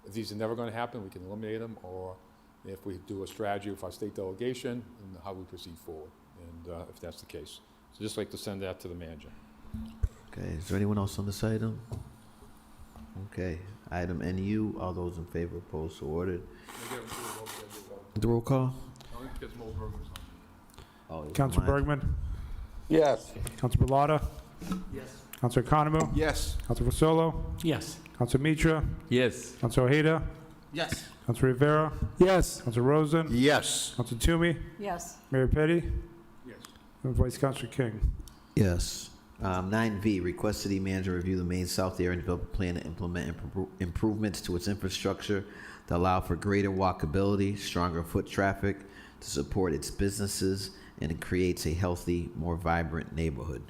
if these are never going to happen, we can eliminate them, or if we do a strategy with our state delegation and how we proceed forward, and if that's the case. So just like to send that to the manager. Okay, is there anyone else on this item? Okay, item NU, all those in favor, opposed, so ordered. The roll call? Oh, Council mine. Bergman? Yes. Council Bellata? Yes. Council Economou? Yes. Council Vasolo? Yes. Council Mitra? Yes. Council Ojeda? Yes. Council Rivera? Yes. Council Rosen? Yes. Council Toomey? Yes. Mayor Petty? Yes. And Vice Council King. Yes. 9V, request city manager review the Main South area and develop a plan to implement improvements to its infrastructure to allow for greater walkability, stronger foot traffic, to support its businesses, and it creates a healthy, more vibrant neighborhood.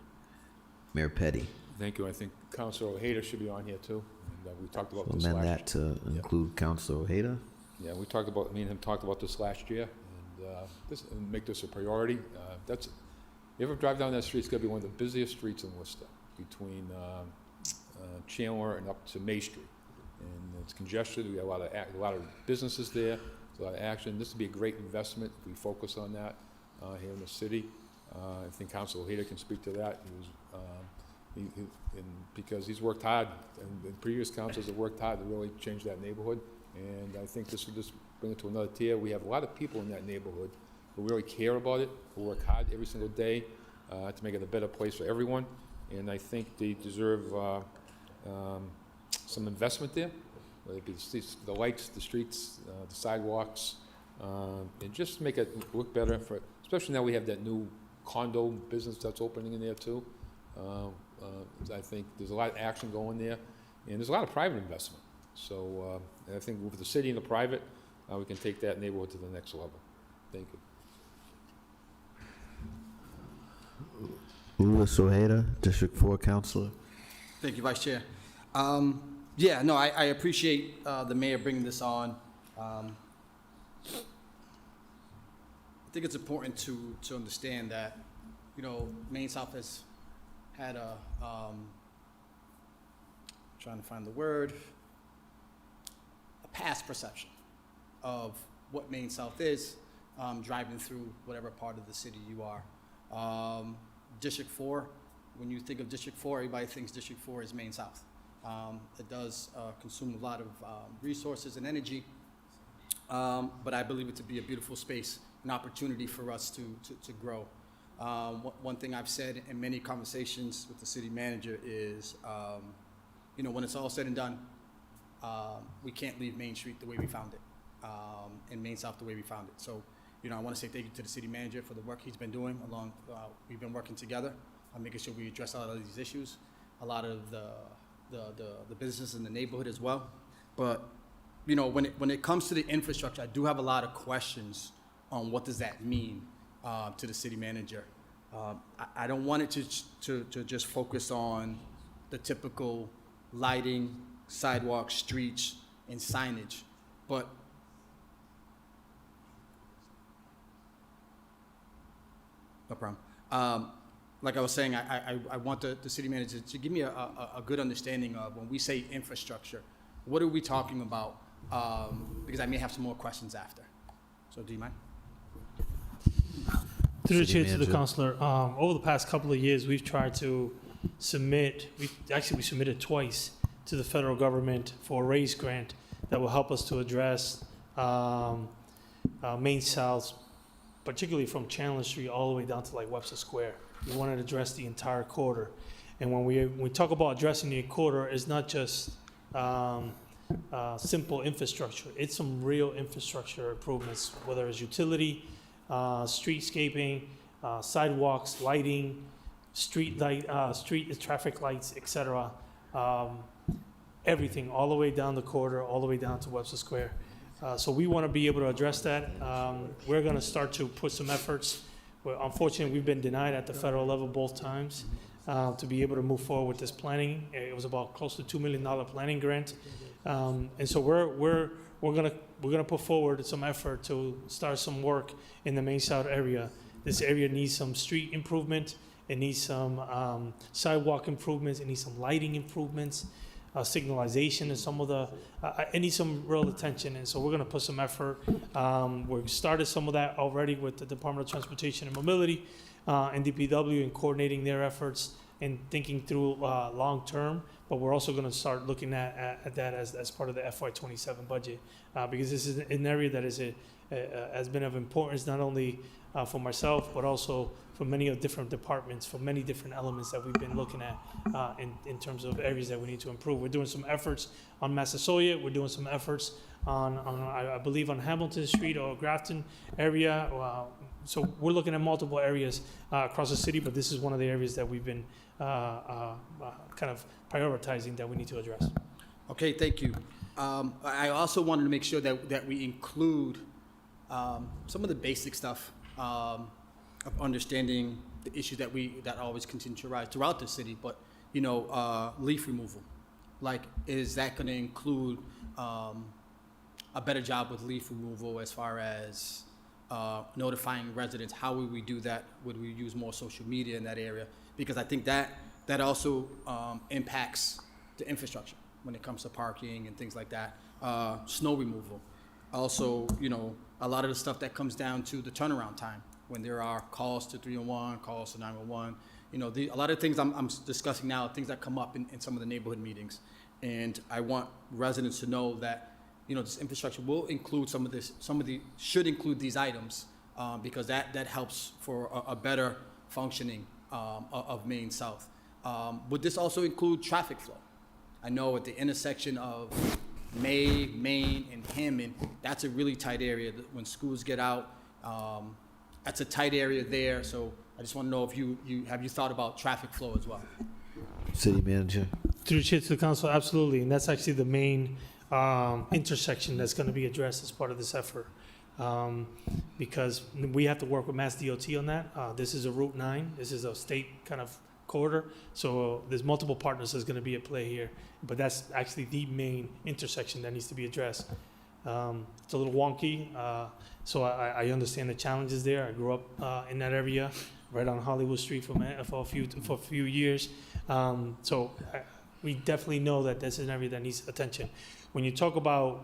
Mayor Petty. Thank you. I think Councilor Ojeda should be on here too. And we talked about this Amend last that to include Councilor Ojeda. Yeah, we talked about, me and him talked about this last year, and make this a priority. You ever drive down that street, it's gonna be one of the busiest streets in Worcester, between Chandler and up to May Street. And it's congested, we got a lot of businesses there, there's a lot of action. This would be a great investment if we focus on that here in the city. I think Councilor Ojeda can speak to that. Because he's worked hard, and previous councils have worked hard to really change that neighborhood. And I think this will just bring it to another tier. We have a lot of people in that neighborhood who really care about it, who work hard every single day to make it a better place for everyone. And I think they deserve some investment there, whether it be the lights, the streets, the sidewalks, and just make it look better especially now we have that new condo business that's opening in there too. I think there's a lot of action going there, and there's a lot of private investment. So I think with the city and the private, we can take that neighborhood to the next level. Thank you. Louis Ojeda, District 4 Councilor. Thank you, Vice Chair. Yeah, no, I appreciate the mayor bringing this on. I think it's important to understand that, Main South has had trying to find the word, a past perception of what Main South is, driving through whatever part of the city you are. District 4, when you think of District 4, everybody thinks District 4 is Main South. It does consume a lot of resources and energy, but I believe it to be a beautiful space, an opportunity for us to grow. One thing I've said in many conversations with the city manager is, you know, when it's all said and done, we can't leave Main Street the way we found it, and Main South the way we found it. So, you know, I want to say thank you to the city manager for the work he's been doing along, we've been working together on making sure we address a lot of these issues, a lot of the business in the neighborhood as well. But, you know, when it comes to the infrastructure, I do have a lot of questions on what does that mean to the city manager. I don't want it to just focus on the typical lighting, sidewalks, streets, and signage, but no problem. Like I was saying, I want the city manager to give me a good understanding of when we say infrastructure, what are we talking about? Because I may have some more questions after. So do you mind? Through the chair City to the manager. councilor, over the past couple of years, we've tried to submit, we submitted twice to the federal government for a raise grant that will help us to address Main South, particularly from Chandler Street all the way down to like Webster Square. We wanted to address the entire corridor. And when we talk about addressing the corridor, it's not just simple infrastructure. It's some real infrastructure improvements, whether it's utility, streetscaping, sidewalks, lighting, street traffic lights, etc. Everything, all the way down the corridor, all the way down to Webster Square. So we want to be able to address that. We're going to start to put some efforts. Well, unfortunately, we've been denied at the federal level both times to be able to move forward with this planning. It was about close to $2 million planning grant, and so we're gonna put forward some effort to start some work in the Main South area. This area needs some street improvement. It needs some sidewalk improvements. It needs some lighting improvements. Signalization and some of the, it needs some real attention, and so we're going to put some effort. We've started some of that already with the Department of Transportation and Mobility and DPW in coordinating their efforts and thinking through long term, but we're also going to start looking at that as part of the FY27 budget because this is an area that has been of importance not only for myself, but also for many of different departments, for many different elements that we've been looking at in terms of areas that we need to improve. We're doing some efforts on Massasoit. We're doing some efforts on I believe on Hamilton Street or Grafton area. So we're looking at multiple areas across the city, but this is one of the areas that we've been kind of prioritizing that we need to address. Okay, thank you. I also wanted to make sure that we include some of the basic stuff of understanding the issues that always continue to rise throughout the city, but you know, leaf removal. Like, is that going to include a better job with leaf removal as far as notifying residents? How would we do that? Would we use more social media in that area? Because I think that also impacts the infrastructure when it comes to parking and things like that. Snow removal. Also, you know, a lot of the stuff that comes down to the turnaround time when there are calls to 311, calls to 911. You know, a lot of things I'm discussing now, things that come up in some of the neighborhood meetings. And I want residents to know that, you know, this infrastructure will include should include these items because that helps for a better functioning of Main South. Would this also include traffic flow? I know at the intersection of Main, and Hammond, that's a really tight area. When schools get out, that's a tight area there. So I just want to know if have you thought about traffic flow as well? City manager. Through the chair to the council, absolutely, and that's actually the main intersection that's going to be addressed as part of this effort, because we have to work with Mass DOT on that. This is a Route 9. This is a state kind of corridor, so there's multiple partners that's going to be at play here, but that's actually the main intersection that needs to be addressed. It's a little wonky, so I understand the challenges there. I grew up in that area, right on Hollywood Street for a few years. So we definitely know that this is an area that needs attention. When you talk about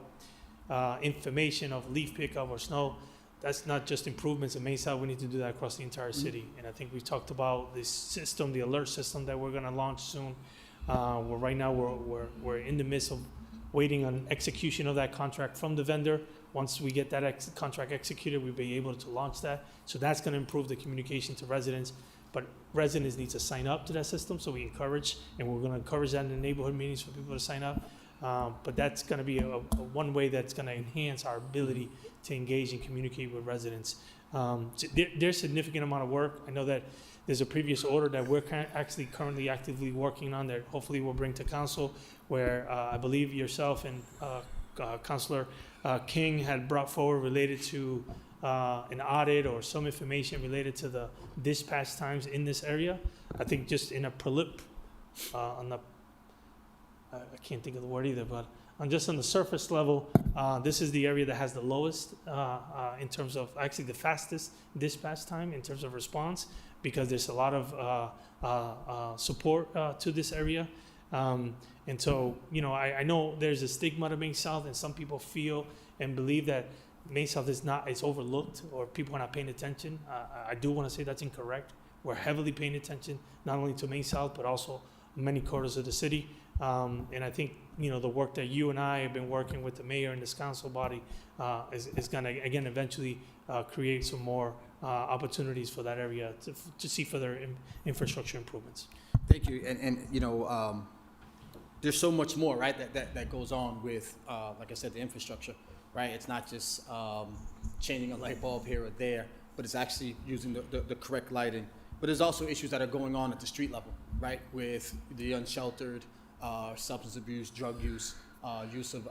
information of leaf pickup or snow. That's not just improvements in Mesa, we need to do that across the entire city. And I think we talked about this system, the alert system that we're gonna launch soon. Where right now we're in the midst of waiting on execution of that contract from the vendor. Once we get that contract executed, we'll be able to launch that. So that's gonna improve the communication to residents. But residents need to sign up to that system, so we encourage, and we're gonna encourage that in the neighborhood meetings for people to sign up. But that's gonna be a one way that's gonna enhance our ability to engage and communicate with residents. So there's a significant amount of work. I know that there's a previous order that we're currently actively working on that hopefully we'll bring to council, where I believe yourself and Councilor King had brought forward related to an audit or some information related to the dispatch times in this area. I think just in a I can't think of the word either, but on the surface level, this is the area that has the lowest in terms of actually the fastest dispatch time in terms of response, because there's a lot of support to this area. And so, I know there's a stigma to Main South, and some people feel and believe that Main South it's overlooked or people are not paying attention. I do want to say that's incorrect. We're heavily paying attention, not only to Main South, but also many quarters of the city. And I think, the work that you and I have been working with the mayor and this council body is going to, again, eventually create some more opportunities for that area to see further infrastructure improvements. Thank you. And there's so much more, right, that goes on with, like I said, the infrastructure, right? It's not just changing a light bulb here or there, but it's actually using the correct lighting. But there's also issues that are going on at the street level, right, with the unsheltered, substance abuse, drug use, use of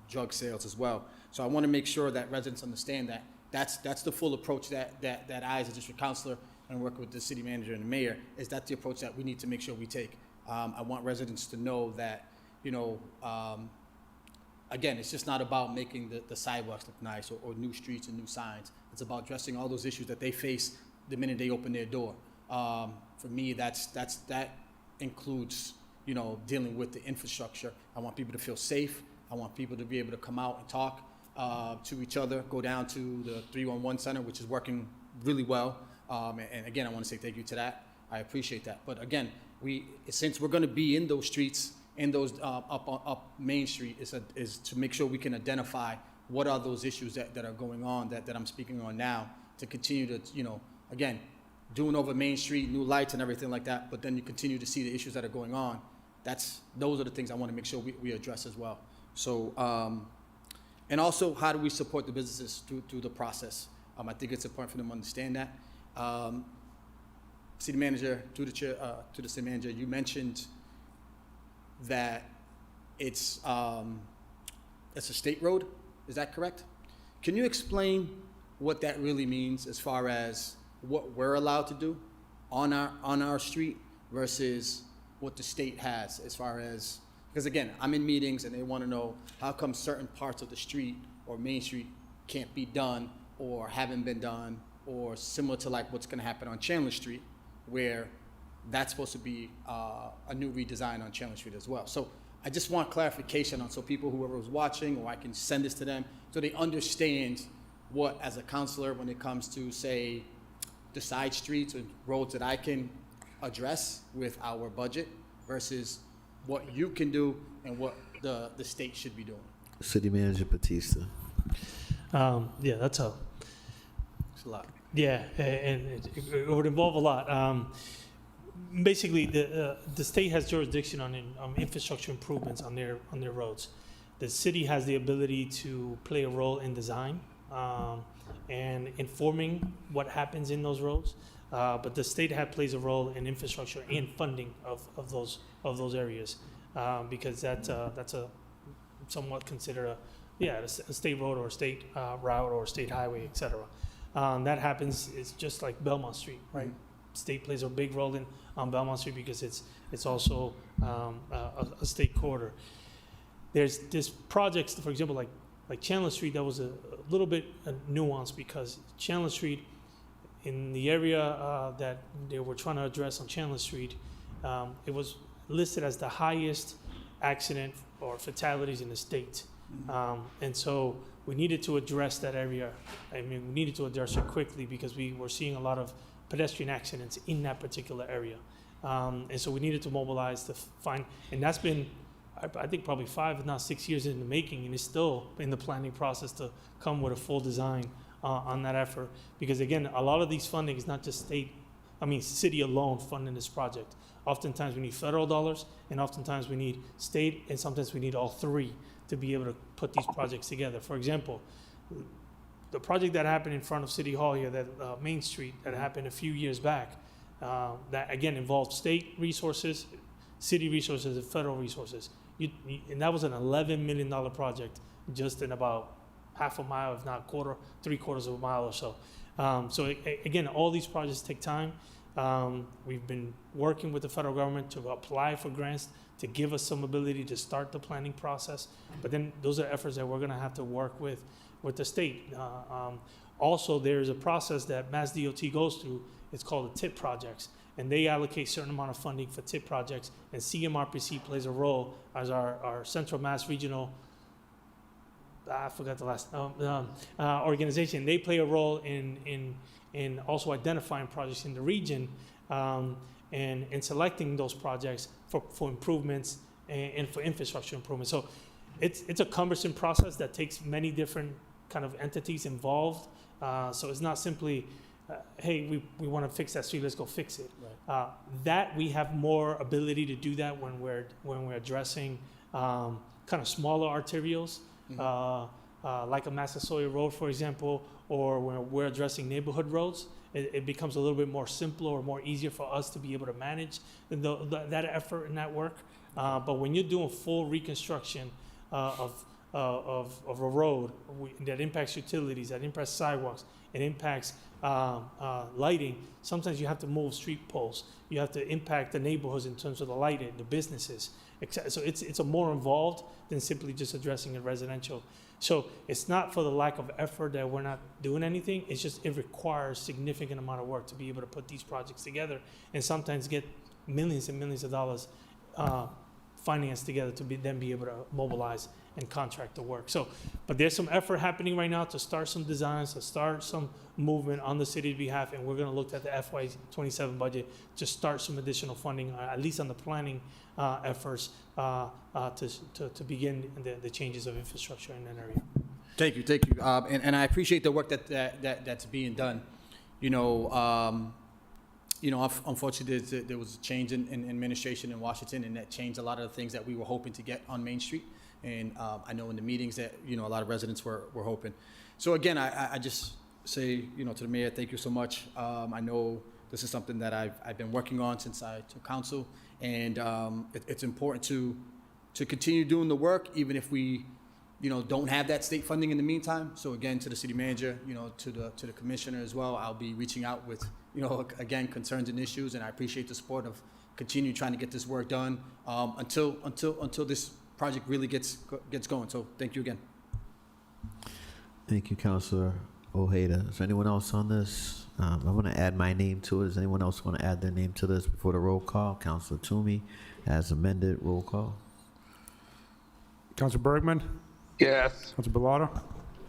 drug sales as well. So I want to make sure that residents understand that that's the full approach that I, as a district councilor, and working with the city manager and the mayor, is that the approach that we need to make sure we take. I want residents to know that, again, it's just not about making the sidewalks look nice or new streets and new signs. It's about addressing all those issues that they face the minute they open their door. For me, that includes, dealing with the infrastructure. I want people to feel safe. I want people to be able to come out and talk to each other, go down to the 311 center, which is working really well. And again, I want to say thank you to that. I appreciate that. But again, since we're going to be in those streets, in those up Main Street, is to make sure we can identify what are those issues that are going on that I'm speaking on now, to continue to, again, doing over Main Street, new lights and everything like that, but then you continue to see the issues that are going on. Those are the things I want to make sure we address as well. So, and also, how do we support the businesses through the process? I think it's important for them to understand that. City manager, to the city manager, you mentioned that it's a state road. Is that correct? Can you explain what that really means as far as what we're allowed to do on our street versus what the state has, as far as, because again, I'm in meetings and they want to know how come certain parts of the street or Main Street can't be done or haven't been done, or similar to like what's going to happen on Chandler Street, where that's supposed to be a new redesign on Chandler Street as well. So I just want clarification on, so people, whoever was watching, or I can send this to them, so they understand what, as a counselor, when it comes to, say, the side streets and roads that I can address with our budget versus what you can do and what the state should be doing. City Manager Batista. Yeah, that's It's a lot. Yeah, and it would involve a lot. Basically, the state has jurisdiction on infrastructure improvements on their roads. The city has the ability to play a role in design and informing what happens in those roads. But the state plays a role in infrastructure and funding of those areas, because that's a somewhat considered a state road or a state route or a state highway, et cetera. That happens. It's just like Belmont Street, right? Mm-hmm. State plays a big role on Belmont Street because it's also a state corridor. There's projects, for example, like Chandler Street, that was a little bit nuanced, because Chandler Street, in the area that they were trying to address on Chandler Street, it was listed as the highest accident or fatalities in the state. And so we needed to address that area. I mean, we needed to address it quickly because we were seeing a lot of pedestrian accidents in that particular area. And so we needed to mobilize to find, and that's been, I think, probably 5, if not 6 years in the making, and it's still in the planning process to come with a full design on that effort. Because again, a lot of these funding is not just city alone funding this project. Oftentimes we need federal dollars, and oftentimes we need state, and sometimes we need all three to be able to put these projects together. For example, the project that happened in front of City Hall here, that Main Street, that happened a few years back, that again involved state resources, city resources, and federal resources. And that was an $11 million project, just in about half a mile, if not three-quarters of a mile or so. Again, all these projects take time. We've been working with the federal government to apply for grants to give us some ability to start the planning process. But then those are efforts that we're going to have to work with the state. Also, there's a process that Mass DOT goes through. It's called the TIP projects. And they allocate a certain amount of funding for TIP projects. And CMRPC plays a role as our Central Mass Regional, I forgot the last, organization. They play a role in also identifying projects in the region and selecting those projects for improvements and for infrastructure improvements. So it's a cumbersome process that takes many different kind of entities involved. So it's not simply, hey, we want to fix that street, let's go fix it. Right. That we have more ability to do that when we're addressing kind of smaller arterials, like a Massasoit Road, for example, or when we're addressing neighborhood roads. It becomes a little bit more simpler or more easier for us to be able to manage that effort and that work. But when you're doing full reconstruction of a road that impacts utilities, that impacts sidewalks, it impacts lighting, sometimes you have to move street poles. You have to impact the neighborhoods in terms of the lighting, the businesses. So it's a more involved than simply just addressing a residential. So it's not for the lack of effort that we're not doing anything. It's just it requires significant amount of work to be able to put these projects together and sometimes get millions and millions of dollars financed together to then be able to mobilize and contract the work. So, but there's some effort happening right now to start some designs, to start some movement on the city's behalf, and we're going to look at the FY27 budget to start some additional funding, at least on the planning efforts, to begin the changes of infrastructure in that area. Thank you. And I appreciate the work that's being done. Unfortunately, there was a change in administration in Washington, and that changed a lot of the things that we were hoping to get on Main Street. And I know in the meetings that, a lot of residents were hoping. So again, I just say, to the mayor, thank you so much. I know this is something that I've been working on since I took council, and it's important to continue doing the work, even if we, don't have that state funding in the meantime. So again, to the city manager, to the commissioner as well, I'll be reaching out with, again, concerns and issues, and I appreciate the support of continue trying to get this work done until this project really gets going. So thank you again. Thank you, Councilor Ojeda. Is there anyone else on this? I want to add my name to it. Does anyone else want to add their name to this before the roll call? Councilor Toomey, as amended, roll call. Councilor Bergman? Yes. Councilor Bellata?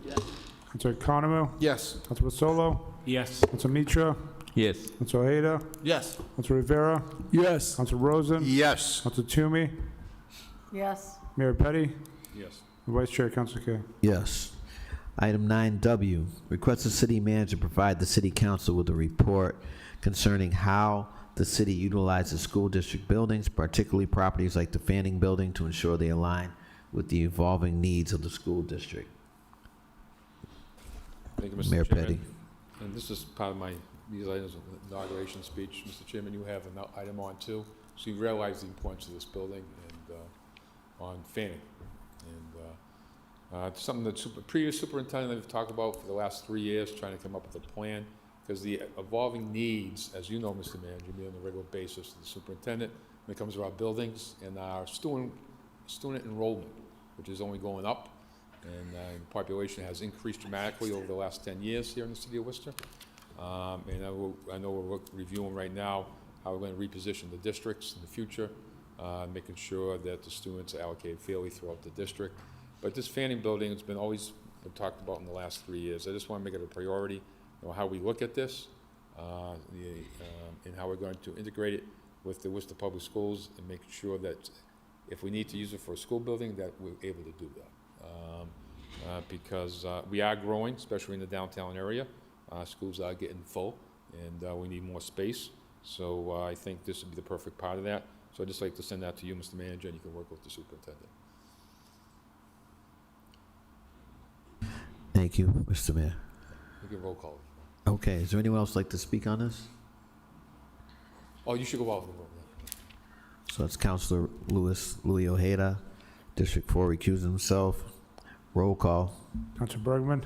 Yes. Councilor Economou? Yes. Councilor Solo? Yes. Councilor Mitra? Yes. Councilor Ojeda? Yes. Councilor Rivera? Yes. Councilor Rosen? Yes. Councilor Toomey? Yes. Mayor Petty? Yes. Vice Chair, Councilor Kaye. Yes. Item 9W, request the city manager provide the city council with a report concerning how the city utilizes school district buildings, particularly properties like the Fanning Building, to ensure they align with the evolving needs of the school district. Thank you, Mr. Mayor Chairman. Petty. And this is part of these items of the inauguration speech. Mr. Chairman, you have an item on too. So you realize the importance of this building and on Fanning. And something that previous superintendent have talked about for the last 3 years, trying to come up with a plan, because the evolving needs, as you know, Mr. Manager, be on a regular basis, the superintendent, when it comes to our buildings and our student enrollment, which is only going up, and population has increased dramatically over the last 10 years here in the city of Worcester. And I know we're reviewing right now how we're going to reposition the districts in the future, making sure that the students are allocated fairly throughout the district. But this Fanning building has been always been talked about in the last 3 years. I just want to make it a priority, how we look at this, and how we're going to integrate it with the Worcester Public Schools and make sure that if we need to use it for a school building, that we're able to do that. Because we are growing, especially in the downtown area. Schools are getting full, and we need more space. So I think this would be the perfect part of that. So I'd just like to send that to you, Mr. Manager, and you can work with the superintendent. Thank you, Mr. Mayor. We can roll call. Okay, is there anyone else like to speak on this? Oh, you should go out of the room. So it's Councilor Louis Ojeda, District 4 recused himself. Roll call. Councilor Bergman?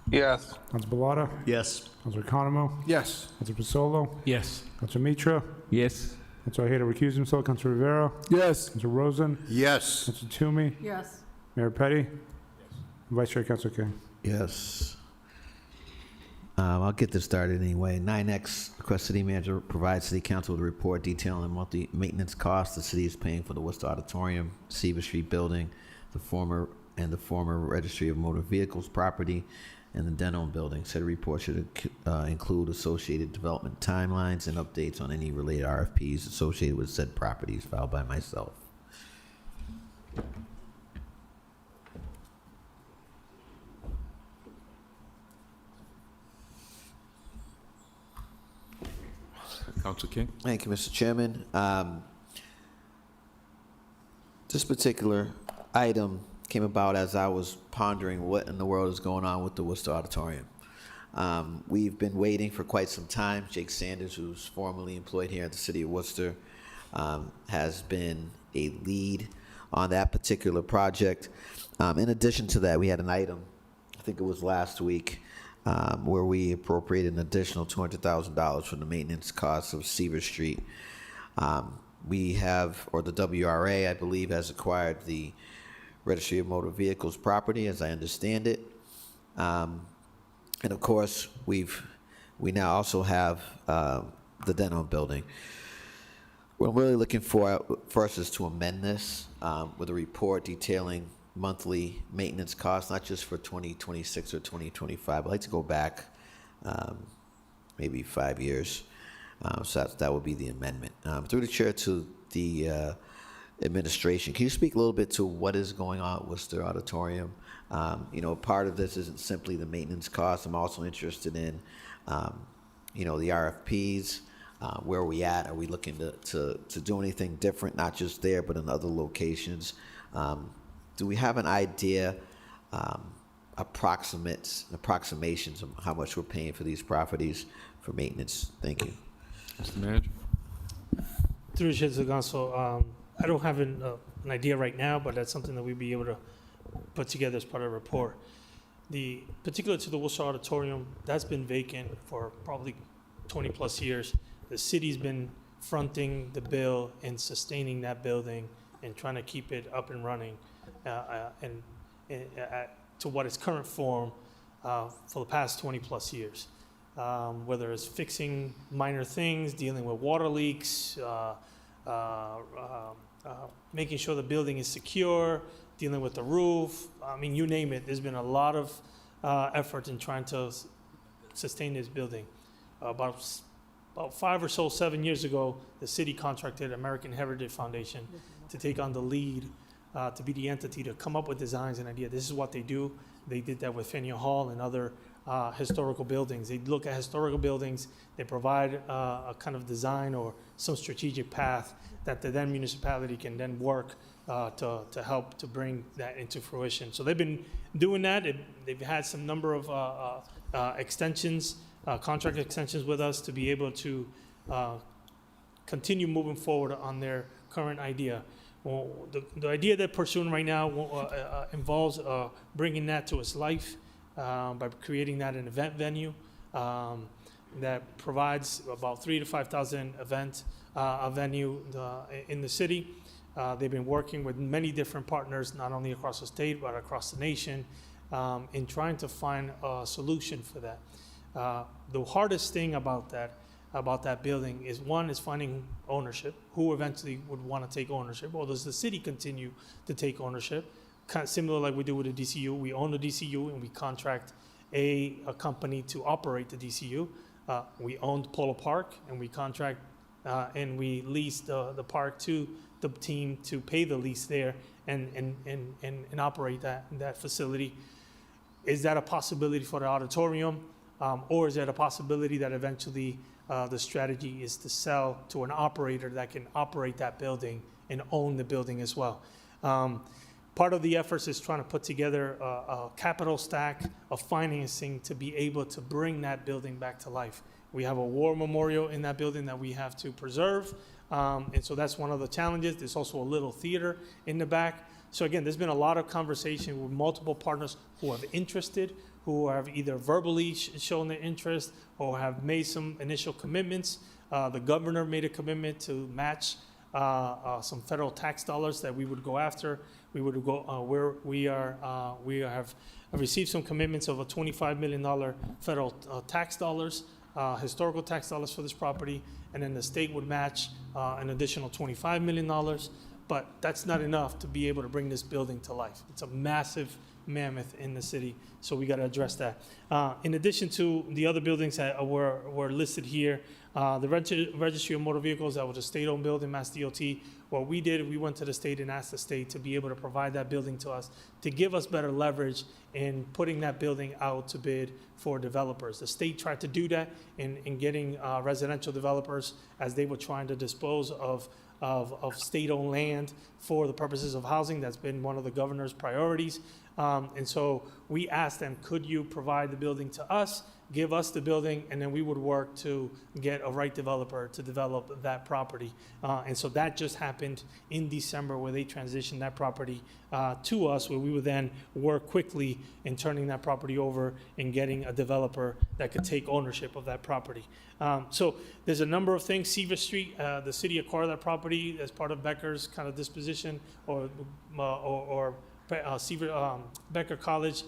Yes. Councilor Bellata? Yes. Councilor Economo? Yes. Councilor Pasolo? Yes. Councilor Mitra? Yes. Councilor Ojeda recused himself. Councilor Rivera? Yes. Councilor Rosen? Yes. Councilor Toomey? Yes. Mayor Petty? Vice Chair Councilor King. Yes. I'll get this started anyway. 9X, request city manager provide city council with a report detailing the monthly maintenance costs the city is paying for the Worcester Auditorium, Seaver Street building, the former Registry of Motor Vehicles property, and the Denham building. Said report should include associated development timelines and updates on any related RFPs associated with said properties filed by myself. Councilor King? Thank you, Mr. Chairman. This particular item came about as I was pondering what in the world is going on with the Worcester Auditorium. We've been waiting for quite some time. Jake Sanders, who's formerly employed here at the City of Worcester, has been a lead on that particular project. In addition to that, we had an item, I think it was last week, where we appropriated an additional $200,000 for the maintenance costs of Seaver Street. We have, or the WRA, I believe, has acquired the Registry of Motor Vehicles property, as I understand it. And of course, we now also have the Denham building. What I'm really looking for first is to amend this with a report detailing monthly maintenance costs, not just for 2026 or 2025. I'd like to go back maybe 5 years. So that would be the amendment. Through the chair to the administration, can you speak a little bit to what is going on at Worcester Auditorium? Part of this isn't simply the maintenance costs. I'm also interested in, the RFPs. Where are we at? Are we looking to do anything different, not just there, but in other locations? Do we have an idea, approximations of how much we're paying for these properties for maintenance? Thank you. Mr. Manager? Through the chair to the council, I don't have an idea right now, but that's something that we'd be able to put together as part of the report. The particular to the Worcester Auditorium, that's been vacant for probably 20 plus years. The city's been fronting the bill and sustaining that building and trying to keep it up and running to what its current form for the past 20 plus years. Whether it's fixing minor things, dealing with water leaks, making sure the building is secure, dealing with the roof. I mean, you name it. There's been a lot of effort in trying to sustain this building. About 5 or so, 7 years ago, the city contracted American Heritage Foundation to take on the lead, to be the entity to come up with designs and ideas. This is what they do. They did that with Faneuil Hall and other historical buildings. They look at historical buildings, they provide a kind of design or some strategic path that the then municipality can then work to help to bring that into fruition. So they've been doing that. They've had some number of extensions, contract extensions with us to be able to continue moving forward on their current idea. Well, the idea they're pursuing right now involves bringing that to its life by creating that an event venue that provides about 3,000 to 5,000 a venue in the city. They've been working with many different partners, not only across the state, but across the nation, in trying to find a solution for that. The hardest thing about that building is, one, is finding ownership. Who eventually would want to take ownership? Or does the city continue to take ownership? kind of similar like we do with the DCU. We own the DCU and we contract a company to operate the DCU. We owned Polo Park and we contract and we lease the park to the team to pay the lease there and operate that facility. Is that a possibility for the auditorium? Or is that a possibility that eventually the strategy is to sell to an operator that can operate that building and own the building as well? Part of the efforts is trying to put together a capital stack of financing to be able to bring that building back to life. We have a war memorial in that building that we have to preserve, and so that's one of the challenges. There's also a little theater in the back. So again, there's been a lot of conversation with multiple partners who have interested, who have either verbally shown their interest or have made some initial commitments. The governor made a commitment to match some federal tax dollars that we would go after. We would go where we have received some commitments of a $25 million federal tax dollars, historical tax dollars for this property, and then the state would match an additional $25 million. But that's not enough to be able to bring this building to life. It's a massive mammoth in the city, so we got to address that. In addition to the other buildings that were listed here, the Registry of Motor Vehicles, that was a state-owned building, Mass DOT. What we did, we went to the state and asked the state to be able to provide that building to us, to give us better leverage in putting that building out to bid for developers. The state tried to do that in getting residential developers as they were trying to dispose of state-owned land for the purposes of housing. That's been one of the governor's priorities. And so we asked them, could you provide the building to us, give us the building, and then we would work to get a right developer to develop that property. And so that just happened in December, where they transitioned that property to us, where we would then work quickly in turning that property over and getting a developer that could take ownership of that property. So there's a number of things. Seaver Street, the city acquired that property as part of Becker's kind of disposition, or Becker College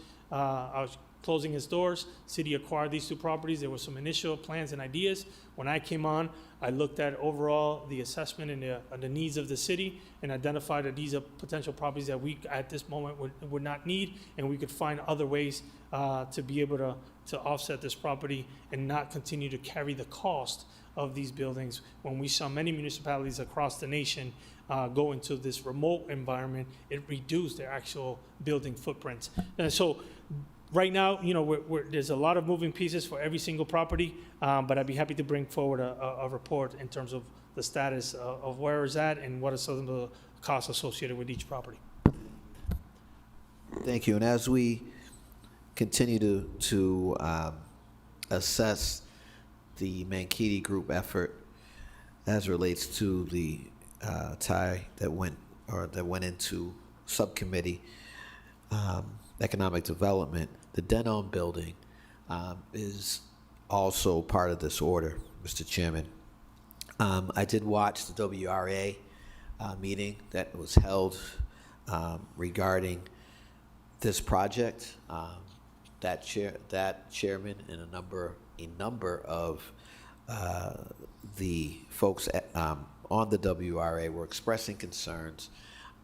closing its doors. City acquired these two properties. There were some initial plans and ideas. When I came on, I looked at overall the assessment and the needs of the city and identified that these are potential properties that we at this moment would not need, and we could find other ways to be able to offset this property and not continue to carry the cost of these buildings when we saw many municipalities across the nation go into this remote environment. It reduced their actual building footprints. And so right now, there's a lot of moving pieces for every single property, but I'd be happy to bring forward a report in terms of the status of where it's at and what are some of the costs associated with each property. Thank you. And as we continue to assess the Mankitti Group effort as relates to the tie that went into subcommittee economic development, the Denon building is also part of this order, Mr. Chairman. I did watch the WRA meeting that was held regarding this project. That chairman and a number of the folks on the WRA were expressing concerns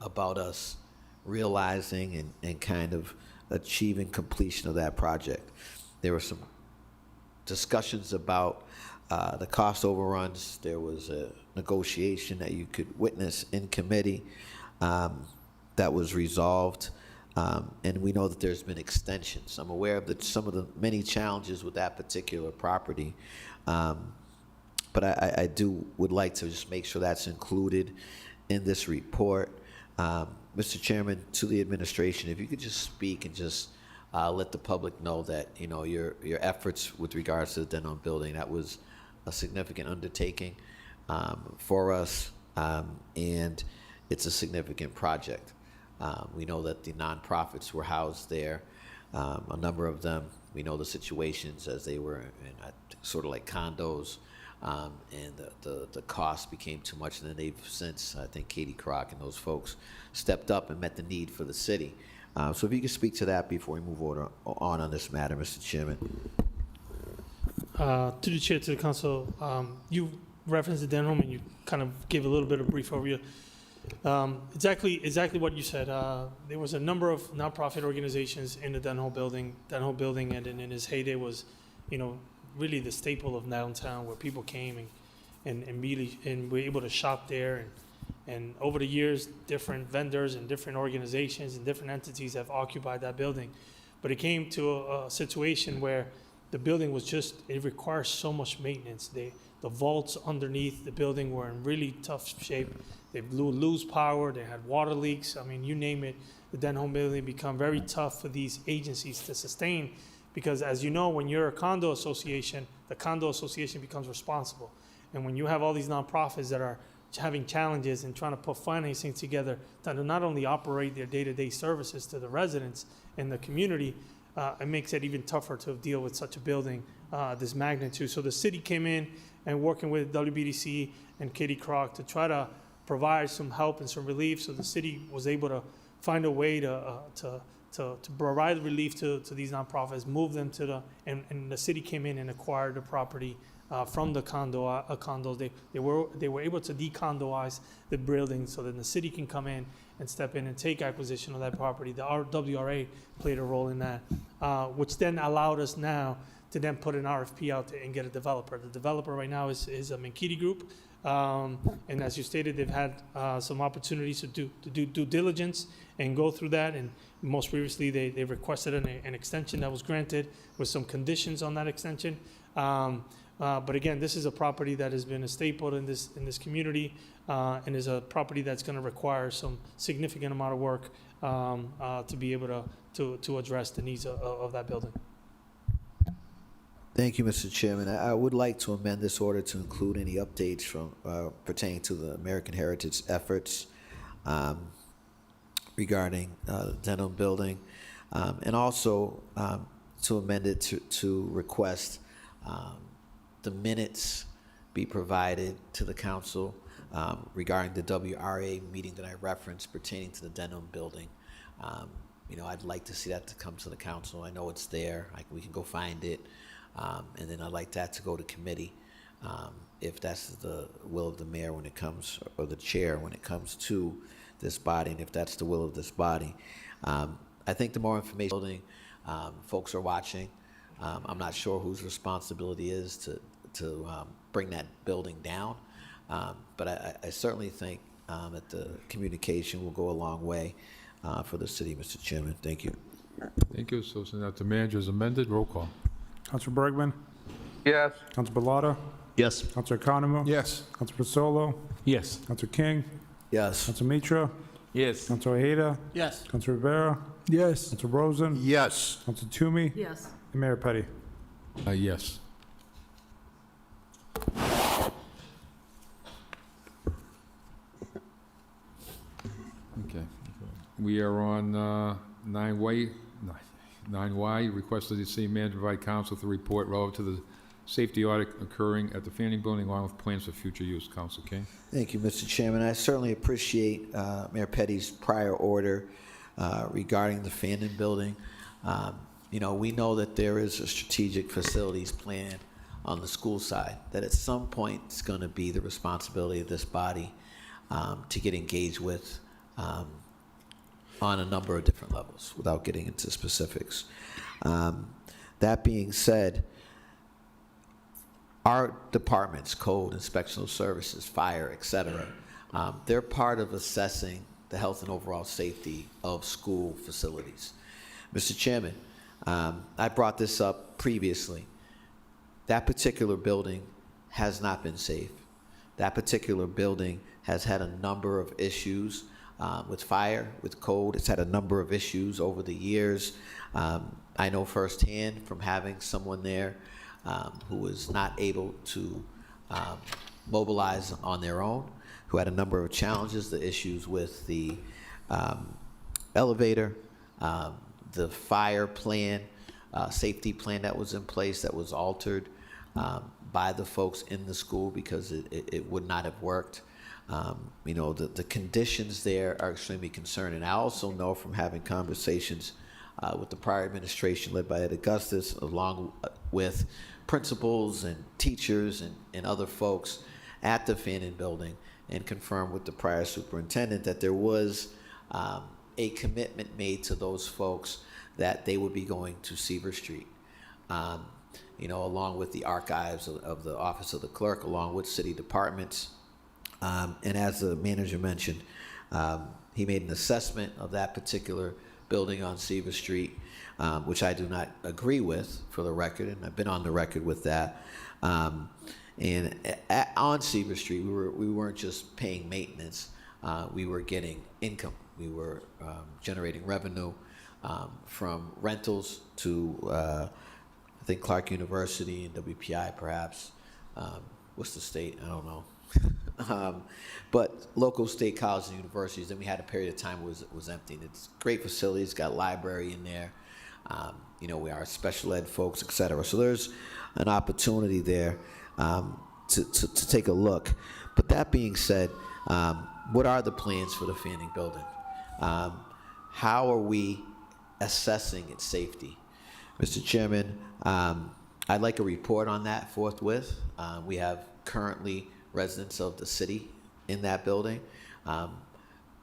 about us realizing and kind of achieving completion of that project. There were some discussions about the cost overruns. There was a negotiation that you could witness in committee that was resolved. And we know that there's been extensions. I'm aware of some of the many challenges with that particular property. But I would like to just make sure that's included in this report. Mr. Chairman, to the administration, if you could just speak and just let the public know that, your efforts with regards to the Denon building, that was a significant undertaking for us, and it's a significant project. We know that the nonprofits were housed there, a number of them. We know the situations as they were in sort of like condos, and the cost became too much. And then they've since, I think Katie Kroc and those folks stepped up and met the need for the city. So if you could speak to that before we move on this matter, Mr. Chairman. To the chair, to the council, you referenced the Denham and you kind of gave a little bit of brief overview. Exactly what you said. There was a number of nonprofit organizations in the Denholm building, and in his heyday was, really the staple of downtown, where people came and were able to shop there. And over the years, different vendors and different organizations and different entities have occupied that building. But it came to a situation where the building it requires so much maintenance. The vaults underneath the building were in really tough shape. They lose power, they had water leaks. I mean, you name it, the Denholm building become very tough for these agencies to sustain, because as you know, when you're a condo association, the condo association becomes responsible. And when you have all these nonprofits that are having challenges and trying to put financing together to not only operate their day-to-day services to the residents and the community, it makes it even tougher to deal with such a building this magnitude. So the city came in and working with WBDC and Katie Kroc to try to provide some help and some relief. So the city was able to find a way to provide relief to these nonprofits, move them and the city came in and acquired the property from the condos. They were able to decondoize the building so that the city can come in and step in and take acquisition of that property. The WRA played a role in that, which then allowed us now to then put an RFP out and get a developer. The developer right now is a Menkiti Group. And as you stated, they've had some opportunities to do due diligence and go through that. And most previously, they requested an extension that was granted with some conditions on that extension. But again, this is a property that has been a staple in this community, and is a property that's going to require some significant amount of work to be able to address the needs of that building. Thank you, Mr. Chairman. I would like to amend this order to include any updates from pertaining to the American Heritage efforts regarding the Denholm building, and also to amend it to request the minutes be provided to the council regarding the WRA meeting that I referenced pertaining to the Denholm building. I'd like to see that to come to the council. I know it's there. We can go find it. And then I'd like that to go to committee, if that's the will of the mayor when it comes, or the chair when it comes to this body, and if that's the will of this body. I think the more information folks are watching. I'm not sure whose responsibility is to bring that building down, but I certainly think that the communication will go a long way for the city, Mr. Chairman. Thank you. Thank you. So now the manager is amended. Roll call. Councilor Bergman? Yes. Councilor Bellata? Yes. Councilor Economo? Yes. Councilor Pasolo? Yes. Councilor King? Yes. Councilor Mitra? Yes. Councilor Ojeda? Yes. Councilor Rivera? Yes. Councilor Rosen? Yes. Councilor Toomey? Yes. And Mayor Petty. Yes. Okay. We are on 9Y, request of the city manager to provide council with a report relative to the safety audit occurring at the Fanning Building, along with plans for future use. Council King. Thank you, Mr. Chairman. I certainly appreciate Mayor Petty's prior order regarding the Fanning Building. We know that there is a strategic facilities plan on the school side that at some point is going to be the responsibility of this body to get engaged with on a number of different levels without getting into specifics. That being said, our departments, code, inspectional services, fire, et cetera, they're part of assessing the health and overall safety of school facilities. Mr. Chairman, I brought this up previously. That particular building has not been safe. That particular building has had a number of issues with fire, with code. It's had a number of issues over the years. I know firsthand from having someone there who was not able to mobilize on their own, who had a number of challenges, the issues with the elevator, the fire plan, safety plan that was in place that was altered by the folks in the school because it would not have worked. The conditions there are extremely concerning. I also know from having conversations with the prior administration led by Ed Augustus, along with principals and teachers and other folks, at the Fannin Building and confirmed with the prior superintendent that there was a commitment made to those folks that they would be going to Seaver Street, along with the archives of the Office of the Clerk, along with city departments. And as the manager mentioned, he made an assessment of that particular building on Seaver Street, which I do not agree with, for the record, and I've been on the record with that. On Seaver Street, we weren't just paying maintenance, we were getting income. We were generating revenue from rentals to, I think, Clark University and WPI, perhaps. What's the state? I don't know. But local state colleges and universities, then we had a period of time where it was empty. And it's great facilities, got a library in there. We are special ed folks, et cetera. So there's an opportunity there to take a look. But that being said, what are the plans for the Fanning Building? How are we assessing its safety? Mr. Chairman, I'd like a report on that forthwith. We have currently residents of the city in that building.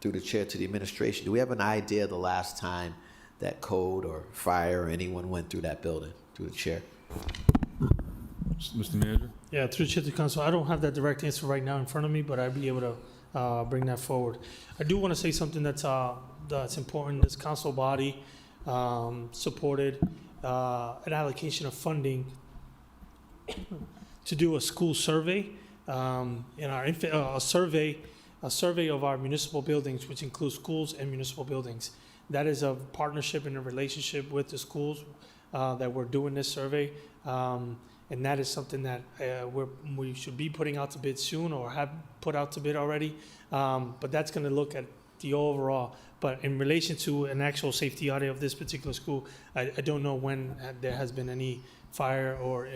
Through the chair to the administration, do we have an idea the last time that code or fire or anyone went through that building? Through the chair. Mr. Manager? Yeah, through the chair to the council, I don't have that direct answer right now in front of me, but I'd be able to bring that forward. I do want to say something that's important. This council body supported an allocation of funding to do a school survey, a survey of our municipal buildings, which includes schools and municipal buildings. That is a partnership and a relationship with the schools that we're doing this survey. And that is something that we should be putting out to bid soon, or have put out to bid already. But that's going to look at the overall. But in relation to an actual safety audit of this particular school, I don't know when there has been any fire or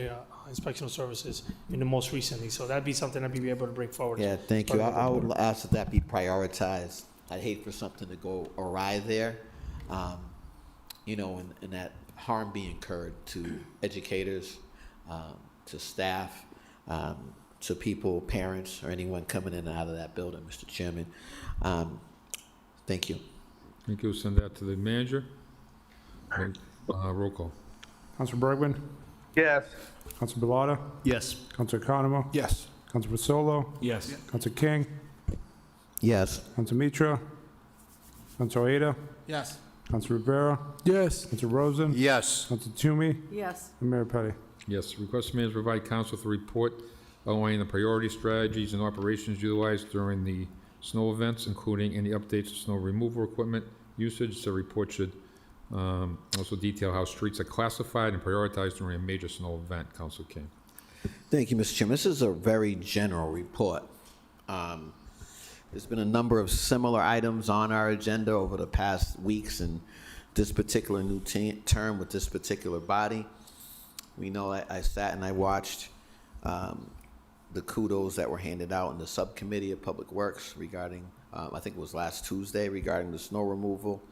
inspectional services in the most recently. So that'd be something I'd be able to bring forward. Yeah, thank you. I would ask that that be prioritized. I'd hate for something to go awry there, and that harm be incurred to educators, to staff, to people, parents, or anyone coming in and out of that building, Mr. Chairman. Thank you. Thank you. Send that to the manager. Roll call. Councilor Bergman? Yes. Councilor Bilata? Yes. Councilor Economo? Yes. Councilor Vasolo? Yes. Councilor King? Yes. Councilor Mitra? Councilor Ada? Yes. Councilor Rivera? Yes. Councilor Rosen? Yes. Councilor Toomey? Yes. And Mayor Petty. Yes, request manager provide council with a report outlining the priority strategies and operations utilized during the snow events, including any updates to snow removal equipment usage. The report should also detail how streets are classified and prioritized during a major snow event. Council King. Thank you, Mr. Chairman. This is a very general report. There's been a number of similar items on our agenda over the past weeks in this particular new term with this particular body. We know I sat and I watched the kudos that were handed out in the subcommittee of Public Works regarding, I think it was last Tuesday, regarding the snow removal.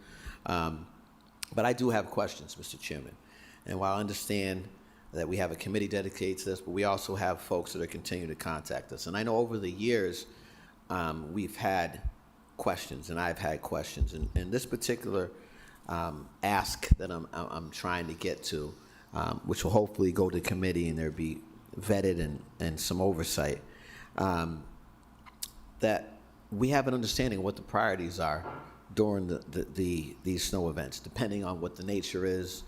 But I do have questions, Mr. Chairman. And while I understand that we have a committee dedicated to this, but we also have folks that are continuing to contact us. And I know over the years, we've had questions, and I've had questions. And this particular ask that I'm trying to get to, which will hopefully go to committee and there be vetted and some oversight, that we have an understanding of what the priorities are during these snow events, depending on what the nature is,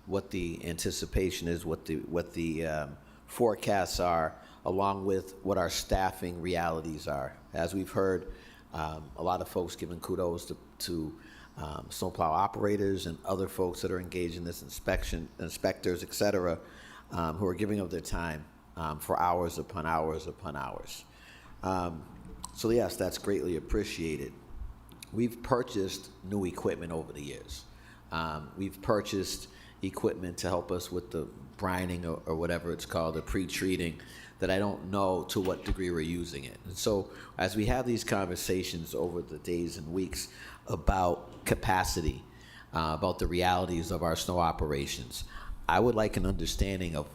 what the anticipation is, what the forecasts are, along with what our staffing realities are. As we've heard, a lot of folks giving kudos to snowplow operators and other folks that are engaged in this inspectors, et cetera, who are giving up their time for hours upon hours upon hours. So yes, that's greatly appreciated. We've purchased new equipment over the years. We've purchased equipment to help us with the brining or whatever it's called, the pre-treating, that I don't know to what degree we're using it. And so as we have these conversations over the days and weeks about capacity, about the realities of our snow operations, I would like an understanding of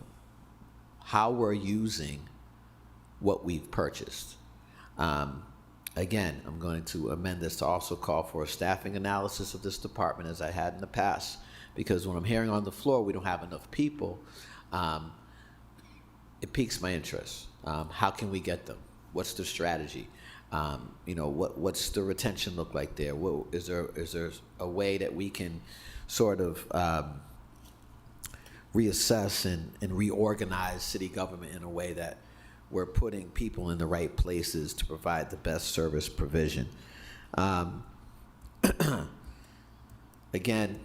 how we're using what we've purchased. Again, I'm going to amend this to also call for a staffing analysis of this department as I had in the past, because when I'm hearing on the floor we don't have enough people, it piques my interest. How can we get them? What's the strategy? What's the retention look like there? Is there a way that we can sort of reassess and reorganize city government in a way that we're putting people in the right places to provide the best service provision? Again,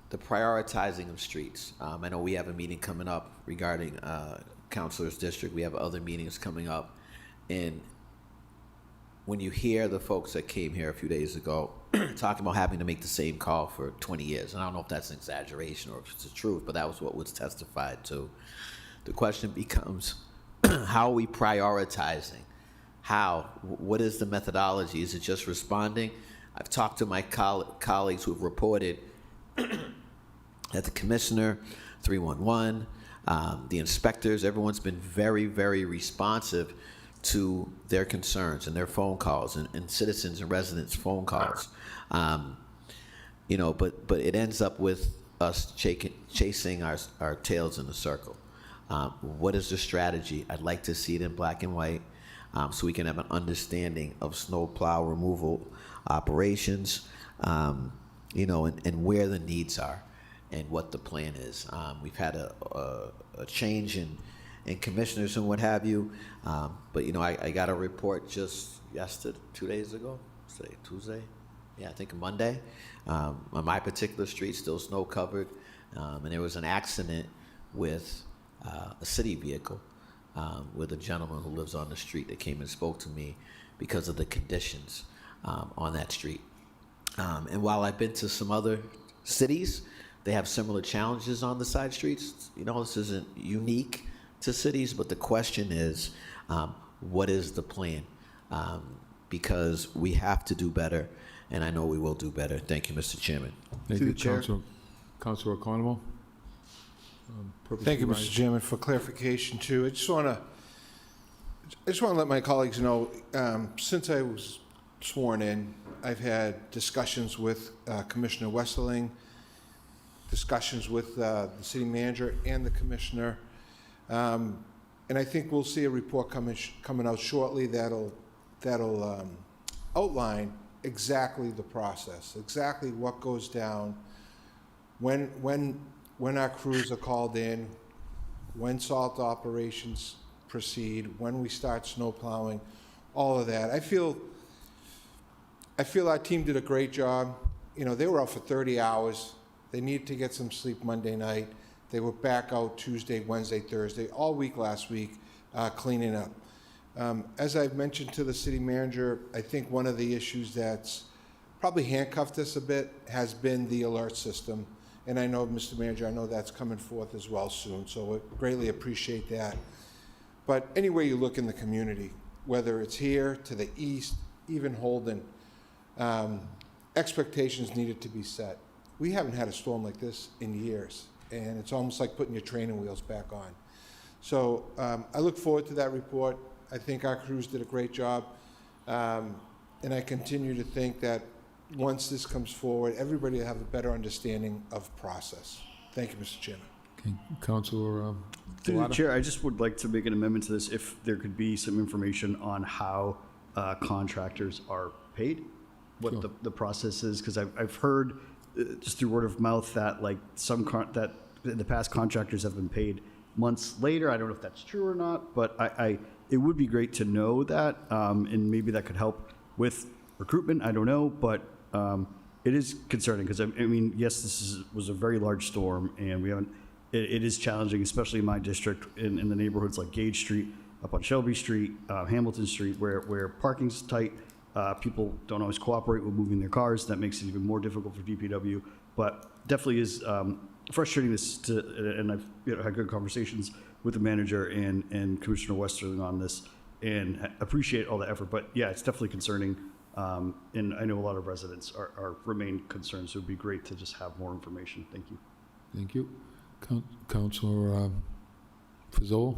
the prioritizing of streets. I know we have a meeting coming up regarding Councilor's District. We have other meetings coming up. And when you hear the folks that came here a few days ago talking about having to make the same call for 20 years, and I don't know if that's an exaggeration or if it's the truth, but that was what was testified to. The question becomes, how are we prioritizing? What is the methodology? Is it just responding? I've talked to my colleagues who have reported that the commissioner, 311, the inspectors, everyone's been very, very responsive to their concerns and their phone calls and citizens and residents' phone calls. But it ends up with us chasing our tails in a circle. What is the strategy? I'd like to see it in black and white so we can have an understanding of snowplow removal operations, and where the needs are and what the plan is. We've had a change in commissioners and what have you, but I got a report just yesterday, 2 days ago, say Tuesday, I think Monday, on my particular street, still snow covered, and there was an accident with a city vehicle with a gentleman who lives on the street that came and spoke to me because of the conditions on that street. And while I've been to some other cities, they have similar challenges on the side streets. This isn't unique to cities, but the question is, what is the plan? Because we have to do better, and I know we will do better. Thank you, Mr. Chairman. Thank you, Councilor Carnival. Thank you, Mr. Chairman, for clarification too. I just want to let my colleagues know, since I was sworn in, I've had discussions with Commissioner Westerling, discussions with the city manager and the commissioner, and I think we'll see a report coming out shortly that'll outline exactly the process, exactly what goes down, when our crews are called in, when salt operations proceed, when we start snow plowing, all of that. I feel our team did a great job. They were out for 30 hours. They needed to get some sleep Monday night. They were back out Tuesday, Wednesday, Thursday, all week last week, cleaning up. As I've mentioned to the city manager, I think one of the issues that's probably handcuffed us a bit has been the alert system. And I know, Mr. Manager, I know that's coming forth as well soon, so I greatly appreciate that. But anywhere you look in the community, whether it's here, to the east, even Holden, expectations needed to be set. We haven't had a storm like this in years, and it's almost like putting your training wheels back on. So I look forward to that report. I think our crews did a great job, and I continue to think that once this comes forward, everybody will have a better understanding of process. Thank you, Mr. Chairman. Okay, Councilor Through the Delata? chair, I just would like to make an amendment to this if there could be some information on how contractors are paid, what Sure. the process is, because I've heard just through word of mouth that that in the past contractors have been paid months later. I don't know if that's true or not, but it would be great to know that, and maybe that could help with recruitment. I don't know, but it is concerning because yes, this was a very large storm, and we haven't. It is challenging, especially in my district, in the neighborhoods like Gage Street, up on Shelby Street, Hamilton Street, where parking's tight. People don't always cooperate with moving their cars. That makes it even more difficult for DPW. But definitely is frustrating and I've had good conversations with the manager and Commissioner Westerling on this, and appreciate all the effort. But yeah, it's definitely concerning. And I know a lot of residents remain concerned, so it'd be great to just have more information. Thank you. Thank you. Councilor Fazol?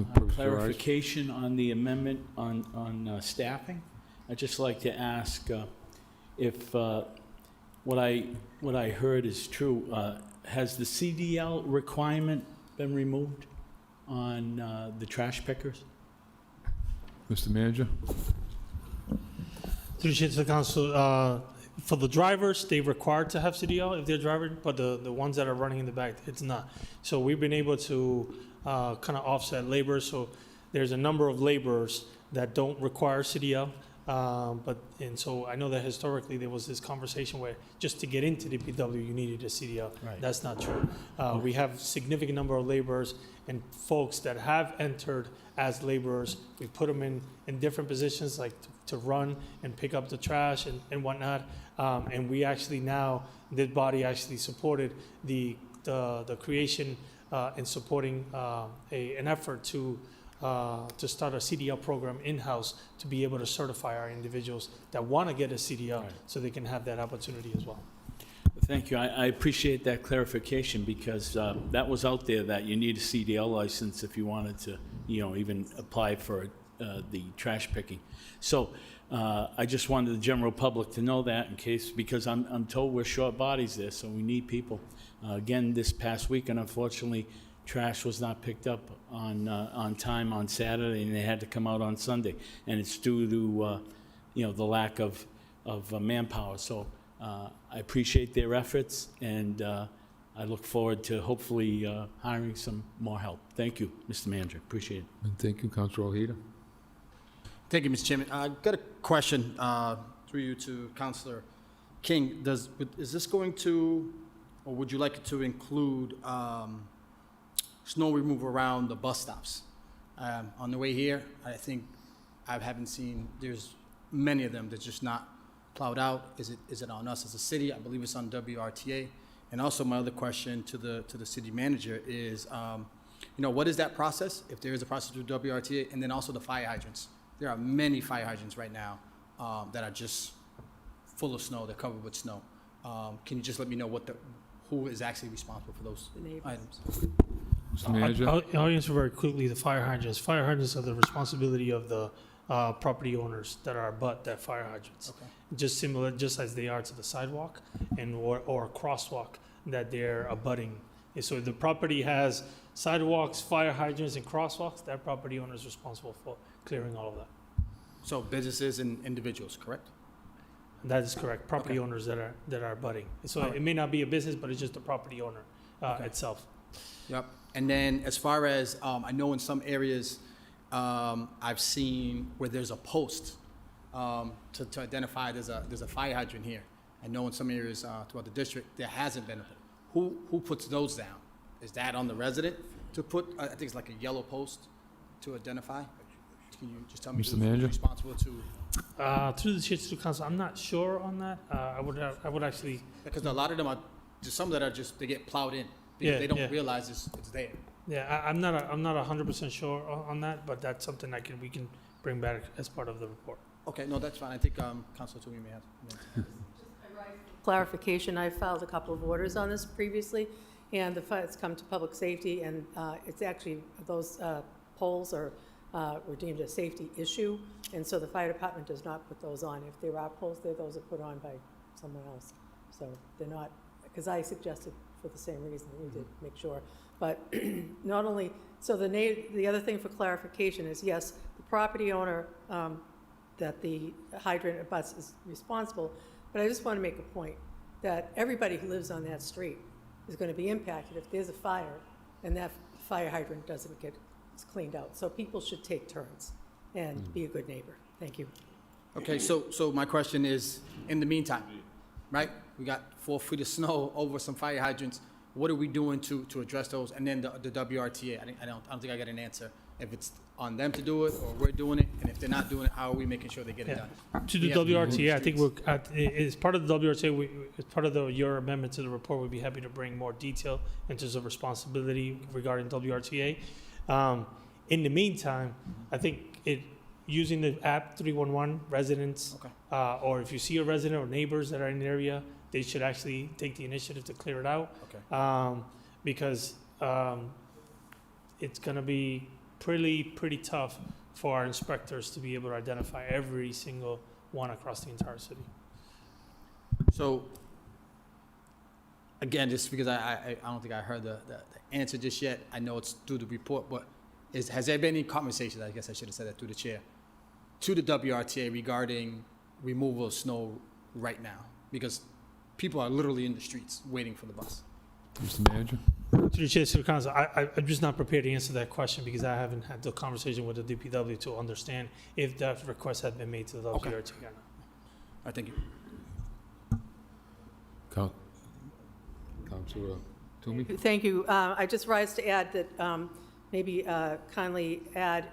clarification on the amendment on staffing. I'd just like to ask if what I heard is true. Has the CDL requirement been removed on the trash pickers? Mr. Manager? Through the chair to the council, for the drivers, they're required to have CDL if they're driving, but the ones that are running in the back, it's not. So we've been able to kind of offset labor. So there's a number of laborers that don't require CDL. And so I know that historically there was this conversation where just to get into DPW, you needed a CDL. Right. That's not true. We have significant number of laborers and folks that have entered as laborers. We put them in different positions, like to run and pick up the trash and whatnot. And we actually now, this body actually supported the creation and supporting an effort to start a CDL program in-house to be able to certify our individuals that want to get a CDL so they can have that opportunity as well. Thank you. I appreciate that clarification because that was out there that you need a CDL license if you wanted to, even apply for the trash picking. So I just wanted the general public to know that in case, because I'm told we're short bodies there, so we need people. Again, this past weekend, unfortunately, trash was not picked up on time on Saturday, and they had to come out on Sunday, and it's due to the lack of manpower. So I appreciate their efforts, and I look forward to hopefully hiring some more help. Thank you, Mr. Manager. Appreciate it. And thank you, Councilor Ojeda. Thank you, Mr. Chairman. I've got a question through you to Councilor King. Is this going to, or would you like it to include snow removal around the bus stops? On the way here, I think I haven't seen, there's many of them that's just not plowed out. Is it on us as a city? I believe it's on WRTA. And also my other question to the city manager is, what is that process, if there is a process through WRTA, and then also the fire hydrants? There are many fire hydrants right now that are just full of snow, they're covered with snow. Can you just let me know who is actually responsible for those items? Mr. Manager? I'll answer very quickly the fire hydrants. Fire hydrants are the responsibility of the property owners that are abut that fire hydrants. Okay. Just as they are to the sidewalk or a crosswalk that they're abutting. And so if the property has sidewalks, fire hydrants, and crosswalks, that property owner is responsible for clearing all of that. So businesses and individuals, correct? That is correct. Property owners that are abutting. So All right. it may not be a business, but it's just the property owner itself. Yep. And then as far as, I know in some areas, I've seen where there's a post to identify there's a fire hydrant here. I know in some areas throughout the district, there hasn't been. Who puts those down? Is that on the resident to put, I think it's like a yellow post to identify? Can you just tell me Mr. who's Manager? responsible to? Through the chair to the council, I'm not sure on that. I would actually. Because a lot of them are, just some that are just, they get plowed in because they don't realize it's there. Yeah, I'm not 100% sure on that, but that's something we can bring back as part of the report. Okay, no, that's fine. I think Councilor Toomey may have. Clarification, I filed a couple of orders on this previously, and it's come to public safety, and it's actually, those poles were deemed a safety issue, and so the fire department does not put those on. If there are poles there, those are put on by someone else. So they're not, because I suggested for the same reason, we did make sure. But not only, so the other thing for clarification is, yes, the property owner that the hydrant abuts is responsible, but I just want to make a point that everybody who lives on that street is going to be impacted if there's a fire and that fire hydrant doesn't get cleaned out. So people should take turns and be a good neighbor. Thank you. Okay, so my question is, in the meantime, right? We got 4 feet of snow over some fire hydrants. What are we doing to address those? And then the WRTA, I don't think I got an answer. If it's on them to do it or we're doing it, and if they're not doing it, how are we making sure they get it done? To the WRTA, I think as part of the WRTA, as part of your amendment to the report, we'd be happy to bring more detail in terms of responsibility regarding WRTA. In the meantime, I think using the app 311 residents, or if you see a resident or neighbors that are in the area, they should actually take the initiative to clear it out. Okay. Because it's going to be pretty tough for our inspectors to be able to identify every single one across the entire city. So, again, just because I don't think I heard the answer just yet, I know it's through the report, but has there been any conversations, I guess I should have said that through the chair, to the WRTA regarding removal of snow right now? Because people are literally in the streets waiting for the bus. Mr. Manager? To the chair, to the council, I'm just not prepared to answer that question because I haven't had the conversation with the DPW to understand if that request had been made to the Okay. WRTA or not. All right, thank you. Councilor Toomey? Thank you. I just rise to add that maybe kindly add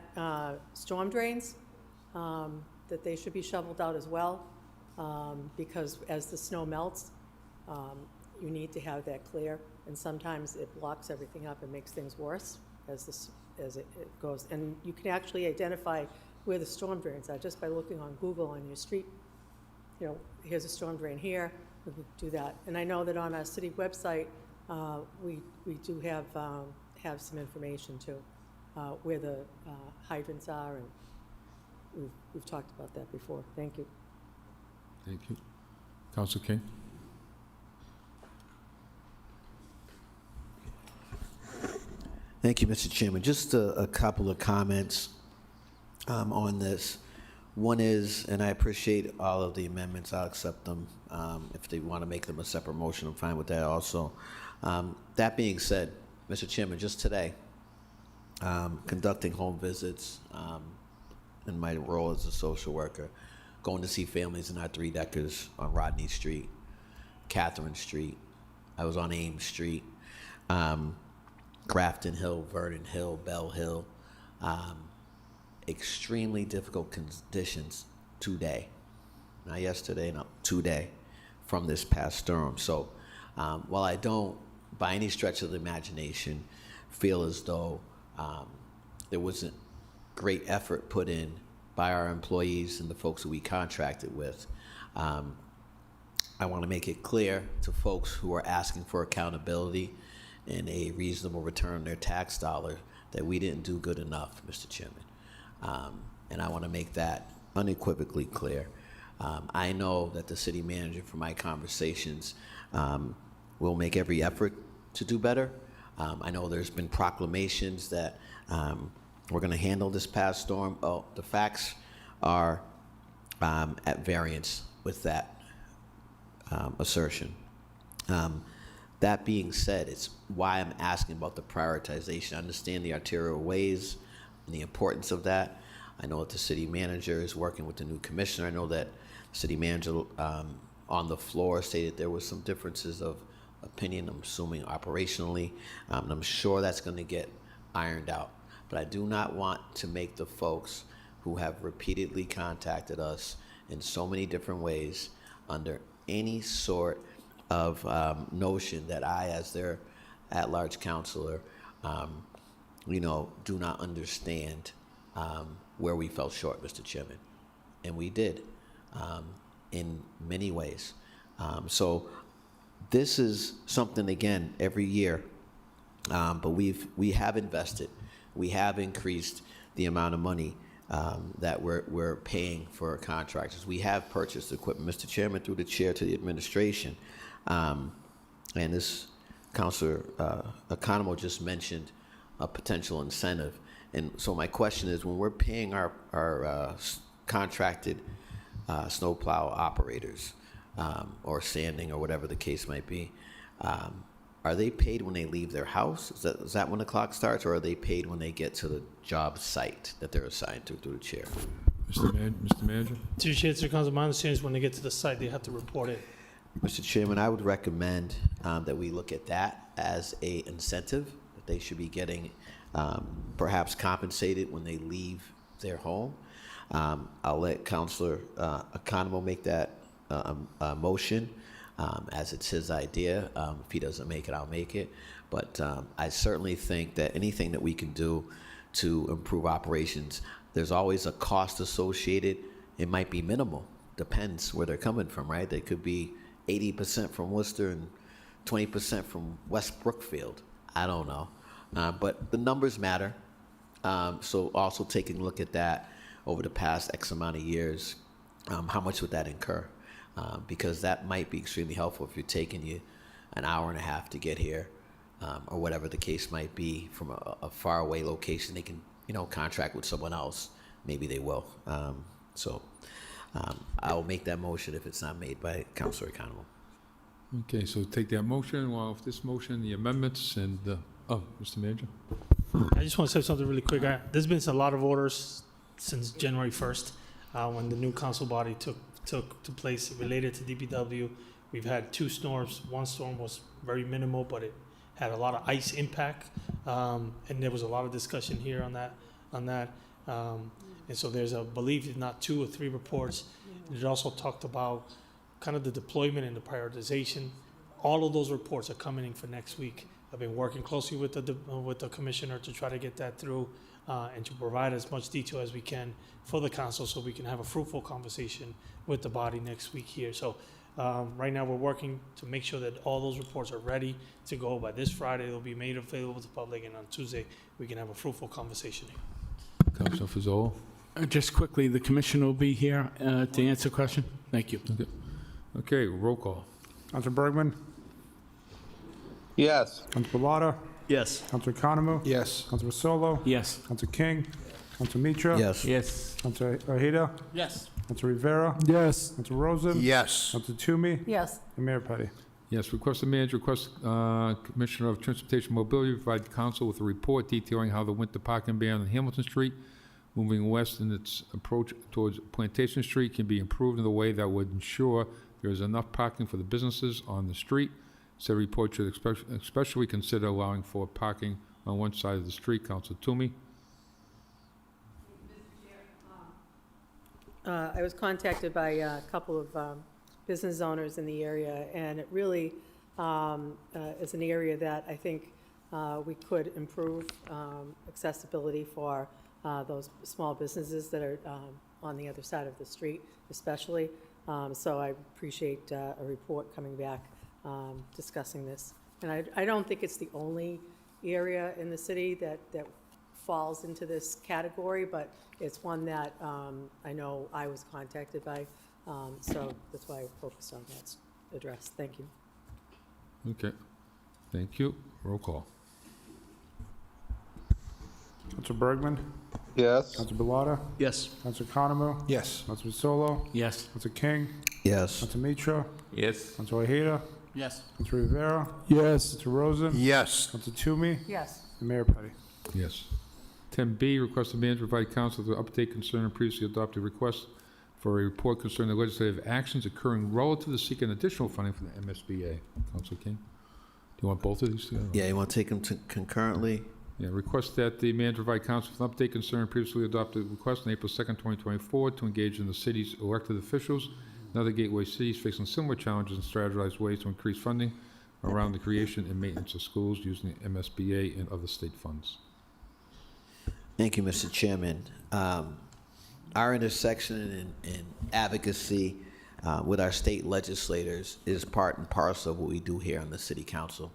storm drains, that they should be shoveled out as well, because as the snow melts, you need to have that clear, and sometimes it blocks everything up and makes things worse as it goes. And you can actually identify where the storm drains are just by looking on Google on your street. You know, here's a storm drain here, we can do that. And I know that on our city website, we do have some information too, where the hydrants are, and we've talked about that before. Thank you. Thank you. Councilor King? Thank you, Mr. Chairman. Just a couple of comments on this. One is, and I appreciate all of the amendments, I'll accept them. If they want to make them a separate motion, I'm fine with that also. That being said, Mr. Chairman, just today, conducting home visits in my role as a social worker, going to see families in our three-deckers on Rodney Street, Catherine Street. I was on Ames Street, Grafton Hill, Vernon Hill, Bell Hill. Extremely difficult conditions today. Not yesterday, no, today, from this past storm. So while I don't, by any stretch of the imagination, feel as though there wasn't great effort put in by our employees and the folks that we contracted with, I want to make it clear to folks who are asking for accountability and a reasonable return on their tax dollar that we didn't do good enough, Mr. Chairman. And I want to make that unequivocally clear. I know that the city manager, from my conversations, will make every effort to do better. I know there's been proclamations that we're going to handle this past storm. Oh, the facts are at variance with that assertion. That being said, it's why I'm asking about the prioritization. I understand the arterial ways and the importance of that. I know that the city manager is working with the new commissioner. I know that the city manager on the floor stated there was some differences of opinion, I'm assuming operationally, and I'm sure that's going to get ironed out. But I do not want to make the folks who have repeatedly contacted us in so many different ways under any sort of notion that I, as their at-large counselor, do not understand where we fell short, Mr. Chairman. And we did in many ways. So this is something, again, every year, but we have invested. We have increased the amount of money that we're paying for contractors. We have purchased equipment, Mr. Chairman, through the chair to the administration. And this Councilor Economo just mentioned a potential incentive. And so my question is, when we're paying our contracted snowplow operators or sanding or whatever the case might be, are they paid when they leave their house? Is that when the clock starts, or are they paid when they get to the job site that they're assigned to through the chair? Mr. Manager? To the chair, to the council, my understanding is when they get to the site, they have to report it. Mr. Chairman, I would recommend that we look at that as a incentive, that they should be getting perhaps compensated when they leave their home. I'll let Councilor Economo make that motion, as it's his idea. If he doesn't make it, I'll make it. But I certainly think that anything that we can do to improve operations, there's always a cost associated. It might be minimal. Depends where they're coming from, right? They could be 80% from Worcester and 20% from West Brookfield. I don't know. But the numbers matter. So also taking a look at that over the past X amount of years, how much would that incur? Because that might be extremely helpful if you're taking you an hour and a half to get here, or whatever the case might be from a faraway location. They can, contract with someone else. Maybe they will. I will make that motion if it's not made by Councilor Economo. Okay, so take that motion. Well, if this motion, the amendments, and, Mr. Manager? I just want to say something really quick. There's been a lot of orders since January 1st, when the new council body took place related to DPW. We've had 2 storms. One storm was very minimal, but it had a lot of ice impact, and there was a lot of discussion here on that. And so there's I believe, if not 2 or 3 reports. And it also talked about kind of the deployment and the prioritization. All of those reports are coming in for next week. I've been working closely with the commissioner to try to get that through, and to provide as much detail as we can for the council so we can have a fruitful conversation with the body next week here. So right now we're working to make sure that all those reports are ready to go. By this Friday, they'll be made available to the public, and on Tuesday, we can have a fruitful conversation here. Councilor Fazzola? Just quickly, the commissioner will be here to answer a question. Thank you. Okay, roll call. Councilor Bergman? Yes. Councilor Pilata? Yes. Councilor Economo? Yes. Councilor Solo? Yes. Councilor King? Councilor Mitra? Yes. Yes. Councilor Ojeda? Yes. Councilor Rivera? Yes. Councilor Rosen? Yes. Councilor Toomey? Yes. And Mayor Petty. Yes, request the manager, request Commissioner of Transportation Mobility provide council with a report detailing how the winter parking ban on Hamilton Street moving west in its approach towards Plantation Street can be improved in a way that would ensure there is enough parking for the businesses on the street. Said report should especially consider allowing for parking on one side of the street. Councilor Toomey? I was contacted by a couple of business owners in the area, and it really is an area that I think we could improve accessibility for those small businesses that are on the other side of the street, especially. So I appreciate a report coming back discussing this. And I don't think it's the only area in the city that falls into this category, but it's one that I know I was contacted by, so that's why I focused on that address. Thank you. Okay, thank you. Roll call. Councilor Bergman? Yes. Councilor Pilata? Yes. Councilor Economo? Yes. Councilor Solo? Yes. Councilor King? Yes. Councilor Mitra? Yes. Councilor Ojeda? Yes. Councilor Rivera? Yes. Councilor Rosen? Yes. Councilor Toomey? Yes. And Mayor Petty. Yes. 10B, request the manager provide council with an update concerning previously adopted requests for a report concerning the legislative actions occurring relative to seeking additional funding from the MSBA. Councilor King? Do you want both of these together? Yeah, you want to take them concurrently? Yeah, request that the manager provide council with an update concerning previously adopted request on April 2nd, 2024 to engage in the city's elected officials and other gateway cities facing similar challenges and strategize ways to increase funding around the creation and maintenance of schools using the MSBA and other state funds. Thank you, Mr. Chairman. Our intersection in advocacy with our state legislators is part and parcel of what we do here on the City Council.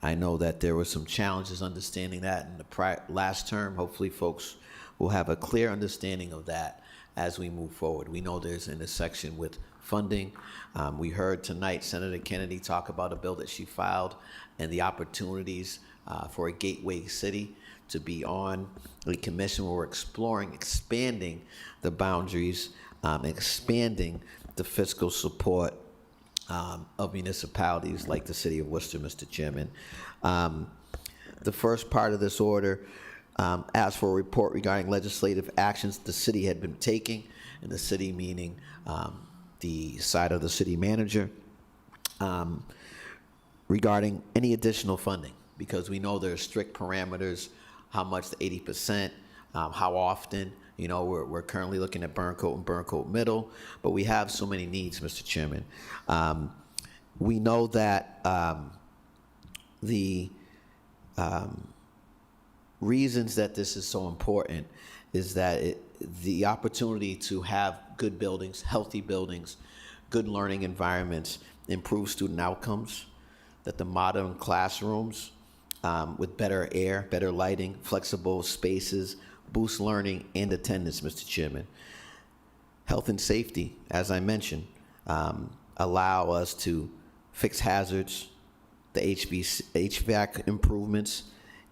I know that there were some challenges understanding that in the last term. Hopefully, folks will have a clear understanding of that as we move forward. We know there's an intersection with funding. We heard tonight Senator Kennedy talk about a bill that she filed and the opportunities for a gateway city to be on a commission where we're exploring expanding the boundaries, expanding the fiscal support of municipalities like the city of Worcester, Mr. Chairman. The first part of this order asked for a report regarding legislative actions the city had been taking, and the city meaning the side of the city manager, regarding any additional funding, because we know there are strict parameters, how much the 80%, how often. You know, we're currently looking at Burncoat and Burncoat Middle, but we have so many needs, Mr. Chairman. We know that the reasons that this is so important is that the opportunity to have good buildings, healthy buildings, good learning environments, improve student outcomes, that the modern classrooms with better air, better lighting, flexible spaces, boost learning and attendance, Mr. Chairman. Health and safety, as I mentioned, allow us to fix hazards, the HVAC improvements,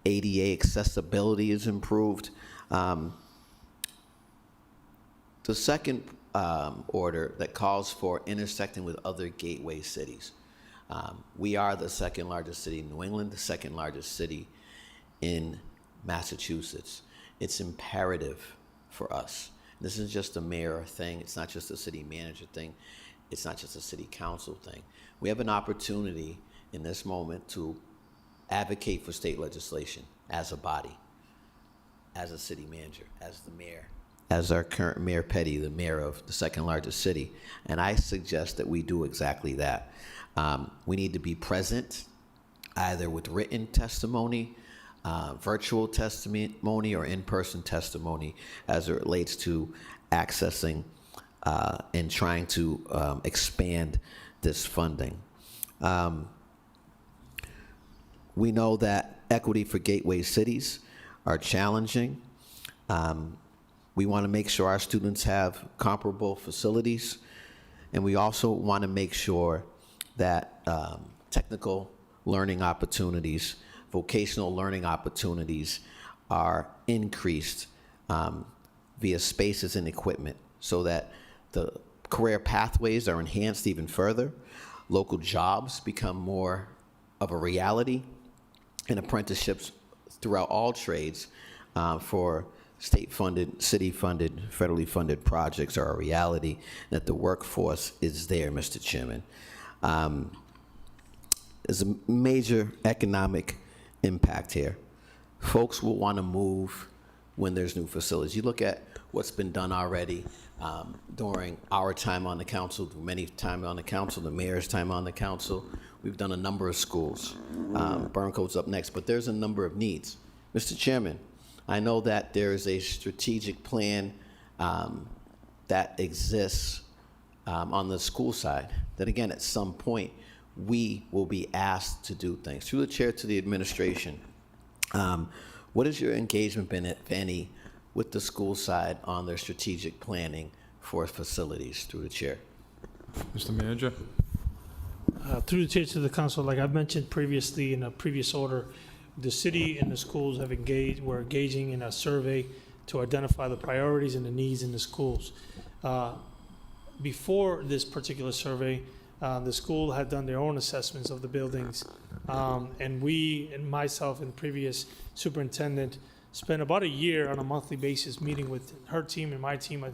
ADA accessibility is improved. The second order that calls for intersecting with other gateway cities. We are the second largest city in New England, the second largest city in Massachusetts. It's imperative for us. This isn't just a mayor thing. It's not just a city manager thing. It's not just a city council thing. We have an opportunity in this moment to advocate for state legislation as a body, as a city manager, as the mayor, as our current Mayor Petty, the mayor of the second largest city. And I suggest that we do exactly that. We need to be present either with written testimony, virtual testimony, or in-person testimony as it relates to accessing and trying to expand this funding. We know that equity for gateway cities are challenging. We want to make sure our students have comparable facilities, and we also want to make sure that technical learning opportunities, vocational learning opportunities are increased via spaces and equipment so that the career pathways are enhanced even further, local jobs become more of a reality, and apprenticeships throughout all trades for state-funded, city-funded, federally funded projects are a reality, that the workforce is there, Mr. Chairman. There's a major economic impact here. Folks will want to move when there's new facilities. You look at what's been done already during our time on the council, many times on the council, the mayor's time on the council. We've done a number of schools. Burncoat's up next, but there's a number of needs. Mr. Chairman, I know that there is a strategic plan that exists on the school side, that again, at some point, we will be asked to do things. Through the chair to the administration, what has your engagement been, if any, with the school side on their strategic planning for facilities? Through the chair. Mr. Manager? Through the chair to the council, like I've mentioned previously in a previous order, the city and the schools have we're engaging in a survey to identify the priorities and the needs in the schools. Before this particular survey, the school had done their own assessments of the buildings. And we, and myself and previous superintendent, spent about a year on a monthly basis meeting with her team and my team,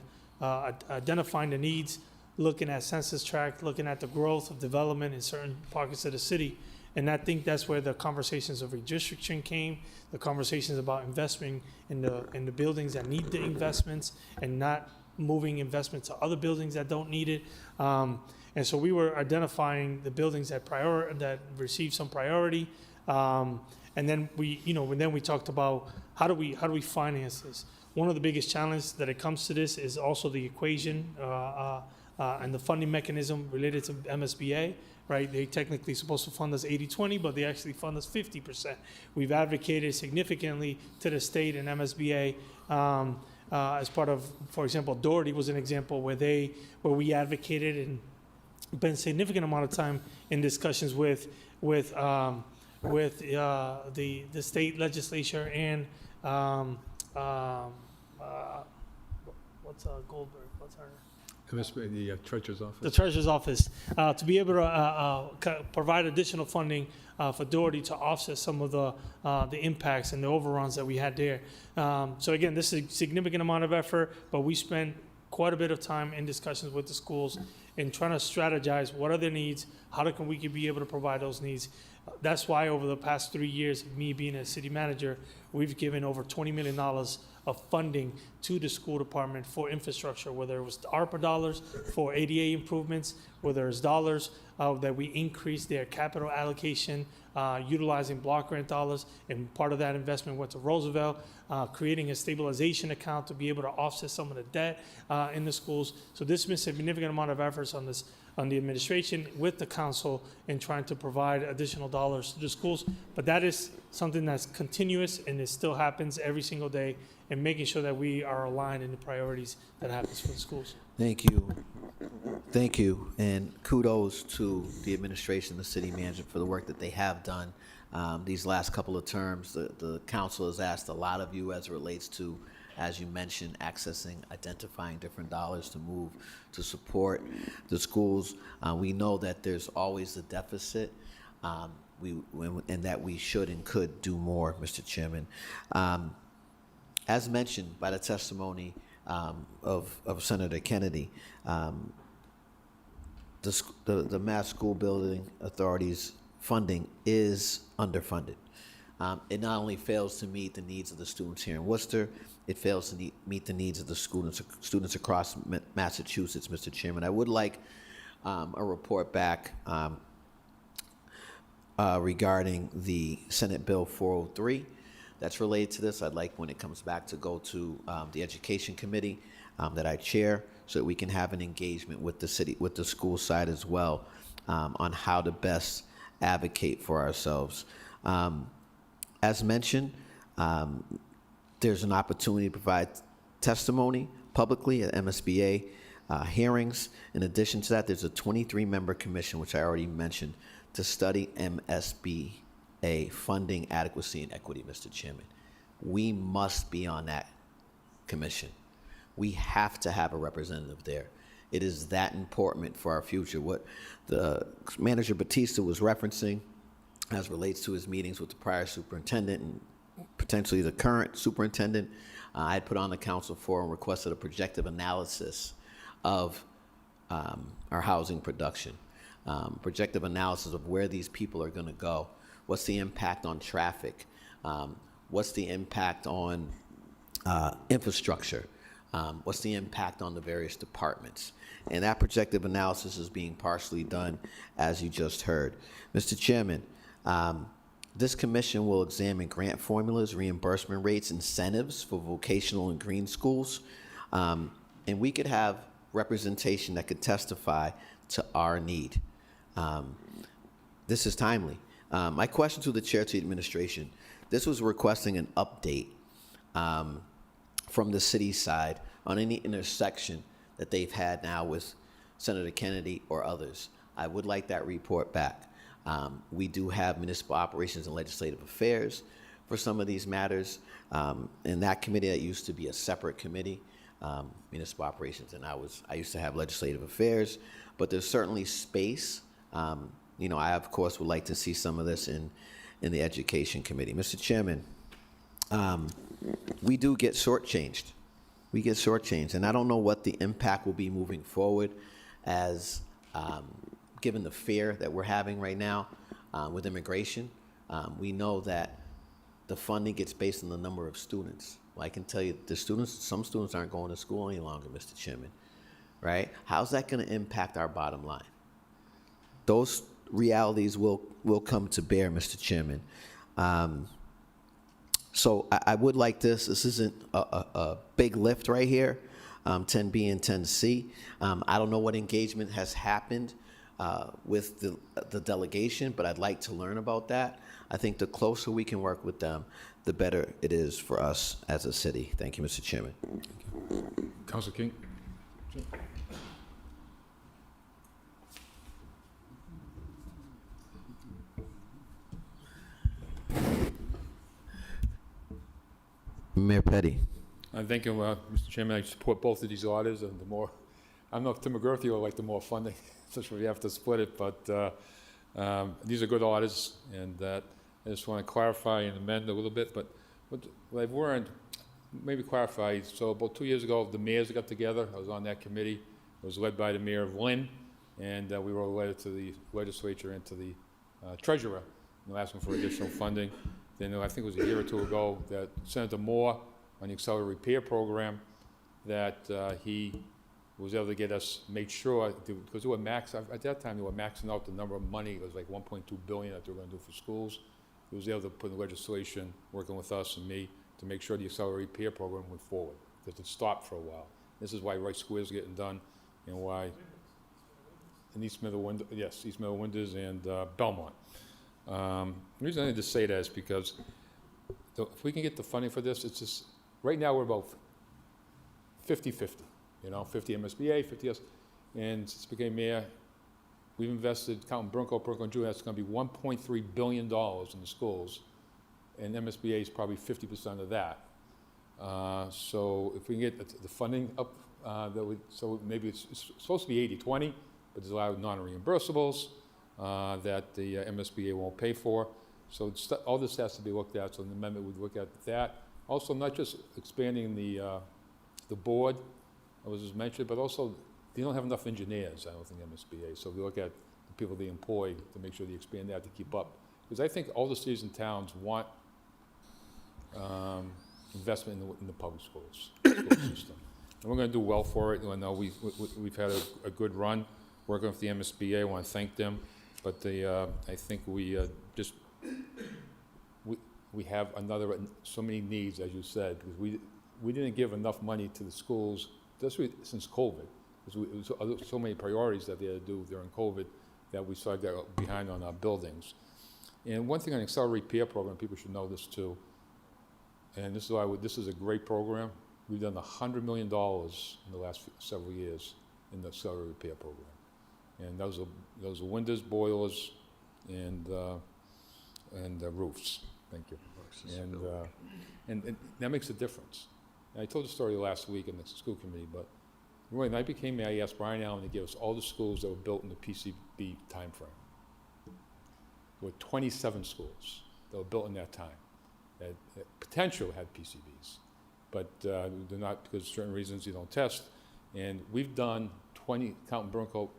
identifying the needs, looking at census tract, looking at the growth of development in certain pockets of the city. And I think that's where the conversations of redistricting came, the conversations about investing in the buildings that need the investments and not moving investment to other buildings that don't need it. And so we were identifying the buildings that received some priority. And then we talked about how do we finance this? One of the biggest challenges that it comes to this is also the equation and the funding mechanism related to MSBA, right? They technically supposed to fund us 80-20, but they actually fund us 50%. We've advocated significantly to the state and MSBA as part of, for example, Doherty was an example where we advocated and spent a significant amount of time in discussions with the state legislature and what's Goldberg? What's her? The treasurer's office. The treasurer's office, to be able to provide additional funding for Doherty to offset some of the impacts and the overruns that we had there. So again, this is a significant amount of effort, but we spent quite a bit of time in discussions with the schools and trying to strategize what are their needs, how can we be able to provide those needs. That's why over the past 3 years, me being a city manager, we've given over $20 million of funding to the school department for infrastructure, whether it was ARPA dollars for ADA improvements, whether it's dollars that we increased their capital allocation, utilizing block grant dollars, and part of that investment went to Roosevelt, creating a stabilization account to be able to offset some of the debt in the schools. So this has been a significant amount of efforts on on the administration with the council in trying to provide additional dollars to the schools. But that is something that's continuous, and it still happens every single day, and making sure that we are aligned in the priorities that happens for the schools. Thank you. Thank you, and kudos to the administration, the city manager, for the work that they have done. These last couple of terms, the council has asked a lot of you as it relates to, as you mentioned, accessing, identifying different dollars to move to support the schools. We know that there's always a deficit, and that we should and could do more, Mr. Chairman. As mentioned by the testimony of Senator Kennedy, the Mass School Building Authority's funding is underfunded. It not only fails to meet the needs of the students here in Worcester, it fails to meet the needs of the students across Massachusetts, Mr. Chairman. I would like a report back regarding the Senate Bill 403 that's related to this. I'd like, when it comes back, to go to the Education Committee that I chair, so that we can have an engagement with the city, with the school side as well, on how to best advocate for ourselves. As mentioned, there's an opportunity to provide testimony publicly at MSBA hearings. In addition to that, there's a 23-member commission, which I already mentioned, to study MSBA funding adequacy and equity, Mr. Chairman. We must be on that commission. We have to have a representative there. It is that important for our future. What the Manager Batista was referencing as relates to his meetings with the prior superintendent and potentially the current superintendent, I had put on the council floor and requested a projective analysis of our housing production. Projective analysis of where these people are going to go. What's the impact on traffic? What's the impact on infrastructure? What's the impact on the various departments? And that projective analysis is being partially done, as you just heard. Mr. Chairman, this commission will examine grant formulas, reimbursement rates, incentives for vocational and green schools, and we could have representation that could testify to our need. This is timely. My question to the chair, to the administration, this was requesting an update from the city side on any intersection that they've had now with Senator Kennedy or others. I would like that report back. We do have municipal operations and legislative affairs for some of these matters. In that committee, that used to be a separate committee, municipal operations, and I used to have legislative affairs, but there's certainly space. You know, I, of course, would like to see some of this in the Education Committee. Mr. Chairman, we do get shortchanged. We get shortchanged, and I don't know what the impact will be moving forward as given the fear that we're having right now with immigration. We know that the funding gets based on the number of students. Well, I can tell you some students aren't going to school any longer, Mr. Chairman, right? How's that going to impact our bottom line? Those realities will come to bear, Mr. Chairman. So I would like this isn't a big lift right here, 10B and 10C. I don't know what engagement has happened with the delegation, but I'd like to learn about that. I think the closer we can work with them, the better it is for us as a city. Thank you, Mr. Chairman. Councilor King. Mayor Petty. Thank you, Mr. Chairman. I support both of these orders, and the more, I don't know if Tim McGurthy would like the more funding, especially if we have to split it, but these are good orders, and I just want to clarify and amend a little bit, but what I've learned, maybe clarify, so about 2 years ago, the mayors got together. I was on that committee. It was led by the mayor of Lynn, and we wrote a letter to the legislature and to the treasurer, asking for additional funding. Then I think it was a year or two ago that Senator Moore on the Accelerated Repair Program, that he was able to get us, make sure, because they were at that time they were maxing out the number of money. It was like $1.2 billion that they were going to do for schools. He was able to put in legislation, working with us and me, to make sure the Accelerated Repair Program went forward, because it stopped for a while. This is why Wright Square is getting done, and why in East Middle Windows, yes, East Middle Windows and Belmont. The reason I need to say that is because if we can get the funding for this, it's just, right now we're about 50-50, 50 MSBA, 50 us. And since I became mayor, we've invested, counting Bronco and Jewett, that's going to be $1.3 billion in the schools, and MSBA is probably 50% of that. So if we can get the funding up, so maybe it's supposed to be 80-20, but there's a lot of non-reimbursables that the MSBA won't pay for. So all this has to be looked at, so the amendment would look at that. Also, not just expanding the board, as was mentioned, but also they don't have enough engineers, I don't think, MSBA. So we look at the people they employ to make sure they expand that to keep up. Because I think all the cities and towns want investment in the public schools school system. And we're going to do well for it. I know we've had a good run working with the MSBA. I want to thank them. But I think we have so many needs, as you said, because we didn't give enough money to the schools since COVID. Because it was so many priorities that they had to do during COVID that we started to get behind on our buildings. And one thing on the Accelerate Repair program, people should know this too, and this is why this is a great program. We've done $100 million in the last several years in the Accelerate Repair program. And those are windows, boilers, and roofs. Thank you. And that makes a difference. And I told the story last week in the school committee, but when I became mayor, I asked Brian Allen to give us all the schools that were built in the PCB timeframe. There were 27 schools that were built in that time that potentially had PCBs, but they're not because of certain reasons you don't test. And we've done 20, counting Burncoat,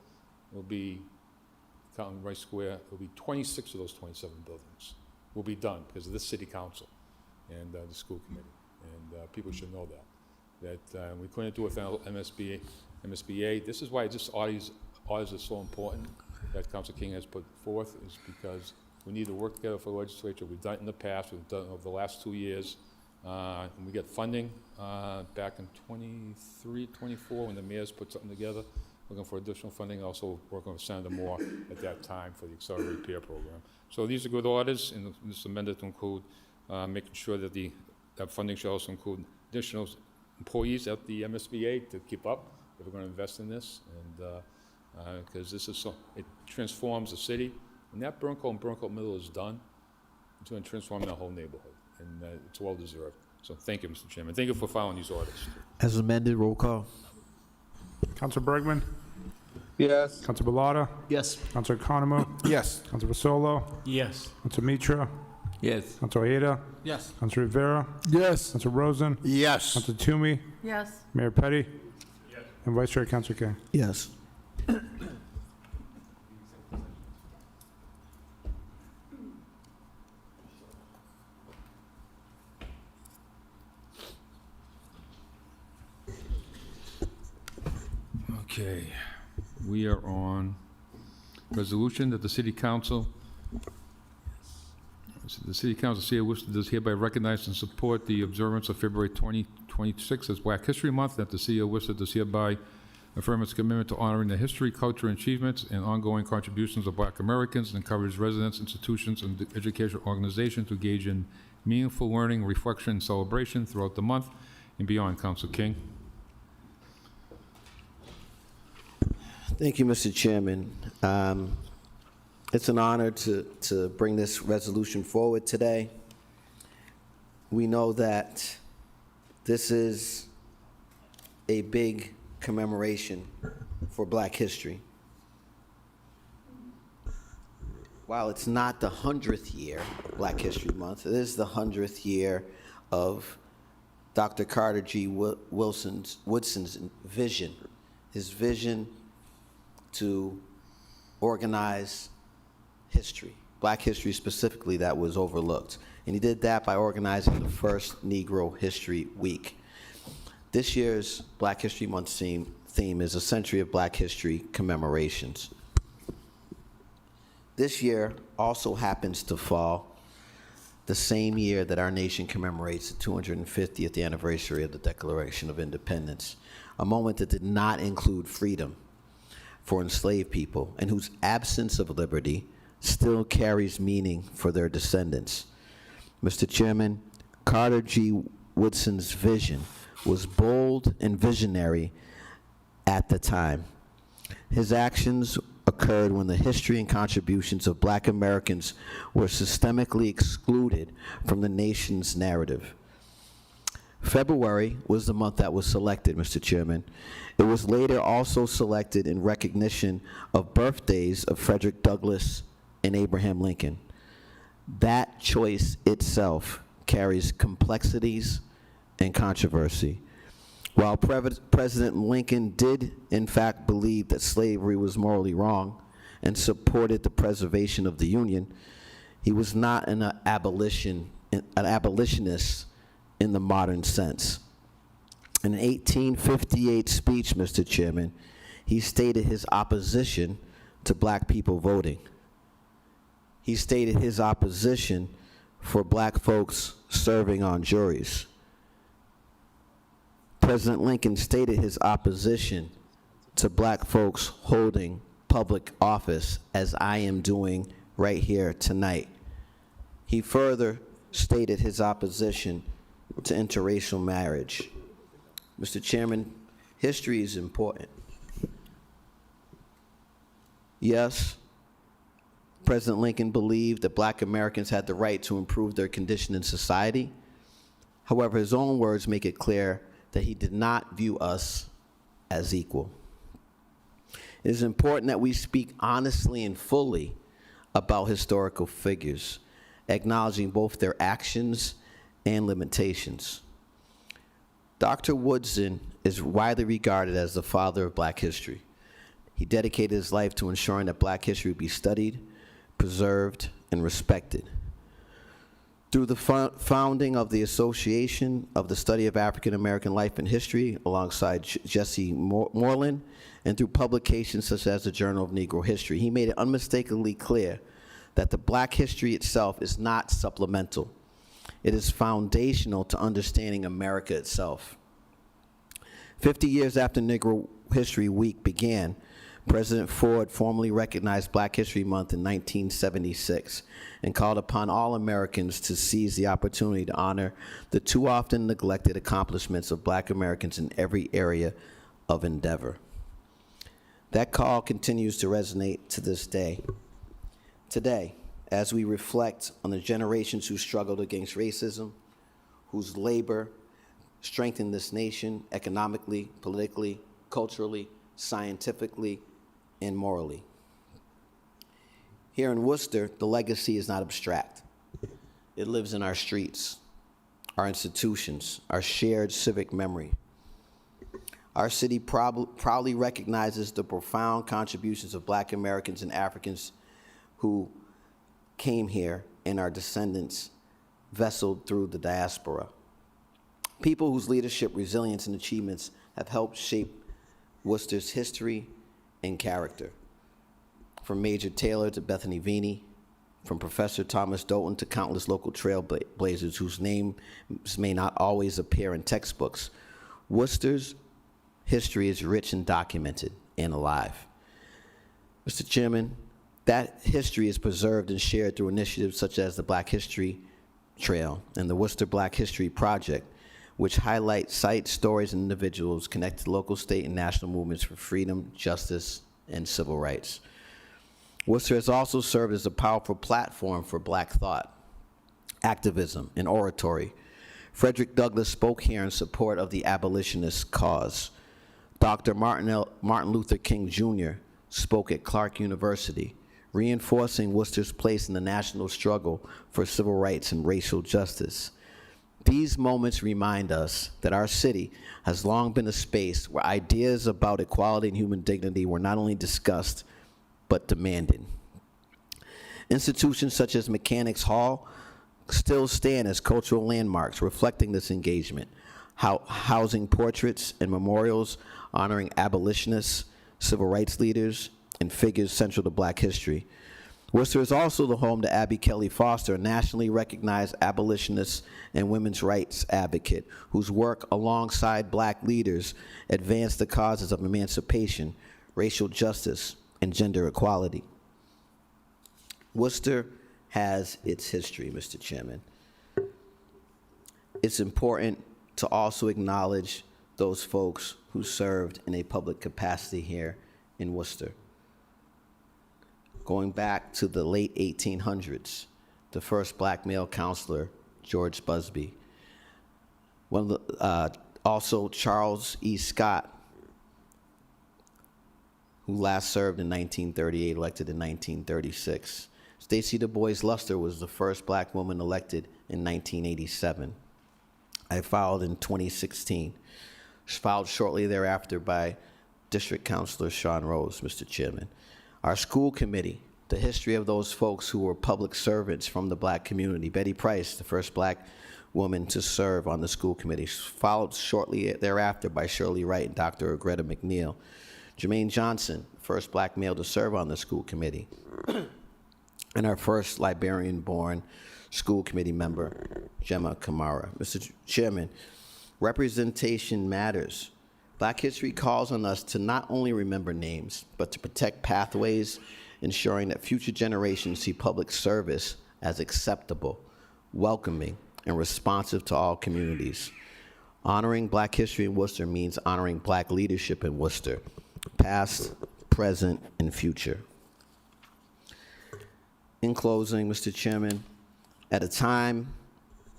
will be, counting Rice Square, will be 26 of those 27 buildings will be done because of this city council and the school committee. And people should know that we couldn't do it without MSBA. This is why this audits are so important that Council King has put forth, is because we need to work together for the legislature. We've done it in the past. We've done it over the last 2 years. And we get funding back in 23, 24 when the mayors put something together, looking for additional funding, also working with Senator Moore at that time for the Accelerated Repair Program. So these are good orders, and this is amended to include making sure that that funding should also include additional employees at the MSBA to keep up if we're going to invest in this, and because this is it transforms the city. When that Burncoat and Burncoat Middle is done, it's going to transform the whole neighborhood, and it's well deserved. So thank you, Mr. Chairman. Thank you for following these orders. As amended, roll call. Council Bergman? Yes. Council Bellata? Yes. Council Economo? Yes. Council Vasolo? Yes. Council Mitra? Yes. Council Ojeda? Yes. Council Rivera? Yes. Council Rosen? Yes. Council Toomey? Yes. Mayor Petty? Yes. And Vice Chair Council King. Yes. Okay, we are on resolution that the City Council, City of Worcester does hereby recognize and support the observance of February 2026 as Black History Month, that the City of Worcester does hereby affirm its commitment to honoring the history, culture, achievements, and ongoing contributions of Black Americans, and encourage residents, institutions, and educational organizations to engage in meaningful learning, reflection, and celebration throughout the month and beyond. Council King. Thank you, Mr. Chairman. It's an honor to bring this resolution forward today. We know that this is a big commemoration for Black history. While it's not the 100th year, Black History Month, it is the 100th year of Dr. Carter G. Woodson's vision, his vision to organize history, Black history specifically, that was overlooked. And he did that by organizing the first Negro History Week. This year's Black History Month theme is a century of Black history commemorations. This year also happens to fall the same year that our nation commemorates the 250th anniversary of the Declaration of Independence, a moment that did not include freedom. for enslaved people and whose absence of liberty still carries meaning for their descendants. Mr. Chairman, Carter G. Woodson's vision was bold and visionary at the time. His actions occurred when the history and contributions of Black Americans were systemically excluded from the nation's narrative. February was the month that was selected, Mr. Chairman. It was later also selected in recognition of birthdays of Frederick Douglass and Abraham Lincoln. That choice itself carries complexities and controversy. While President Lincoln did, in fact, believe that slavery was morally wrong and supported the preservation of the Union, he was not an abolitionist in the modern sense. In an 1858 speech, Mr. Chairman, he stated his opposition to Black people voting. He stated his opposition for Black folks serving on juries. President Lincoln stated his opposition to Black folks holding public office, as I am doing right here tonight. He further stated his opposition to interracial marriage. Mr. Chairman, history is important. Yes, President Lincoln believed that Black Americans had the right to improve their condition in society. However, his own words make it clear that he did not view us as equal. It is important that we speak honestly and fully about historical figures, acknowledging both their actions and limitations. Dr. Woodson is widely regarded as the father of Black history. He dedicated his life to ensuring that Black history would be studied, preserved, and respected. Through the founding of the Association of the Study of African American Life and History alongside Jesse Moreland, and through publications such as the Journal of Negro History, he made it unmistakably clear that the Black history itself is not supplemental. It is foundational to understanding America itself. 50 years after Negro History Week began, President Ford formally recognized Black History Month in 1976 and called upon all Americans to seize the opportunity to honor the too often neglected accomplishments of Black Americans in every area of endeavor. That call continues to resonate to this day. Today, as we reflect on the generations who struggled against racism, whose labor strengthened this nation economically, politically, culturally, scientifically, and morally. Here in Worcester, the legacy is not abstract. It lives in our streets, our institutions, our shared civic memory. Our city proudly recognizes the profound contributions of Black Americans and Africans who came here and our descendants vesseled through the diaspora. People whose leadership, resilience, and achievements have helped shape Worcester's history and character. From Major Taylor to Bethany Veeney, from Professor Thomas Dolton to countless local trailblazers whose names may not always appear in textbooks, Worcester's history is rich and documented and alive. Mr. Chairman, that history is preserved and shared through initiatives such as the Black History Trail and the Worcester Black History Project, which highlight sites, stories, and individuals connected to local, state, and national movements for freedom, justice, and civil rights. Worcester has also served as a powerful platform for Black thought, activism, and oratory. Frederick Douglass spoke here in support of the abolitionist cause. Dr. Martin Luther King Jr. spoke at Clark University, reinforcing Worcester's place in the national struggle for civil rights and racial justice. These moments remind us that our city has long been a space where ideas about equality and human dignity were not only discussed, but demanded. Institutions such as Mechanics Hall still stand as cultural landmarks reflecting this engagement, housing portraits and memorials honoring abolitionists, civil rights leaders, and figures central to Black history. Worcester is also the home to Abby Kelly Foster, a nationally recognized abolitionist and women's rights advocate whose work alongside Black leaders advanced the causes of emancipation, racial justice, and gender equality. Worcester has its history, Mr. Chairman. It's important to also acknowledge those folks who served in a public capacity here in Worcester. Going back to the late 1800s, the first black male counselor, George Busby. Also Charles E. Scott, who last served in 1938, elected in 1936. Stacey Du Bois Luster was the first black woman elected in 1987. I filed in 2016. Followed shortly thereafter by District Councilor Sean Rose, Mr. Chairman. Our school committee, the history of those folks who were public servants from the black community. Betty Price, the first black woman to serve on the school committee, followed shortly thereafter by Shirley Wright and Dr. Greta McNeil. Jermaine Johnson, first black male to serve on the school committee. And our first Liberian-born school committee member, Gemma Kamara. Mr. Chairman, representation matters. Black history calls on us to not only remember names, but to protect pathways, ensuring that future generations see public service as acceptable, welcoming, and responsive to all communities. Honoring Black history in Worcester means honoring Black leadership in Worcester, past, present, and future. In closing, Mr. Chairman, at a time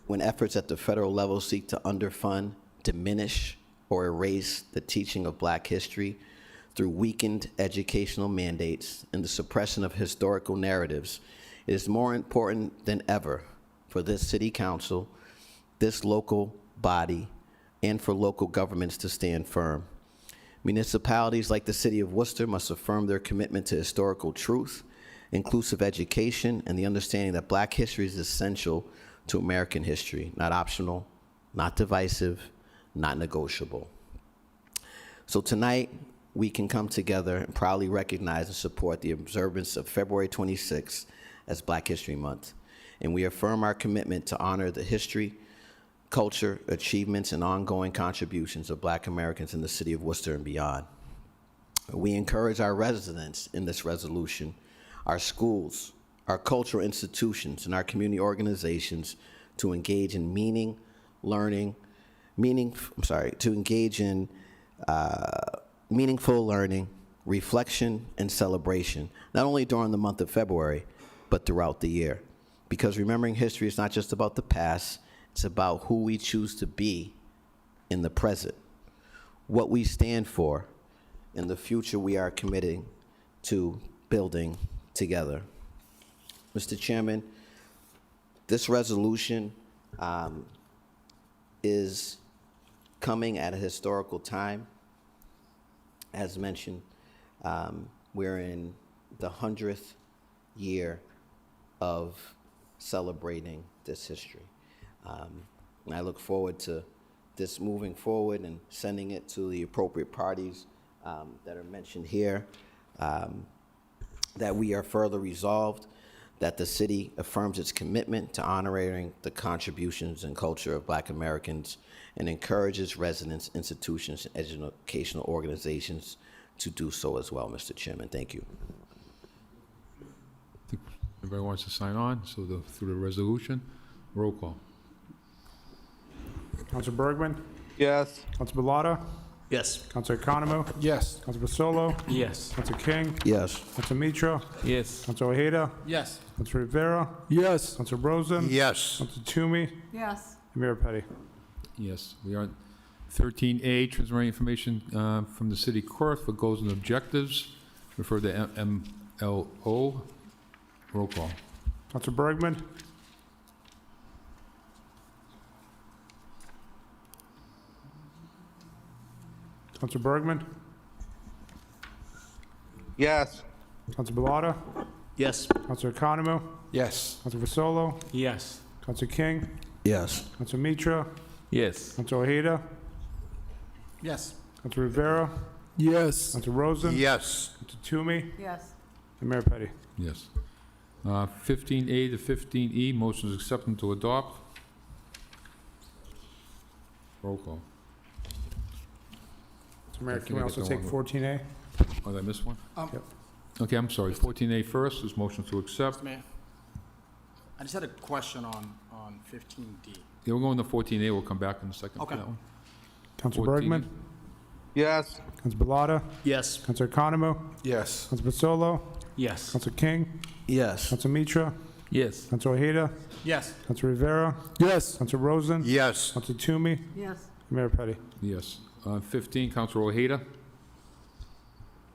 when efforts at the federal level seek to underfund, diminish, or erase the teaching of Black history through weakened educational mandates and the suppression of historical narratives, it is more important than ever for this city council, this local body, and for local governments to stand firm. Municipalities like the City of Worcester must affirm their commitment to historical truth, inclusive education, and the understanding that Black history is essential to American history, not optional, not divisive, not negotiable. So tonight, we can come together and proudly recognize and support the observance of February 26th as Black History Month. And we affirm our commitment to honor the history, culture, achievements, and ongoing contributions of Black Americans in the city of Worcester and beyond. We encourage our residents in this resolution, our schools, our cultural institutions, and our community organizations to engage in meaningful learning, reflection, and celebration, not only during the month of February, but throughout the year. Because remembering history is not just about the past, it's about who we choose to be in the present, what we stand for, and the future we are committing to building together. Mr. Chairman, this resolution is coming at a historical time. As mentioned, we're in the 100th year of celebrating this history. And I look forward to this moving forward and sending it to the appropriate parties that are mentioned here, that we are further resolved, that the city affirms its commitment to honoring the contributions and culture of Black Americans and encourages residents, institutions, and educational organizations to do so as well, Mr. Chairman. Thank you. Everybody wants to sign on, so through the resolution, roll call. Councilor Bergman? Yes. Councilor Bellotta? Yes. Councilor Economou? Yes. Councilor Basolo? Yes. Councilor King? Yes. Councilor Mitra? Yes. Councilor Ojeda? Yes. Councilor Rivera? Yes. Councilor Rosen? Yes. Councilor Toomey? Yes. And Mayor Petty. Yes, we are 13A, transferring information from the city clerk for goals and objectives. Refer to MLO. Roll call. Councilor Bergman? Councilor Bergman? Yes. Councilor Bellotta? Yes. Councilor Economou? Yes. Councilor Vasolo? Yes. Councilor King? Yes. Councilor Mitra? Yes. Councilor Ojeda? Yes. Councilor Rivera? Yes. Councilor Rosen? Yes. Councilor Toomey? Yes. And Mayor Petty. Yes. 15A to 15E, motions accepted to adopt. Roll call. Mayor, think can we I also got the take wrong 14A? Oh, did I miss one? Yep. Okay, I'm sorry. 14A first is motion to accept. Mr. Mayor, I just had a question on 15D. Yeah, we're going to 14A. We'll come back in a second for Okay. that one. Council 14A. Bergman? Yes. Council Balata? Yes. Council Economou? Yes. Council Basolo? Yes. Council King? Yes. Council Mitra? Yes. Council Ojeda? Yes. Council Rivera? Yes. Council Rosen? Yes. Council Toomey? Yes. Mayor Petty? Yes. 15, Councilor Ojeda.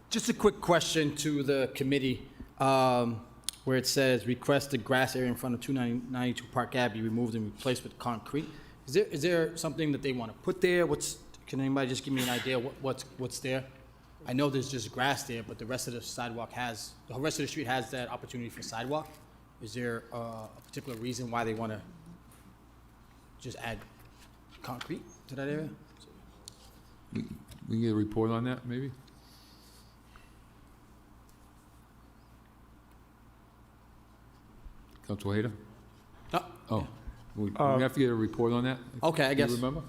Just a quick question to the committee, where it says, request the grass area in front of 292 Park Ave be removed and replaced with concrete. Is there something that they want to put there? Can anybody just give me an idea what's there? I know there's just grass there, but the rest of the rest of the street has that opportunity for sidewalk. Is there a particular reason why they want to just add concrete to that area? We can get a report on that, maybe? Councilor Ojeda? No. Oh, we have to get a report on that? Okay, I guess. You remember?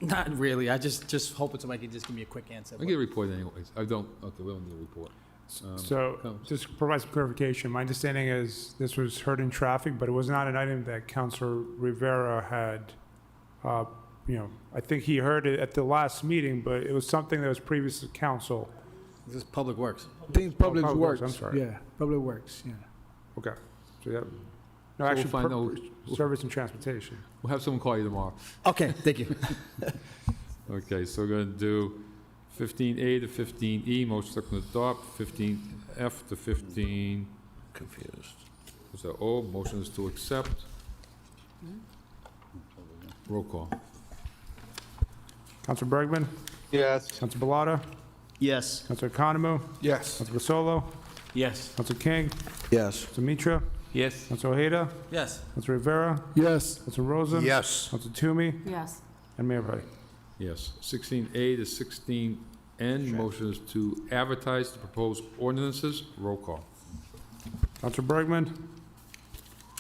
Not really. I just hoping somebody could just give me a quick answer. I'll get a report anyways. Okay, we don't need a report. So, just to provide some clarification, my understanding is this was heard in traffic, but it was not an item that Councilor Rivera had, I think he heard it at the last meeting, but it was something that was previous to council. This is Public Works. I think Public Public Works, Works. I'm sorry. Yeah, Public Works, yeah. Okay. So, yeah. No, So we'll actually, find out- service and transportation. We'll have someone call you tomorrow. Okay, thank you. Okay, so we're going to do 15A to 15E, motion to adopt, 15F to 15... Confused. Was that O? Motion is to accept. Roll call. Council Bergman? Yes. Council Balata? Yes. Council Economou? Yes. Council Basolo? Yes. Council King? Yes. Council Mitra? Yes. Council Ojeda? Yes. Council Rivera? Yes. Council Rosen? Yes. Council Toomey? Yes. And Mayor Petty? Yes. 16A to 16N, motion is to advertise the proposed ordinances. Roll call. Council Bergman?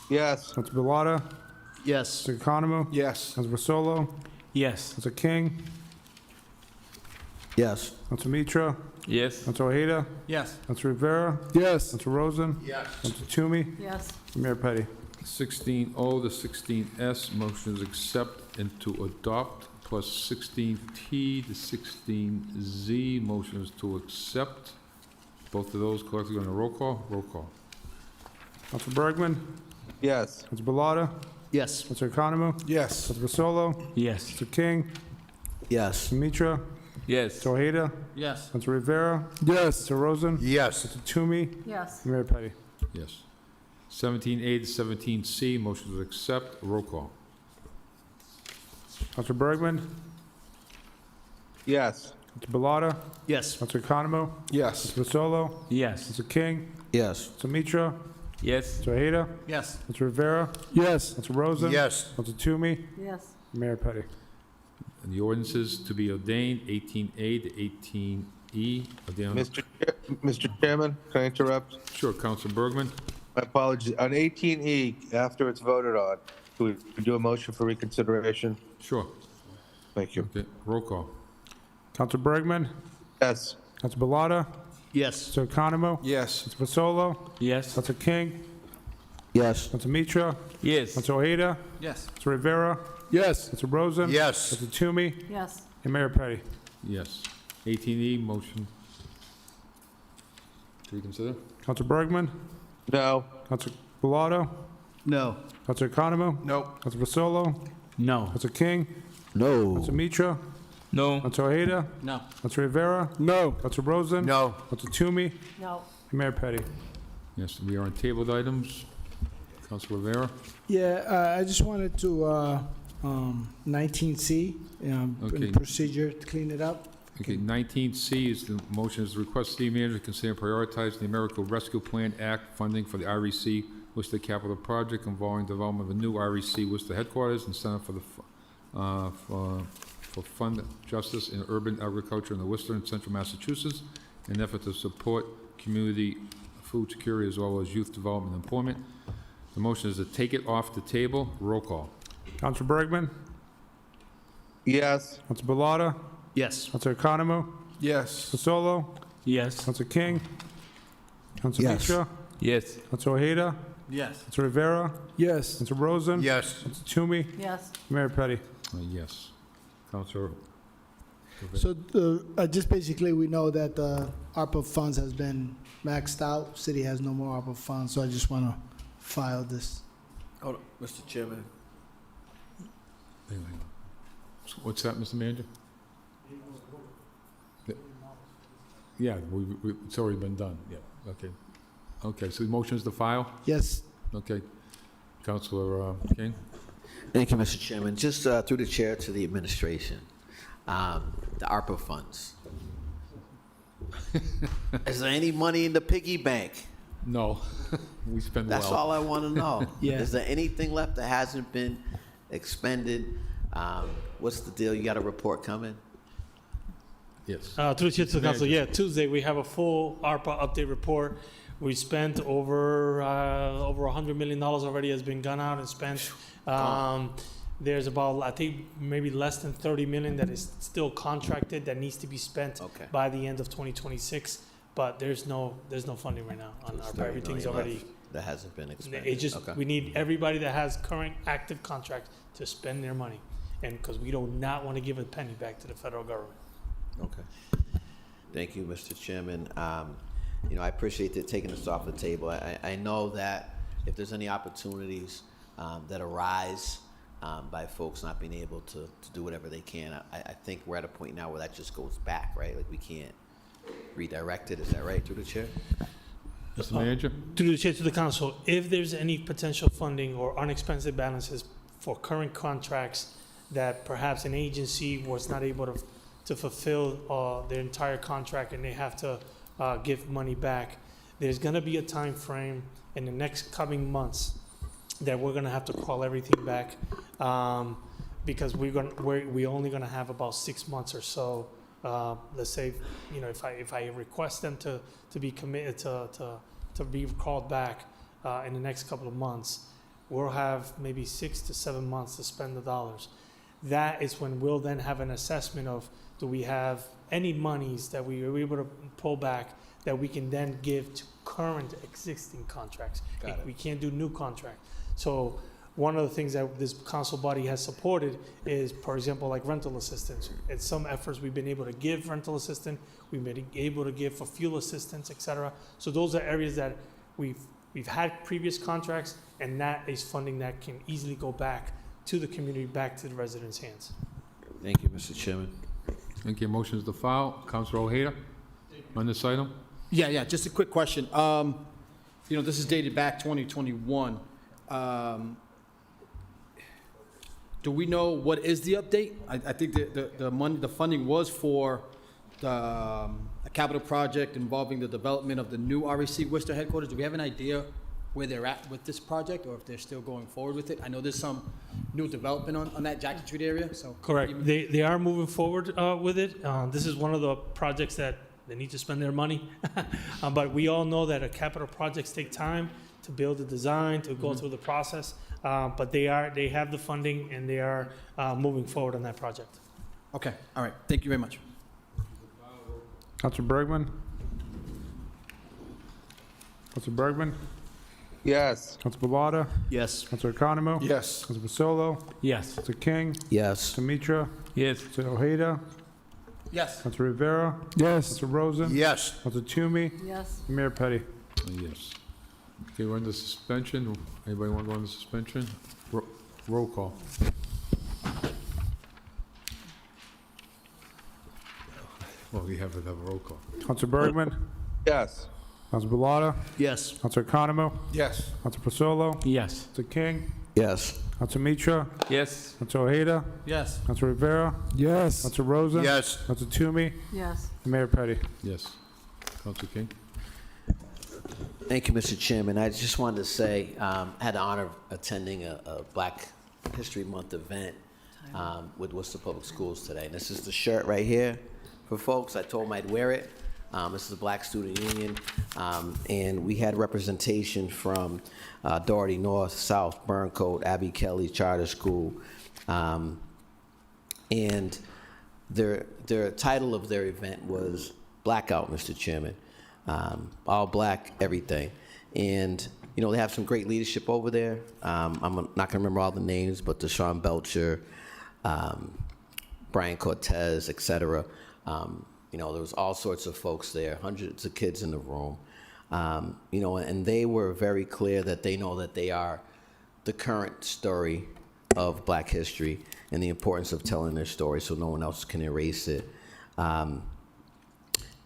Yes. Council Balata? Yes. Council Economou? Yes. Council Basolo? Yes. Council King? Yes. Council Mitra? Yes. Council Ojeda? Yes. Council Rivera? Yes. Council Rosen? Yes. Council Toomey? Yes. And Mayor Petty? 16O to 16S, motion is accept and to adopt, plus 16T to 16Z, motion is to accept. Both of those collectively on a roll call. Roll call. Council Bergman? Yes. Council Balata? Yes. Council Economou? Yes. Council Basolo? Yes. Council King? Yes. Council Mitra? Yes. Council Ojeda? Yes. Council Rivera? Yes. Council Rosen? Yes. Council Toomey? Yes. And Mayor Petty? Yes. 17A to 17C, motion to accept. Roll call. Council Bergman? Yes. Council Balata? Yes. Council Economou? Yes. Council Basolo? Yes. Council King? Yes. Council Mitra? Yes. Council Ojeda? Yes. Council Rivera? Yes. Council Rosen? Yes. Council Toomey? Yes. And Mayor Petty? And the ordinances to be ordained, 18A to 18E. Mr. Chairman, can I interrupt? Sure, Council Bergman. My apologies. On 18E, after it's voted on, do we do a motion for reconsideration? Sure. Thank you. Okay, roll call. Council Bergman? Yes. Council Balata? Yes. Council Economou? Yes. Council Basolo? Yes. Council King? Yes. Council Mitra? Yes. Council Ojeda? Yes. Council Rivera? Yes. Council Rosen? Yes. Council Toomey? Yes. And Mayor Petty? Yes. 18E, motion to reconsider? Council Bergman? No. Council Bellato? No. Council Economou? Nope. Council Basolo? No. Council King? No. Council Mitra? No. Council Ojeda? No. Council Rivera? No. Council Rosen? No. Council Toomey? No. And Mayor Petty? Yes, we are on tabled items. Council Rivera? Yeah, I just wanted to, 19C, Okay. procedure to clean it up. Okay, 19C is the motion is the request city manager to consider prioritizing the American Rescue Plan Act funding for the REC Worcester Capital Project involving development of a new REC Worcester headquarters and Center for the for Fund Justice in Urban Agriculture in the Worcester and Central Massachusetts in an effort to support community food security as well as youth development and employment. The motion is to take it off the table. Roll call. Council Bergman? Yes. Council Bellato? Yes. Counselor Economou, Yes. Fasolo, Yes. Counselor King, Counselor Yes. Mitra, Yes. Counselor Ojeda, Yes. Counselor Rivera, Yes. Counselor Rosen, Yes. Counselor Toomey, Yes. Mayor Petty. Yes. Counselor, So just basically, we know that the ARPA funds has been maxed out. City has no more ARPA funds, so I just want to file this. Hold on, Mr. Chairman. what's that, Mr. Manager? Yeah, it's already been done, yeah, okay. Okay, so the motion is to file? Yes. Okay. Counselor King? Thank you, Mr. Chairman. Just through the chair to the administration, the ARPA funds. Is there any money in the piggy bank? No, we spend well. That's all I want to know. Yeah. Is there anything left that hasn't been expended? What's the deal? You got a report coming? Yes. Through the chair to the council, Manager. yeah, Tuesday, we have a full ARPA update report. We spent over $100 million already has been gone out and spent. There's about, I think, maybe less than 30 million that is still contracted that needs to be spent Okay. by the end of 2026. But there's no funding right now on There's ARPA. 30 Everything's million already. left that hasn't been expended. It just, Okay. we need everybody that has current active contract to spend their money. And because we do not want to give a penny back to the federal government. Okay. Thank you, Mr. Chairman. I appreciate that taking this off the table. I know that if there's any opportunities that arise by folks not being able to do whatever they can, I think we're at a point now where that just goes back, right? Like we can't redirect it. Is that right, through the chair? Mr. Manager? Through the chair to the council, if there's any potential funding or unexpended balances for current contracts that perhaps an agency was not able to fulfill their entire contract and they have to give money back, there's going to be a time frame in the next coming months that we're going to have to call everything back because we're only going to have about 6 months or so. Let's say, if I request them to be committed to be called back in the next couple of months, we'll have maybe 6 to 7 months to spend the dollars. That is when we'll then have an assessment of, do we have any monies that we are able to pull back that we can then give to current existing contracts. Got it. We can't do new contract. So one of the things that this council body has supported is, for example, like rental assistance. In some efforts, we've been able to give rental assistance, we've been able to give for fuel assistance, et cetera. So those are areas that we've had previous contracts, and that is funding that can easily go back to the community, back to the residents' hands. Thank you, Mr. Chairman. Thank you. Motion is to file. Counselor Ojeda on this item? Yeah, just a quick question. This is dated back 2021. Do we know what is the update? I think the funding was for a capital project involving the development of the new REC Worcester headquarters. Do we have an idea where they're at with this project, or if they're still going forward with it? I know there's some new development on that Jackson Street area, so. Correct. They are moving forward with it. This is one of the projects that they need to spend their money. But we all know that capital projects take time to build the design, to go through the process. But they have the funding, and they are moving forward on that project. Okay, all right. Thank you very much. Counselor Bergman? Counselor Bergman? Yes. Counselor Bellata? Yes. Counselor Economou? Yes. Counselor Fasolo? Yes. Counselor King? Yes. Counselor Mitra? Yes. Counselor Ojeda? Yes. Counselor Rivera? Yes. Counselor Rosen? Yes. Counselor Toomey? Yes. Mayor Petty. Yes. Okay, we're under suspension. Anybody want to go under suspension? Roll call. Well, we have to have a roll call. Counselor Bergman? Yes. Counselor Bellata? Yes. Counselor Economou? Yes. Counselor Fasolo? Yes. Counselor King? Yes. Counselor Mitra? Yes. Counselor Ojeda? Yes. Counselor Rivera? Yes. Counselor Rosen? Yes. Counselor Toomey? Yes. Mayor Petty. Yes. Counselor King? Thank you, Mr. Chairman. I just wanted to say, I had the honor of attending a Black History Month event with Worcester Public Schools today. And this is the shirt right here for folks. I told them I'd wear it. This is the Black Student Union. And we had representation from Doherty North, South, Burncoat, Abbey Kelly Charter School. And their title of their event was Blackout, Mr. Chairman. All black, everything. And, you know, they have some great leadership over there. I'm not going to remember all the names, but Deshaun Belcher, Brian Cortez, et cetera. You know, there was all sorts of folks there, hundreds of kids in the room. You know, and they were very clear that they know that they are the current story of black history and the importance of telling their story so no one else can erase it.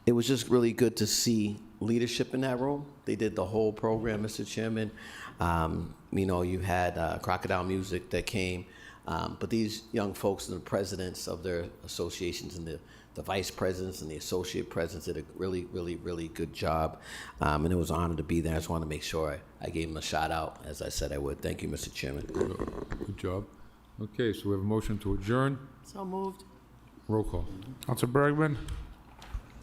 It was just really good to see leadership in that room. They did the whole program, Mr. Chairman. You know, you had Crocodile Music that came, but these young folks and the presidents of their associations and the vice presidents and the associate presidents did a really, really, really good job. And it was an honor to be there. I just wanted to make sure I gave them a shout out, as I said I would. Thank you, Mr. Chairman. Good job. Okay, so we have a motion to adjourn. So moved. Roll call. Council Bergman?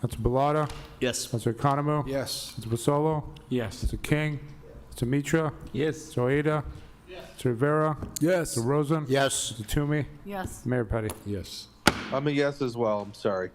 Council Bellata? Yes. Council Economo? Yes. Council Vasolo? Yes. Council King? Council Mitra? Yes. Council Ada? Yes. Council Rivera? Yes. Council Rosen? Yes. Council Toomey? Yes. Mayor Petty? Yes. I'm a yes as well, I'm sorry.